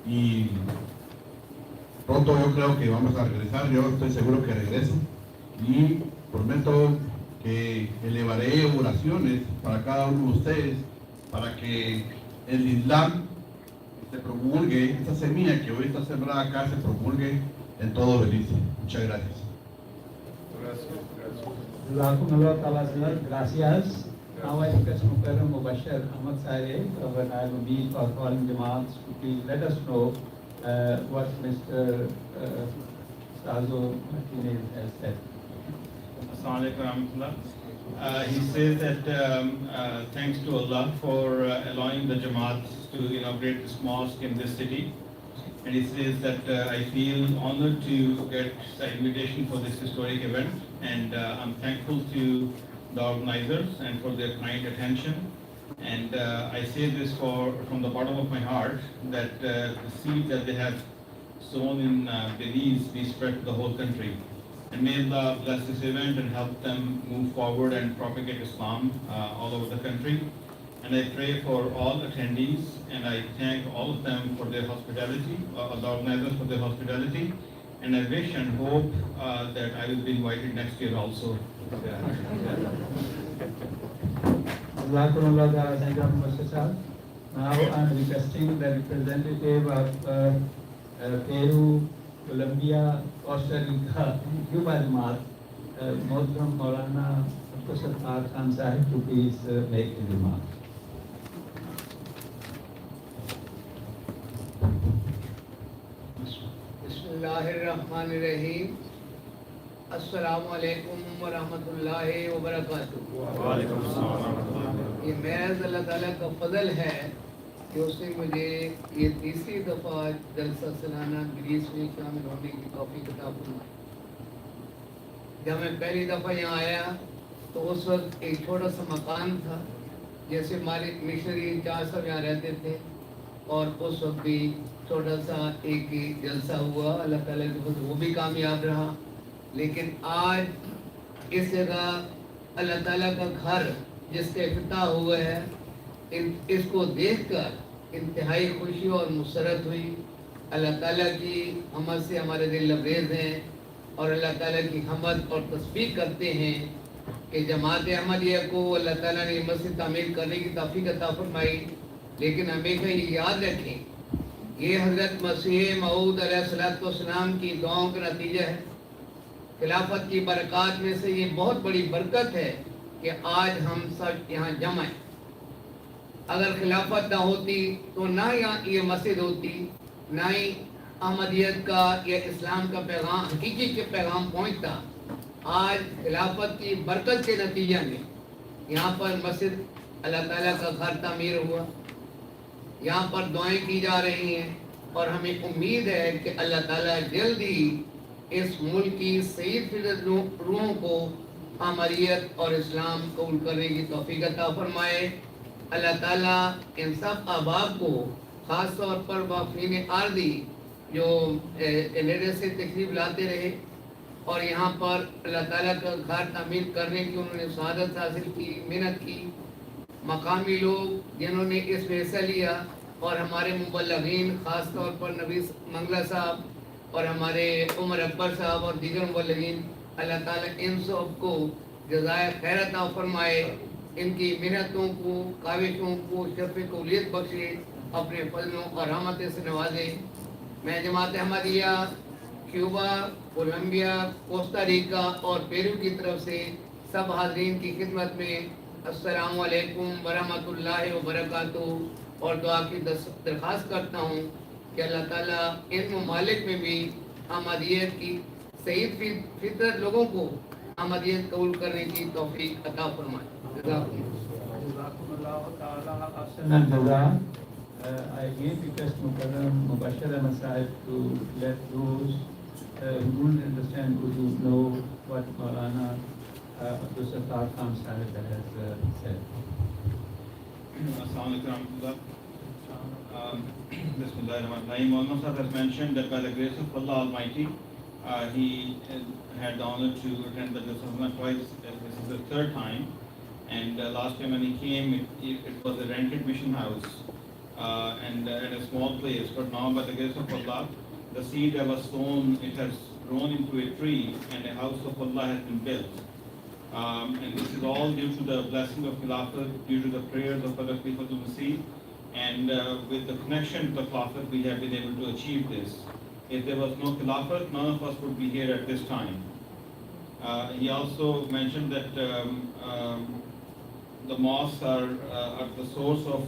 Speaker 19: y pronto yo creo que vamos a regresar, yo estoy seguro que regreso, y prometo que elevaré oraciones para cada uno de ustedes, para que el Islam se promulgue, esta semilla que hoy está sembrada acá, se promulgue en todo Belice. Muchas gracias.
Speaker 1: Gracias. Now I request Mukarram Mubashir Ahmad Saire, our Naib Amir for foreign demands, to please let us know what Mr. Sazo Martinez has said.
Speaker 5: Assalamu alaikum warahmatullah. He says that thanks to Allah for allowing the Jamaat to inaugurate this mosque in this city. And he says that I feel honored to get the invitation for this historic event, and I'm thankful to the organizers and for their kind attention. And I say this from the bottom of my heart, that the seed that they have sown in Belize be spread to the whole country. And may Allah bless this event and help them move forward and propagate Islam all over the country. And I pray for all attendees, and I thank all of them for their hospitality, the organizers for their hospitality. And I wish and hope that I will be invited next year also.
Speaker 1: Now I'm requesting the representative of Peru, Colombia, Costa Rica, and Cuba remark, Mohtaram Maulana Abdul Sattar Khan Sahib to please make a remark.
Speaker 20: बिस्मिल्लाहिर्रहमानिर्रहीम अस्सलामु अलैकुम व रहमतुल्लाहि व बरकातुहू। ये महज अल्लाह ताला का फजल है कि उसने मुझे ये तीसरी दफ़ा जलसा सालाना बिलीज़ में शामिल होने की तौफीक अता फरमाई। जब मैं पहली दफ़ा यहाँ आया तो उस वक्त एक छोटा सा मकान था, जैसे हमारे मिशनरी 4 सब यहाँ रहते थे, और उस वक्त भी छोटा सा एक जलसा हुआ, अल्लाह ताला के फजल वो भी कामयाब रहा। लेकिन आज इस जगह अल्लाह ताला का घर जिसका इफ्तिताह हुआ है, इसको देखकर इंतहाई खुशी और मुसरत हुई। अल्लाह ताला की हमद से हमारे दिल लबरेज हैं और अल्लाह ताला की हमद और तस्बीह करते हैं कि जमात अहमदिया को अल्लाह ताला ने मस्जिद तामीर करने की तौफीक अता फरमाई। लेकिन हमेशा ये याद रखें, ये हज़रत मसीह मऊद अलैहिस्सलाम की दुआओं का नतीजा है। खिलाफत की बरक़ात में से ये बहुत बड़ी बरकत है कि आज हम सब यहाँ जमा हैं। अगर खिलाफत ना होती तो ना यहाँ ये मस्जिद होती, ना ही अहमदियत का या इस्लाम का पैगाम, हकीकी के पैगाम पहुँचता। आज खिलाफत की बरकत के नतीजे में यहाँ पर मस्जिद अल्लाह ताला का घर तामीर हुआ, यहाँ पर दुआएं की जा रही हैं और हमें उम्मीद है कि अल्लाह ताला जल्दी इस मुल्क की सईद फिज़त रूहों को अमरियत और इस्लाम कबूल करने की तौफीक अता फरमाए। अल्लाह ताला इन सब अहबाब को ख़ास तौर पर वाक़फ़ीन आर्दी जो कनाडा से तशरीफ़ लाते रहे और यहाँ पर अल्लाह ताला का घर तामीर करने की उन्होंने सआदत हासिल की, मेहनत की, मकामी लोग जिन्होंने इसमें हिस्सा लिया और हमारे मुबल्लिगीन ख़ास तौर पर नबी मंगला साहब और हमारे उमर अकबर साहब और दीगर मुबल्लिगीन, अल्लाह ताला इन सब को जज़ाए खैर अता फरमाए, इनकी मेहनतों को, काविशों को शर्फ़ कबूलियत बख्शे, अपने फजलों और रहमत से नवाजे। मैं Jamaat Ahmadiyya Cuba, Colombia, Costa Rica और पेरू की तरफ से सब हाज़रीन की खिदमत में अस्सलामु अलैकुम वरहमतुल्लाहि व बरकातुहू और दुआ की दरख्वास्त करता हूँ कि अल्लाह ताला इन ममालिक में भी अहमदियत की सईद फितरत लोगों को अहमदियत कबूल करने की तौफीक अता फरमाए।
Speaker 1: I again request Mukarram Mubashir Ahmad Sahib to let those who don't understand Urdu know what Maulana Abdul Sattar Khan Sahib has said.
Speaker 5: Assalamu alaikum warahmatullahi. Maulana Sahib has mentioned that by the grace of Allah Almighty, he had the honor to attend the Jalsa twice. This is the third time, and last time when he came, it was a rented mission house and in a small place. But now, by the grace of Allah, the seed that was sown, it has grown into a tree, and a house of Allah has been built. And this is all due to the blessing of Khilafat, due to the prayers of Brother Khalifatul Masih, and with the connection to the Khilafat, we have been able to achieve this. If there was no Khilafat, none of us would be here at this time. He also mentioned that the mosques are the source of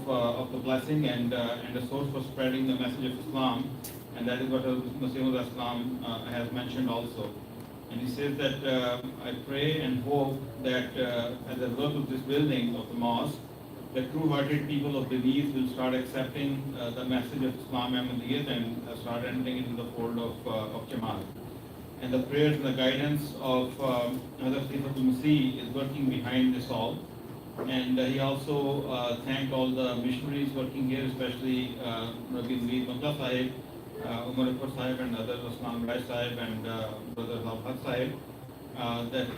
Speaker 5: the blessing and the source for spreading the message of Islam, and that is what Masih Islam has mentioned also. And he says that I pray and hope that as a result of this building of the mosque, the true-hearted people of Belize will start accepting the message of Islam Ahmadiyyat and start entering into the fold of Jamaat. And the prayers and the guidance of Hazrat Khalifatul Masih is working behind this all. And he also thanked all the missionaries working here, especially Rabbi Mangla Sahib, Umar Akbar Sahib and others, Aslam Rai Sahib and Brother Zalfat Sahib, that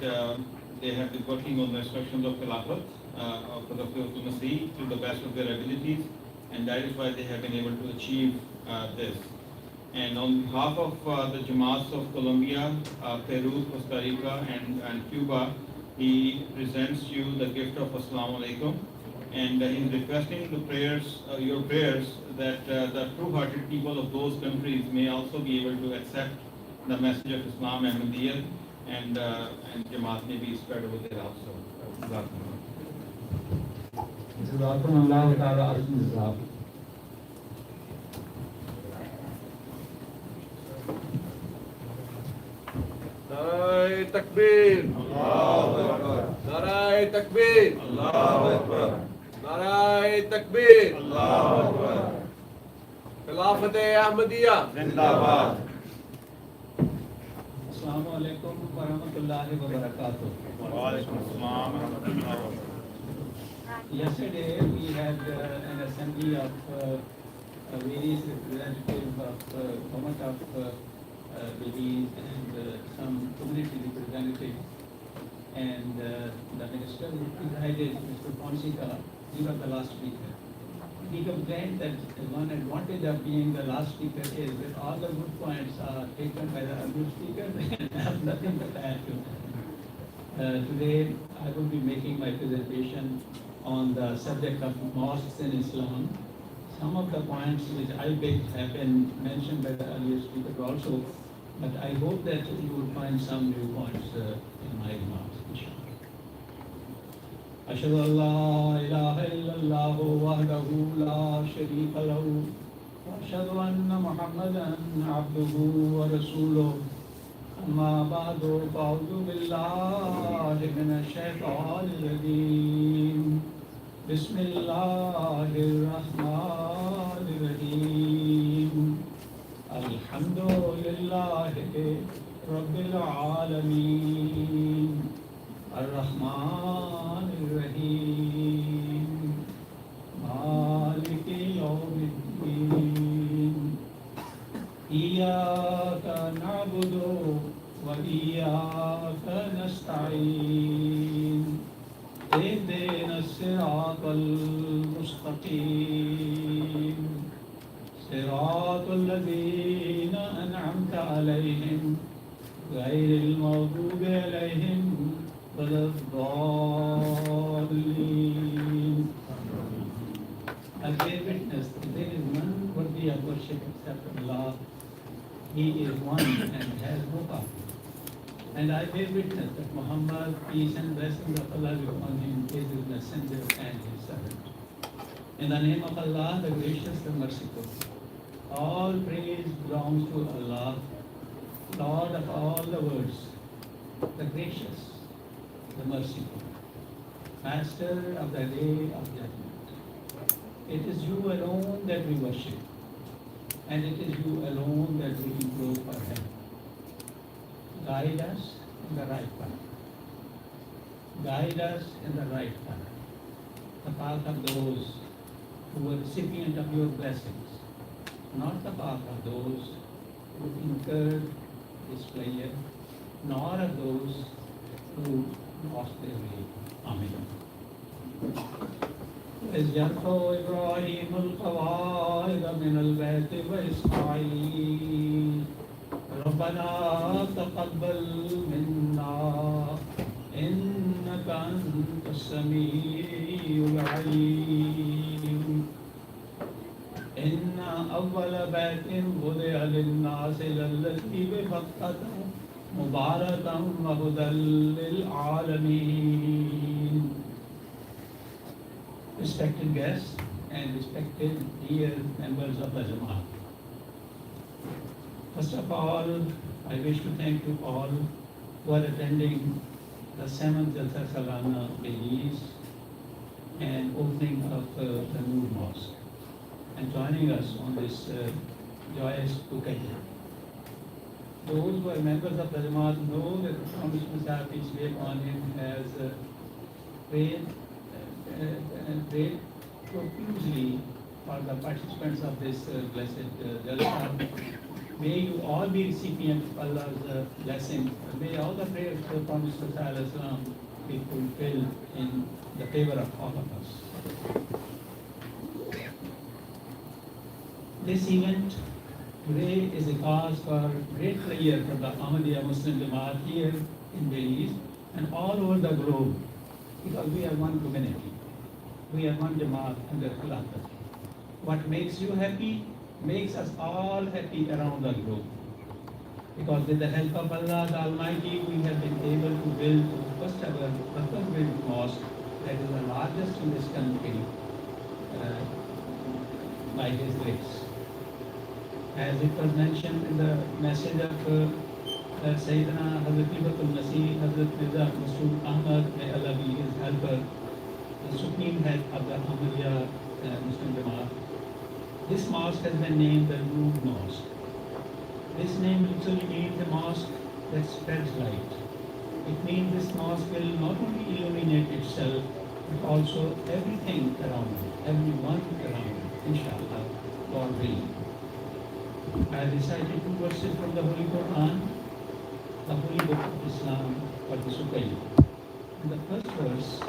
Speaker 5: they have been working on the instructions of Khilafat, of Khilafat Masih to the best of their abilities, and that is why they have been able to achieve this. And on behalf of the Jamaats of Colombia, Peru, Costa Rica, and Cuba, he presents you the gift of Assalamu Alaikum. And he is requesting the prayers, your prayers, that the true-hearted people of those countries may also be able to accept the message of Islam and Ahmadiyya, and Jamaat may be spread over there also.
Speaker 1: Jazakumullahu ta'ala khairan jazak.
Speaker 4: Narai Takbir. Allahu Akbar. Narai Takbir. Allahu Akbar. Narai Takbir. Allahu Akbar. Khilafat-e-Ahmadiyya. Zindabad.
Speaker 1: Assalamu alaikum wa rahmatullahi wa barakatuh.
Speaker 5: Wa alaikum assalam wa rahmatullahi wa barakatuh.
Speaker 1: Yesterday we had an assembly of various representatives of government of Belize and some community representatives, and the minister who presided, Mr. Fonseca, he was the last speaker. He complained that one advantage of being the last speaker is that all the good points are taken by the other speakers and have nothing to add to. Today I will be making my presentation on the subject of mosques in Islam. Some of the points which I picked have been mentioned by the earlier speaker also, but I hope that you will find some new points in my remarks, inshallah. أشهد أن لا إله إلا الله وحده لا شريك له وأشهد أن محمدا عبده ورسوله أما بعد فأعوذ بالله من الشيطان الرجيم بسم الله الرحمن الرحيم الحمد لله رب العالمين الرحمن الرحيم مالك يوم الدين إياك نعبد وإياك نستعين اهدنا الصراط المستقيم صراط الذين أنعمت عليهم غير المغضوب عليهم ولا الضالين. I bear witness that there is none worthy of worship except Allah. He is one and has no partner. And I bear witness that Muhammad, peace and blessings of Allah be upon him, is his messenger and his servant. In the name of Allah, the gracious, the merciful, all praise belongs to Allah, Lord of all the worlds, the gracious, the merciful, Master of the day of judgment. It is you alone that we worship, and it is you alone that we implore for help. Guide us in the right path. Guide us in the right path. The path of those who were recipient of your blessings, not the path of those who incurred displeasure, nor of those who lost their way. Amen. إذ يرفع إبراهيم القواعد من البيت وإسماعيل ربنا تقبل منا إنك أنت السميع العليم إن أول بيت وضع للناس للذي ببكة مباركا وهدى للعالمين. Respected guests and respected dear members of the Jamaat. First of all, I wish to thank you all who are attending the 7th Jalsa Salana Belize and opening of the new mosque and joining us on this joyous occasion. Those who are members of the Jamaat know that the Prophet Muhammad, peace be upon him, has prayed profusely for the participants of this blessed Jalsa, May you all be recipients of Allah's blessing. May all the prayers of the Prophet ﷺ be fulfilled in the favor of all of us. This event today is a cause for great prayer for the Ahmadiyya Muslim Jamaat here in Belize and all over the globe, because we are one community. We are one Jamaat under Khilafat. What makes you happy makes us all happy around the globe. Because with the help of Allah the Almighty, we have been able to build the first ever purpose-built mosque that is the largest in this country by His grace. As it was mentioned in the message of Sayyidina Hazrat Ibatul Masih, Hazrat Mirza Masud Ahmad, may Allah be his helper, the supreme head of the Ahmadiyya Muslim Jamaat. This mosque has been named the Noor Mosque. This name literally means a mosque that spreads light. It means this mosque will not only illuminate itself, but also everything around it, everyone around it, inshallah, God willing. I recited 2 verses from the Holy Quran, the Holy Book of Islam, or the Sukkah. In the first verse,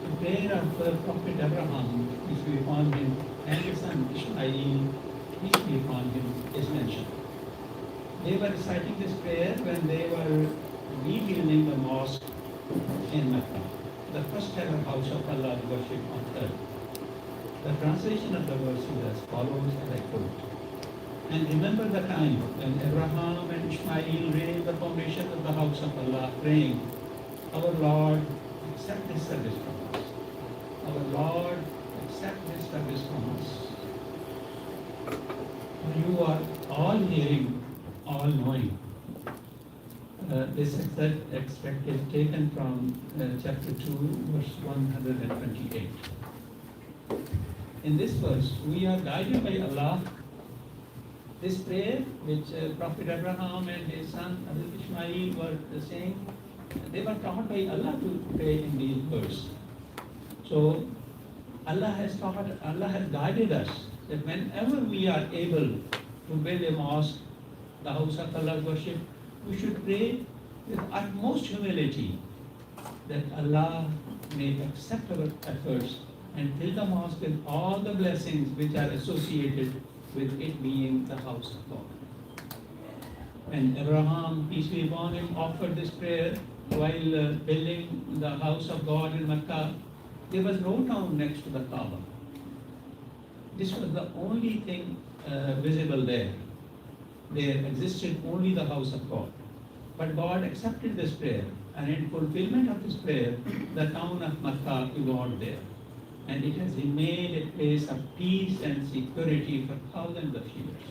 Speaker 1: the prayer of the Prophet Abraham, peace be upon him, and his son Ishmael, peace be upon him, is mentioned. They were reciting this prayer when they were rebuilding the mosque in Mecca, the first ever house of Allah worship on earth. The translation of the verse is as follows, as I quote. And remember the time when Abraham and Ishmael raised the foundation of the house of Allah, praying, Our Lord, accept this service from us. Our Lord, accept this service from us. You are all hearing, all knowing. This extract is taken from chapter 2, verse 128. In this verse, we are guided by Allah. This prayer, which Prophet Abraham and his son Ishmael were saying, they were taught by Allah to pray in these verses. So Allah has guided us that whenever we are able to build a mosque, the house of Allah's worship, we should pray with utmost humility that Allah may accept our efforts and fill the mosque with all the blessings which are associated with it being the house of God. When Abraham, peace be upon him, offered this prayer while building the house of God in Mecca, there was no town next to the Kaaba. This was the only thing visible there. There existed only the house of God. But God accepted this prayer, and in fulfillment of this prayer, the town of Mecca evolved there. And it has remained a place of peace and security for thousands of years.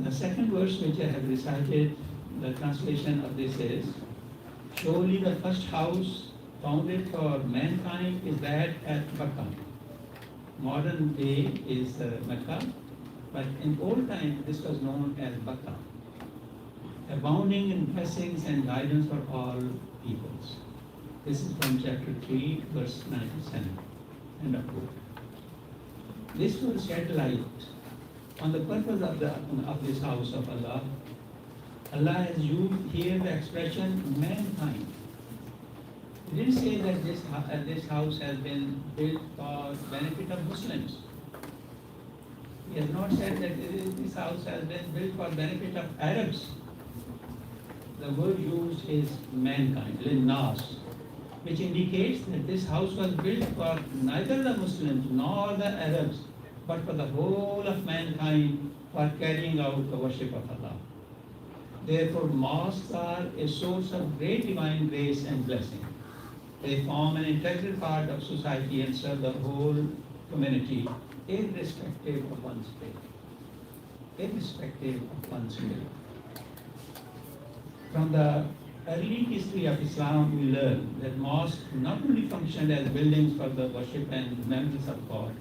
Speaker 1: The second verse which I have recited, the translation of this is, surely the first house founded for mankind is that at Mecca. Modern day is Mecca, but in old time this was known as Mecca, abounding in blessings and guidance for all peoples. This is from chapter 3, verse 97. End of quote. This will shed light on the purpose of this house of Allah. Allah has used here the expression mankind. He didn't say that this house has been built for benefit of Muslims. He has not said that this house has been built for benefit of Arabs. The word used is mankind, linnas, which indicates that this house was built for neither the Muslims nor the Arabs, but for the whole of mankind for carrying out the worship of Allah. Therefore, mosques are a source of great divine grace and blessing. They form an integral part of society and serve the whole community, irrespective of one's faith. Irrespective of one's faith. From the early history of Islam, we learn that mosques not only functioned as buildings for the worship and remembrance of God,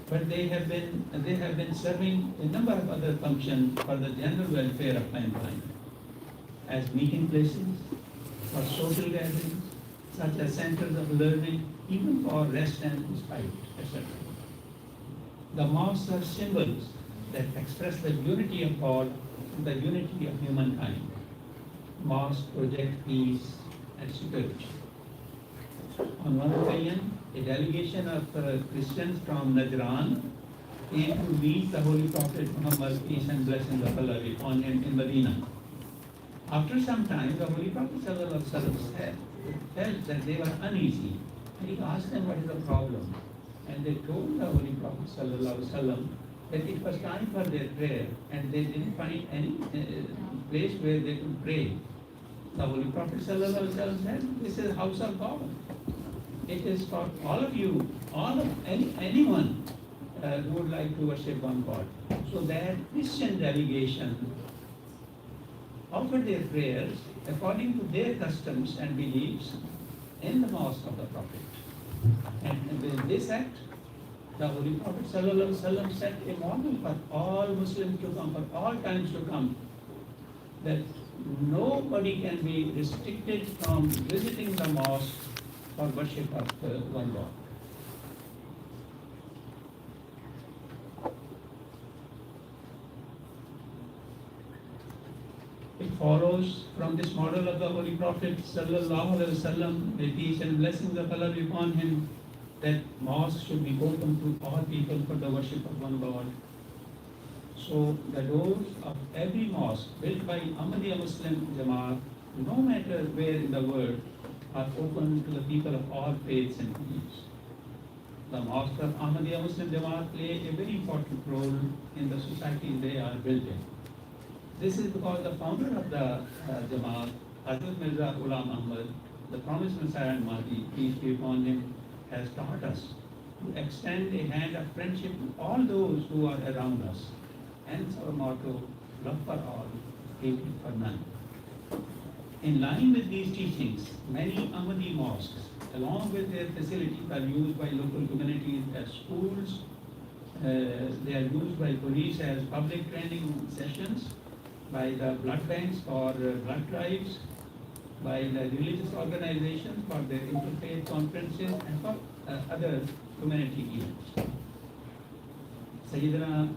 Speaker 1: but they have been serving a number of other functions for the general welfare of mankind, as meeting places, for social gatherings, such as centers of learning, even for rest and respite, etc. The mosques are symbols that express the unity of God and the unity of humankind. Mosques project peace and security. On one occasion, a delegation of Christians from Najran came to meet the Holy Prophet Muhammad, peace and blessings of Allah be upon him, in Medina. After some time, the Holy Prophet felt that they were uneasy, and he asked them what is the problem. And they told the Holy Prophet that it was time for their prayer, and they didn't find any place where they could pray. The Holy Prophet said, this is house of God. It is for all of you, anyone who would like to worship one God. So that Christian delegation offered their prayers according to their customs and beliefs in the mosque of the Prophet. And with this act, the Holy Prophet set a model for all Muslims to come, for all times to come, that nobody can be restricted from visiting the mosque for worship of one God. It follows from this model of the Holy Prophet sallallahu alaihi wasallam, may peace and blessings of Allah be upon him, that mosques should be open to all people for the worship of one God. So the doors of every mosque built by Ahmadiyya Muslim Jamaat, no matter where in the world, are open to the people of all faiths and beliefs. The mosques of Ahmadiyya Muslim Jamaat play a very important role in the society they are built in. This is because the founder of the Jamaat, Hazrat Mirza Ghulam Ahmad, the promised Messiah and Mahdi, peace be upon him, has taught us to extend a hand of friendship to all those who are around us. Hence our motto, love for all, hatred for none. In line with these teachings, many Ahmadi mosques, along with their facilities, are used by local communities as schools. They are used by police as public training sessions, by the blood banks for blood drives, by the religious organizations for their interfaith conferences, and for other community events. Sayyidina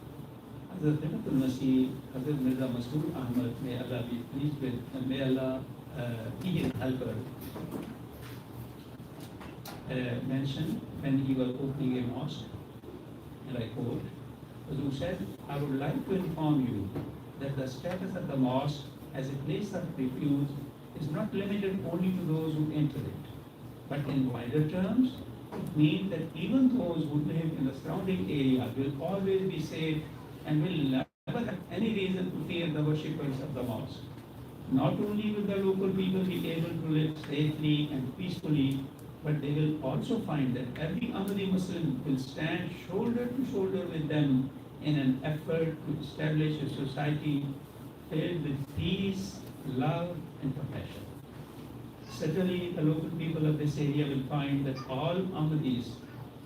Speaker 1: Hazrat Nimatul Masih, Hazrat Mirza Masroor Ahmad, may Allah be pleased with, may Allah be his helper, mentioned when he was opening a mosque, and I quote, Hazur said, I would like to inform you that the status of the mosque as a place of refuge is not limited only to those who enter it, but in wider terms, it means that even those who live in the surrounding area will always be safe and will never have any reason to fear the worshippers of the mosque. Not only will the local people be able to live safely and peacefully, but they will also find that every Ahmadi Muslim will stand shoulder to shoulder with them in an effort to establish a society filled with peace, love, and compassion. Certainly, the local people of this area will find that all Ahmadis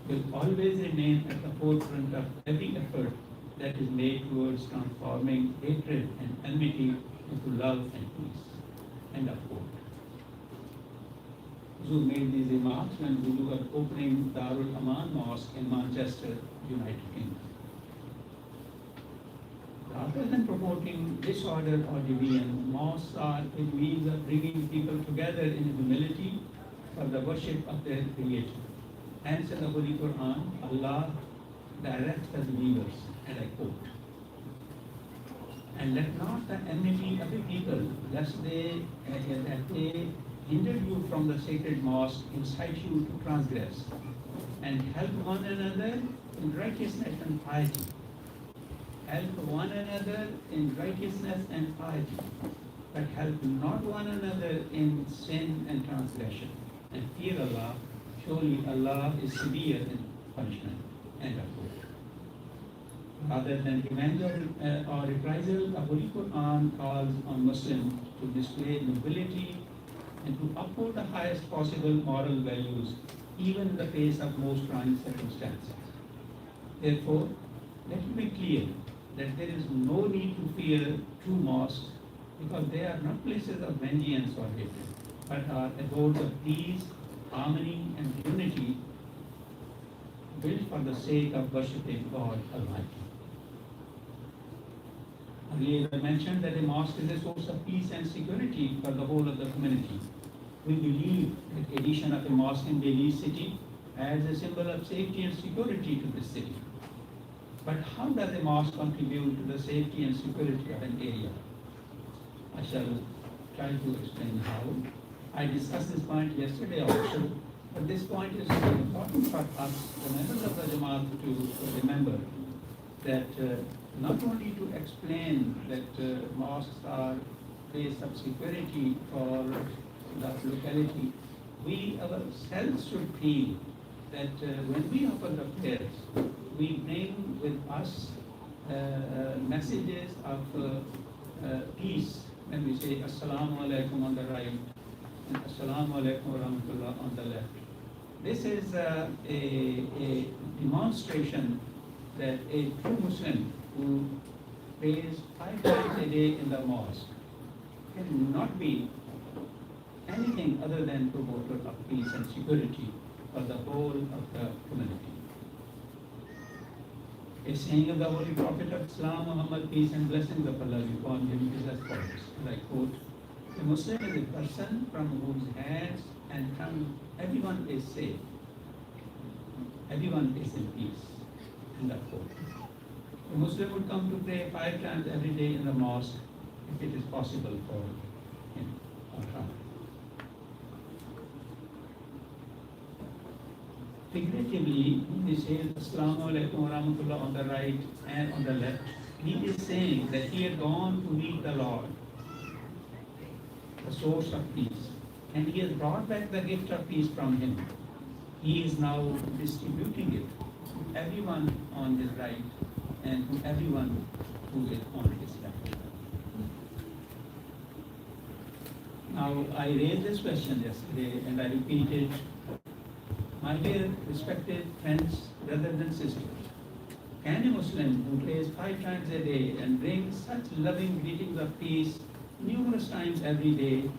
Speaker 1: will always remain at the forefront of every effort that is made towards transforming hatred and enmity into love and peace. End of quote. Huzur made these remarks when we were opening Darul Aman Mosque in Manchester, United Kingdom. Rather than promoting disorder or division, mosques are a means of bringing people together in humility for the worship of their Creator. Hence in the Holy Quran, Allah directs the believers, and I quote, and let not the enmity of the people, lest they hinder you from the sacred mosque, incite you to transgress, and help one another in righteousness and piety. Help one another in righteousness and piety, but help not one another in sin and transgression. And fear Allah, surely Allah is severe in punishment. End of quote. Rather than revenge or reprisal, the Holy Quran calls on Muslims to display nobility and to uphold the highest possible moral values, even in the face of most trying circumstances. Therefore, let it be clear that there is no need to fear true mosques, because they are not places of vengeance or hatred, but are abodes of peace, harmony, and unity. built for the sake of worshipping God Almighty. Earlier I mentioned that a mosque is a source of peace and security for the whole of the community. We believe that addition of a mosque in Belize city adds a symbol of safety and security to the city. But how does a mosque contribute to the safety and security of an area? I shall try to explain how. I discussed this point yesterday also, but this point is important for us, the members of the Jamaat, to remember that not only to explain that mosques are place of security for the locality, we ourselves should feel that when we offer the prayers, we bring with us messages of peace when we say Assalamu alaikum on the right and Assalamu alaikum wa rahmatullah on the left. This is a demonstration that a true Muslim who prays 5 times a day in the mosque cannot be anything other than promoter of peace and security for the whole of the community. A saying of the Holy Prophet of Islam, Muhammad, peace and blessings of Allah be upon him, is as follows, and I quote, "A Muslim is a person from whose hands and from everyone is safe. Everyone is in peace." End of quote. A Muslim would come to pray 5 times every day in the mosque if it is possible for him or her. Figuratively, when he says Assalamu alaikum wa rahmatullah on the right and on the left, he is saying that he had gone to meet the Lord, the source of peace, and he has brought back the gift of peace from him. He is now distributing it to everyone on his right and to everyone who is on his left. Now, I raised this question yesterday and I repeat it. My dear respected friends, brothers and sisters, can a Muslim who prays 5 times a day and brings such loving greetings of peace numerous times every day,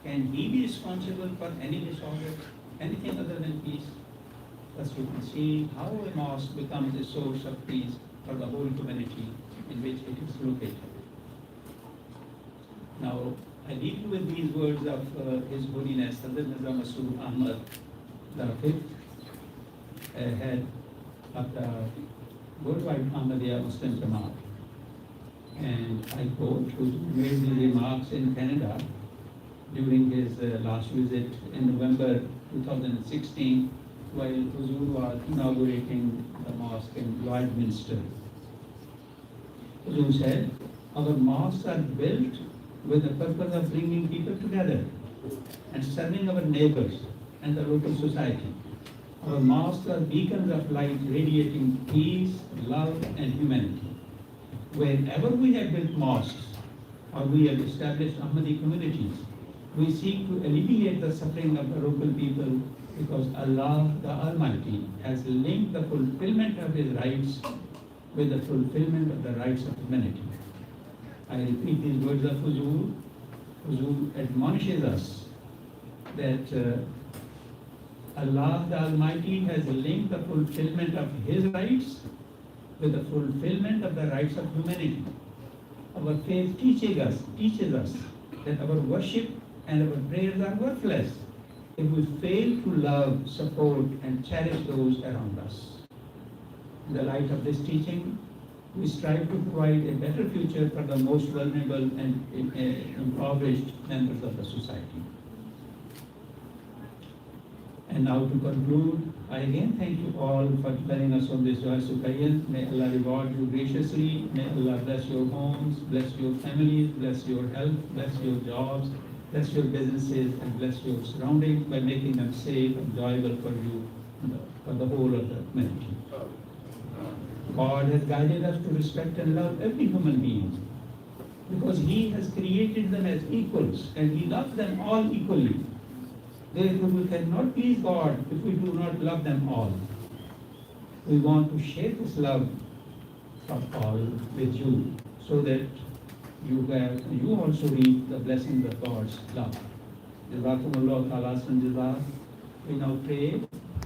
Speaker 1: can he be responsible for any disorder, anything other than peace? Thus you can see how a mosque becomes a source of peace for the whole community in which it is located. Now, I leave you with these words of His Holiness Hazrat Mirza Masroor Ahmad, the 5th head of the worldwide Ahmadiyya Muslim Jamaat. And I quote, who made these remarks in Canada during his last visit in November 2016 while Huzur was inaugurating the mosque in Lloydminster. Huzur said, "Our mosques are built with the purpose of bringing people together and serving our neighbors and the local society. Our mosques are beacons of light radiating peace, love and humanity. Wherever we have built mosques or we have established Ahmadi communities, we seek to alleviate the suffering of the local people because Allah the Almighty has linked the fulfillment of His rights with the fulfillment of the rights of humanity." I repeat these words of Huzur. Huzur admonishes us that Allah the Almighty has linked the fulfillment of His rights with the fulfillment of the rights of humanity. Our faith teaches us that our worship and our prayers are worthless if we fail to love, support and cherish those around us. In the light of this teaching, we strive to provide a better future for the most vulnerable and impoverished members of the society. And now to conclude, I again thank you all for joining us on this joyous occasion. May Allah reward you graciously. May Allah bless your homes, bless your families, bless your health, bless your jobs, bless your businesses, and bless your surroundings by making them safe and enjoyable for you and for the whole of the community. God has guided us to respect and love every human being because He has created them as equals and He loves them all equally. Therefore, we cannot please God if we do not love them all. We want to share this love for all with you so that you also reap the blessings of God's love. Jazakumullah khairan jazaa. We now pray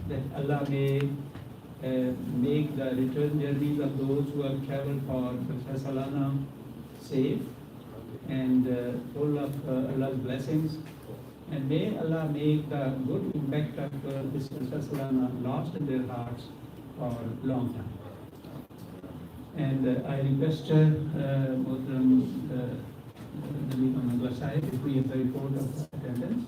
Speaker 1: that Allah may make the return journeys of those who have traveled for Salana safe and full of Allah's blessings. And may Allah make the good impact of this Salana lost in their hearts for a long time. And I request Mohtaram Damien Sahib to read the report of attendance.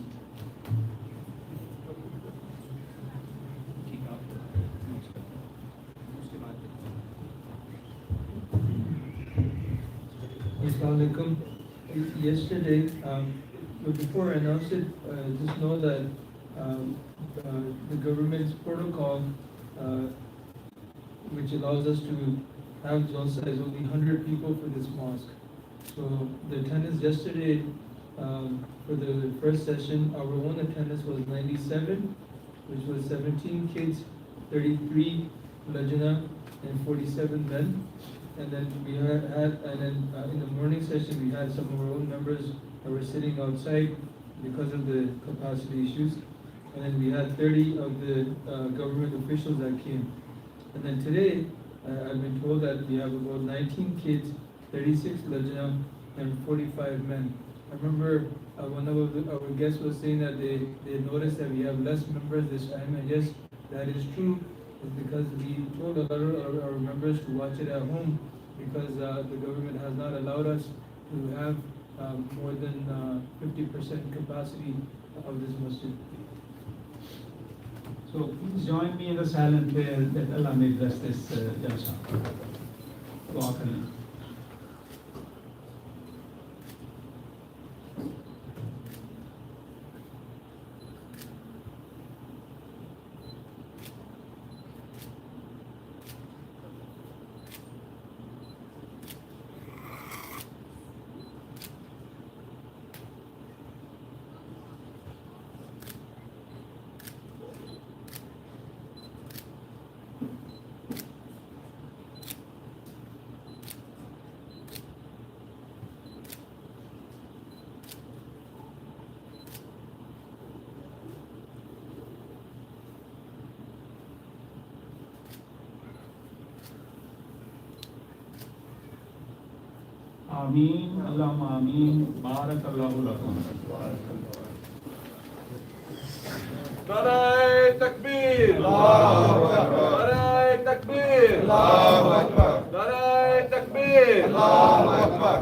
Speaker 11: Assalamualaikum. Yesterday, but before I announce it, just know that the government's protocol, which allows us to have Jalsa, is only 100 people for this mosque. So the attendance yesterday for the first session, our own attendance was 97, which was 17 kids, 33 lajna, and 47 men. And then we in the morning session, we had some of our own members that were sitting outside because of the capacity issues. And then we had 30 of the government officials that came. And then today, I've been told that we have about 19 kids, 36 lajna, and 45 men. I remember one of our guests was saying that they noticed that we have less members this time. I guess that is true. Because we told a lot of our members to watch it at home because the government has not allowed us to have more than 50% capacity of this masjid.
Speaker 1: So please join me in the silent prayer that Allah may bless this Jalsa. Dua karein. Ameen, Allahumma Ameen, Barakallahu lakum.
Speaker 4: Narai Takbir! Allahu Akbar! Narai Takbir! Allahu Akbar! Narai Takbir! Allahu Akbar!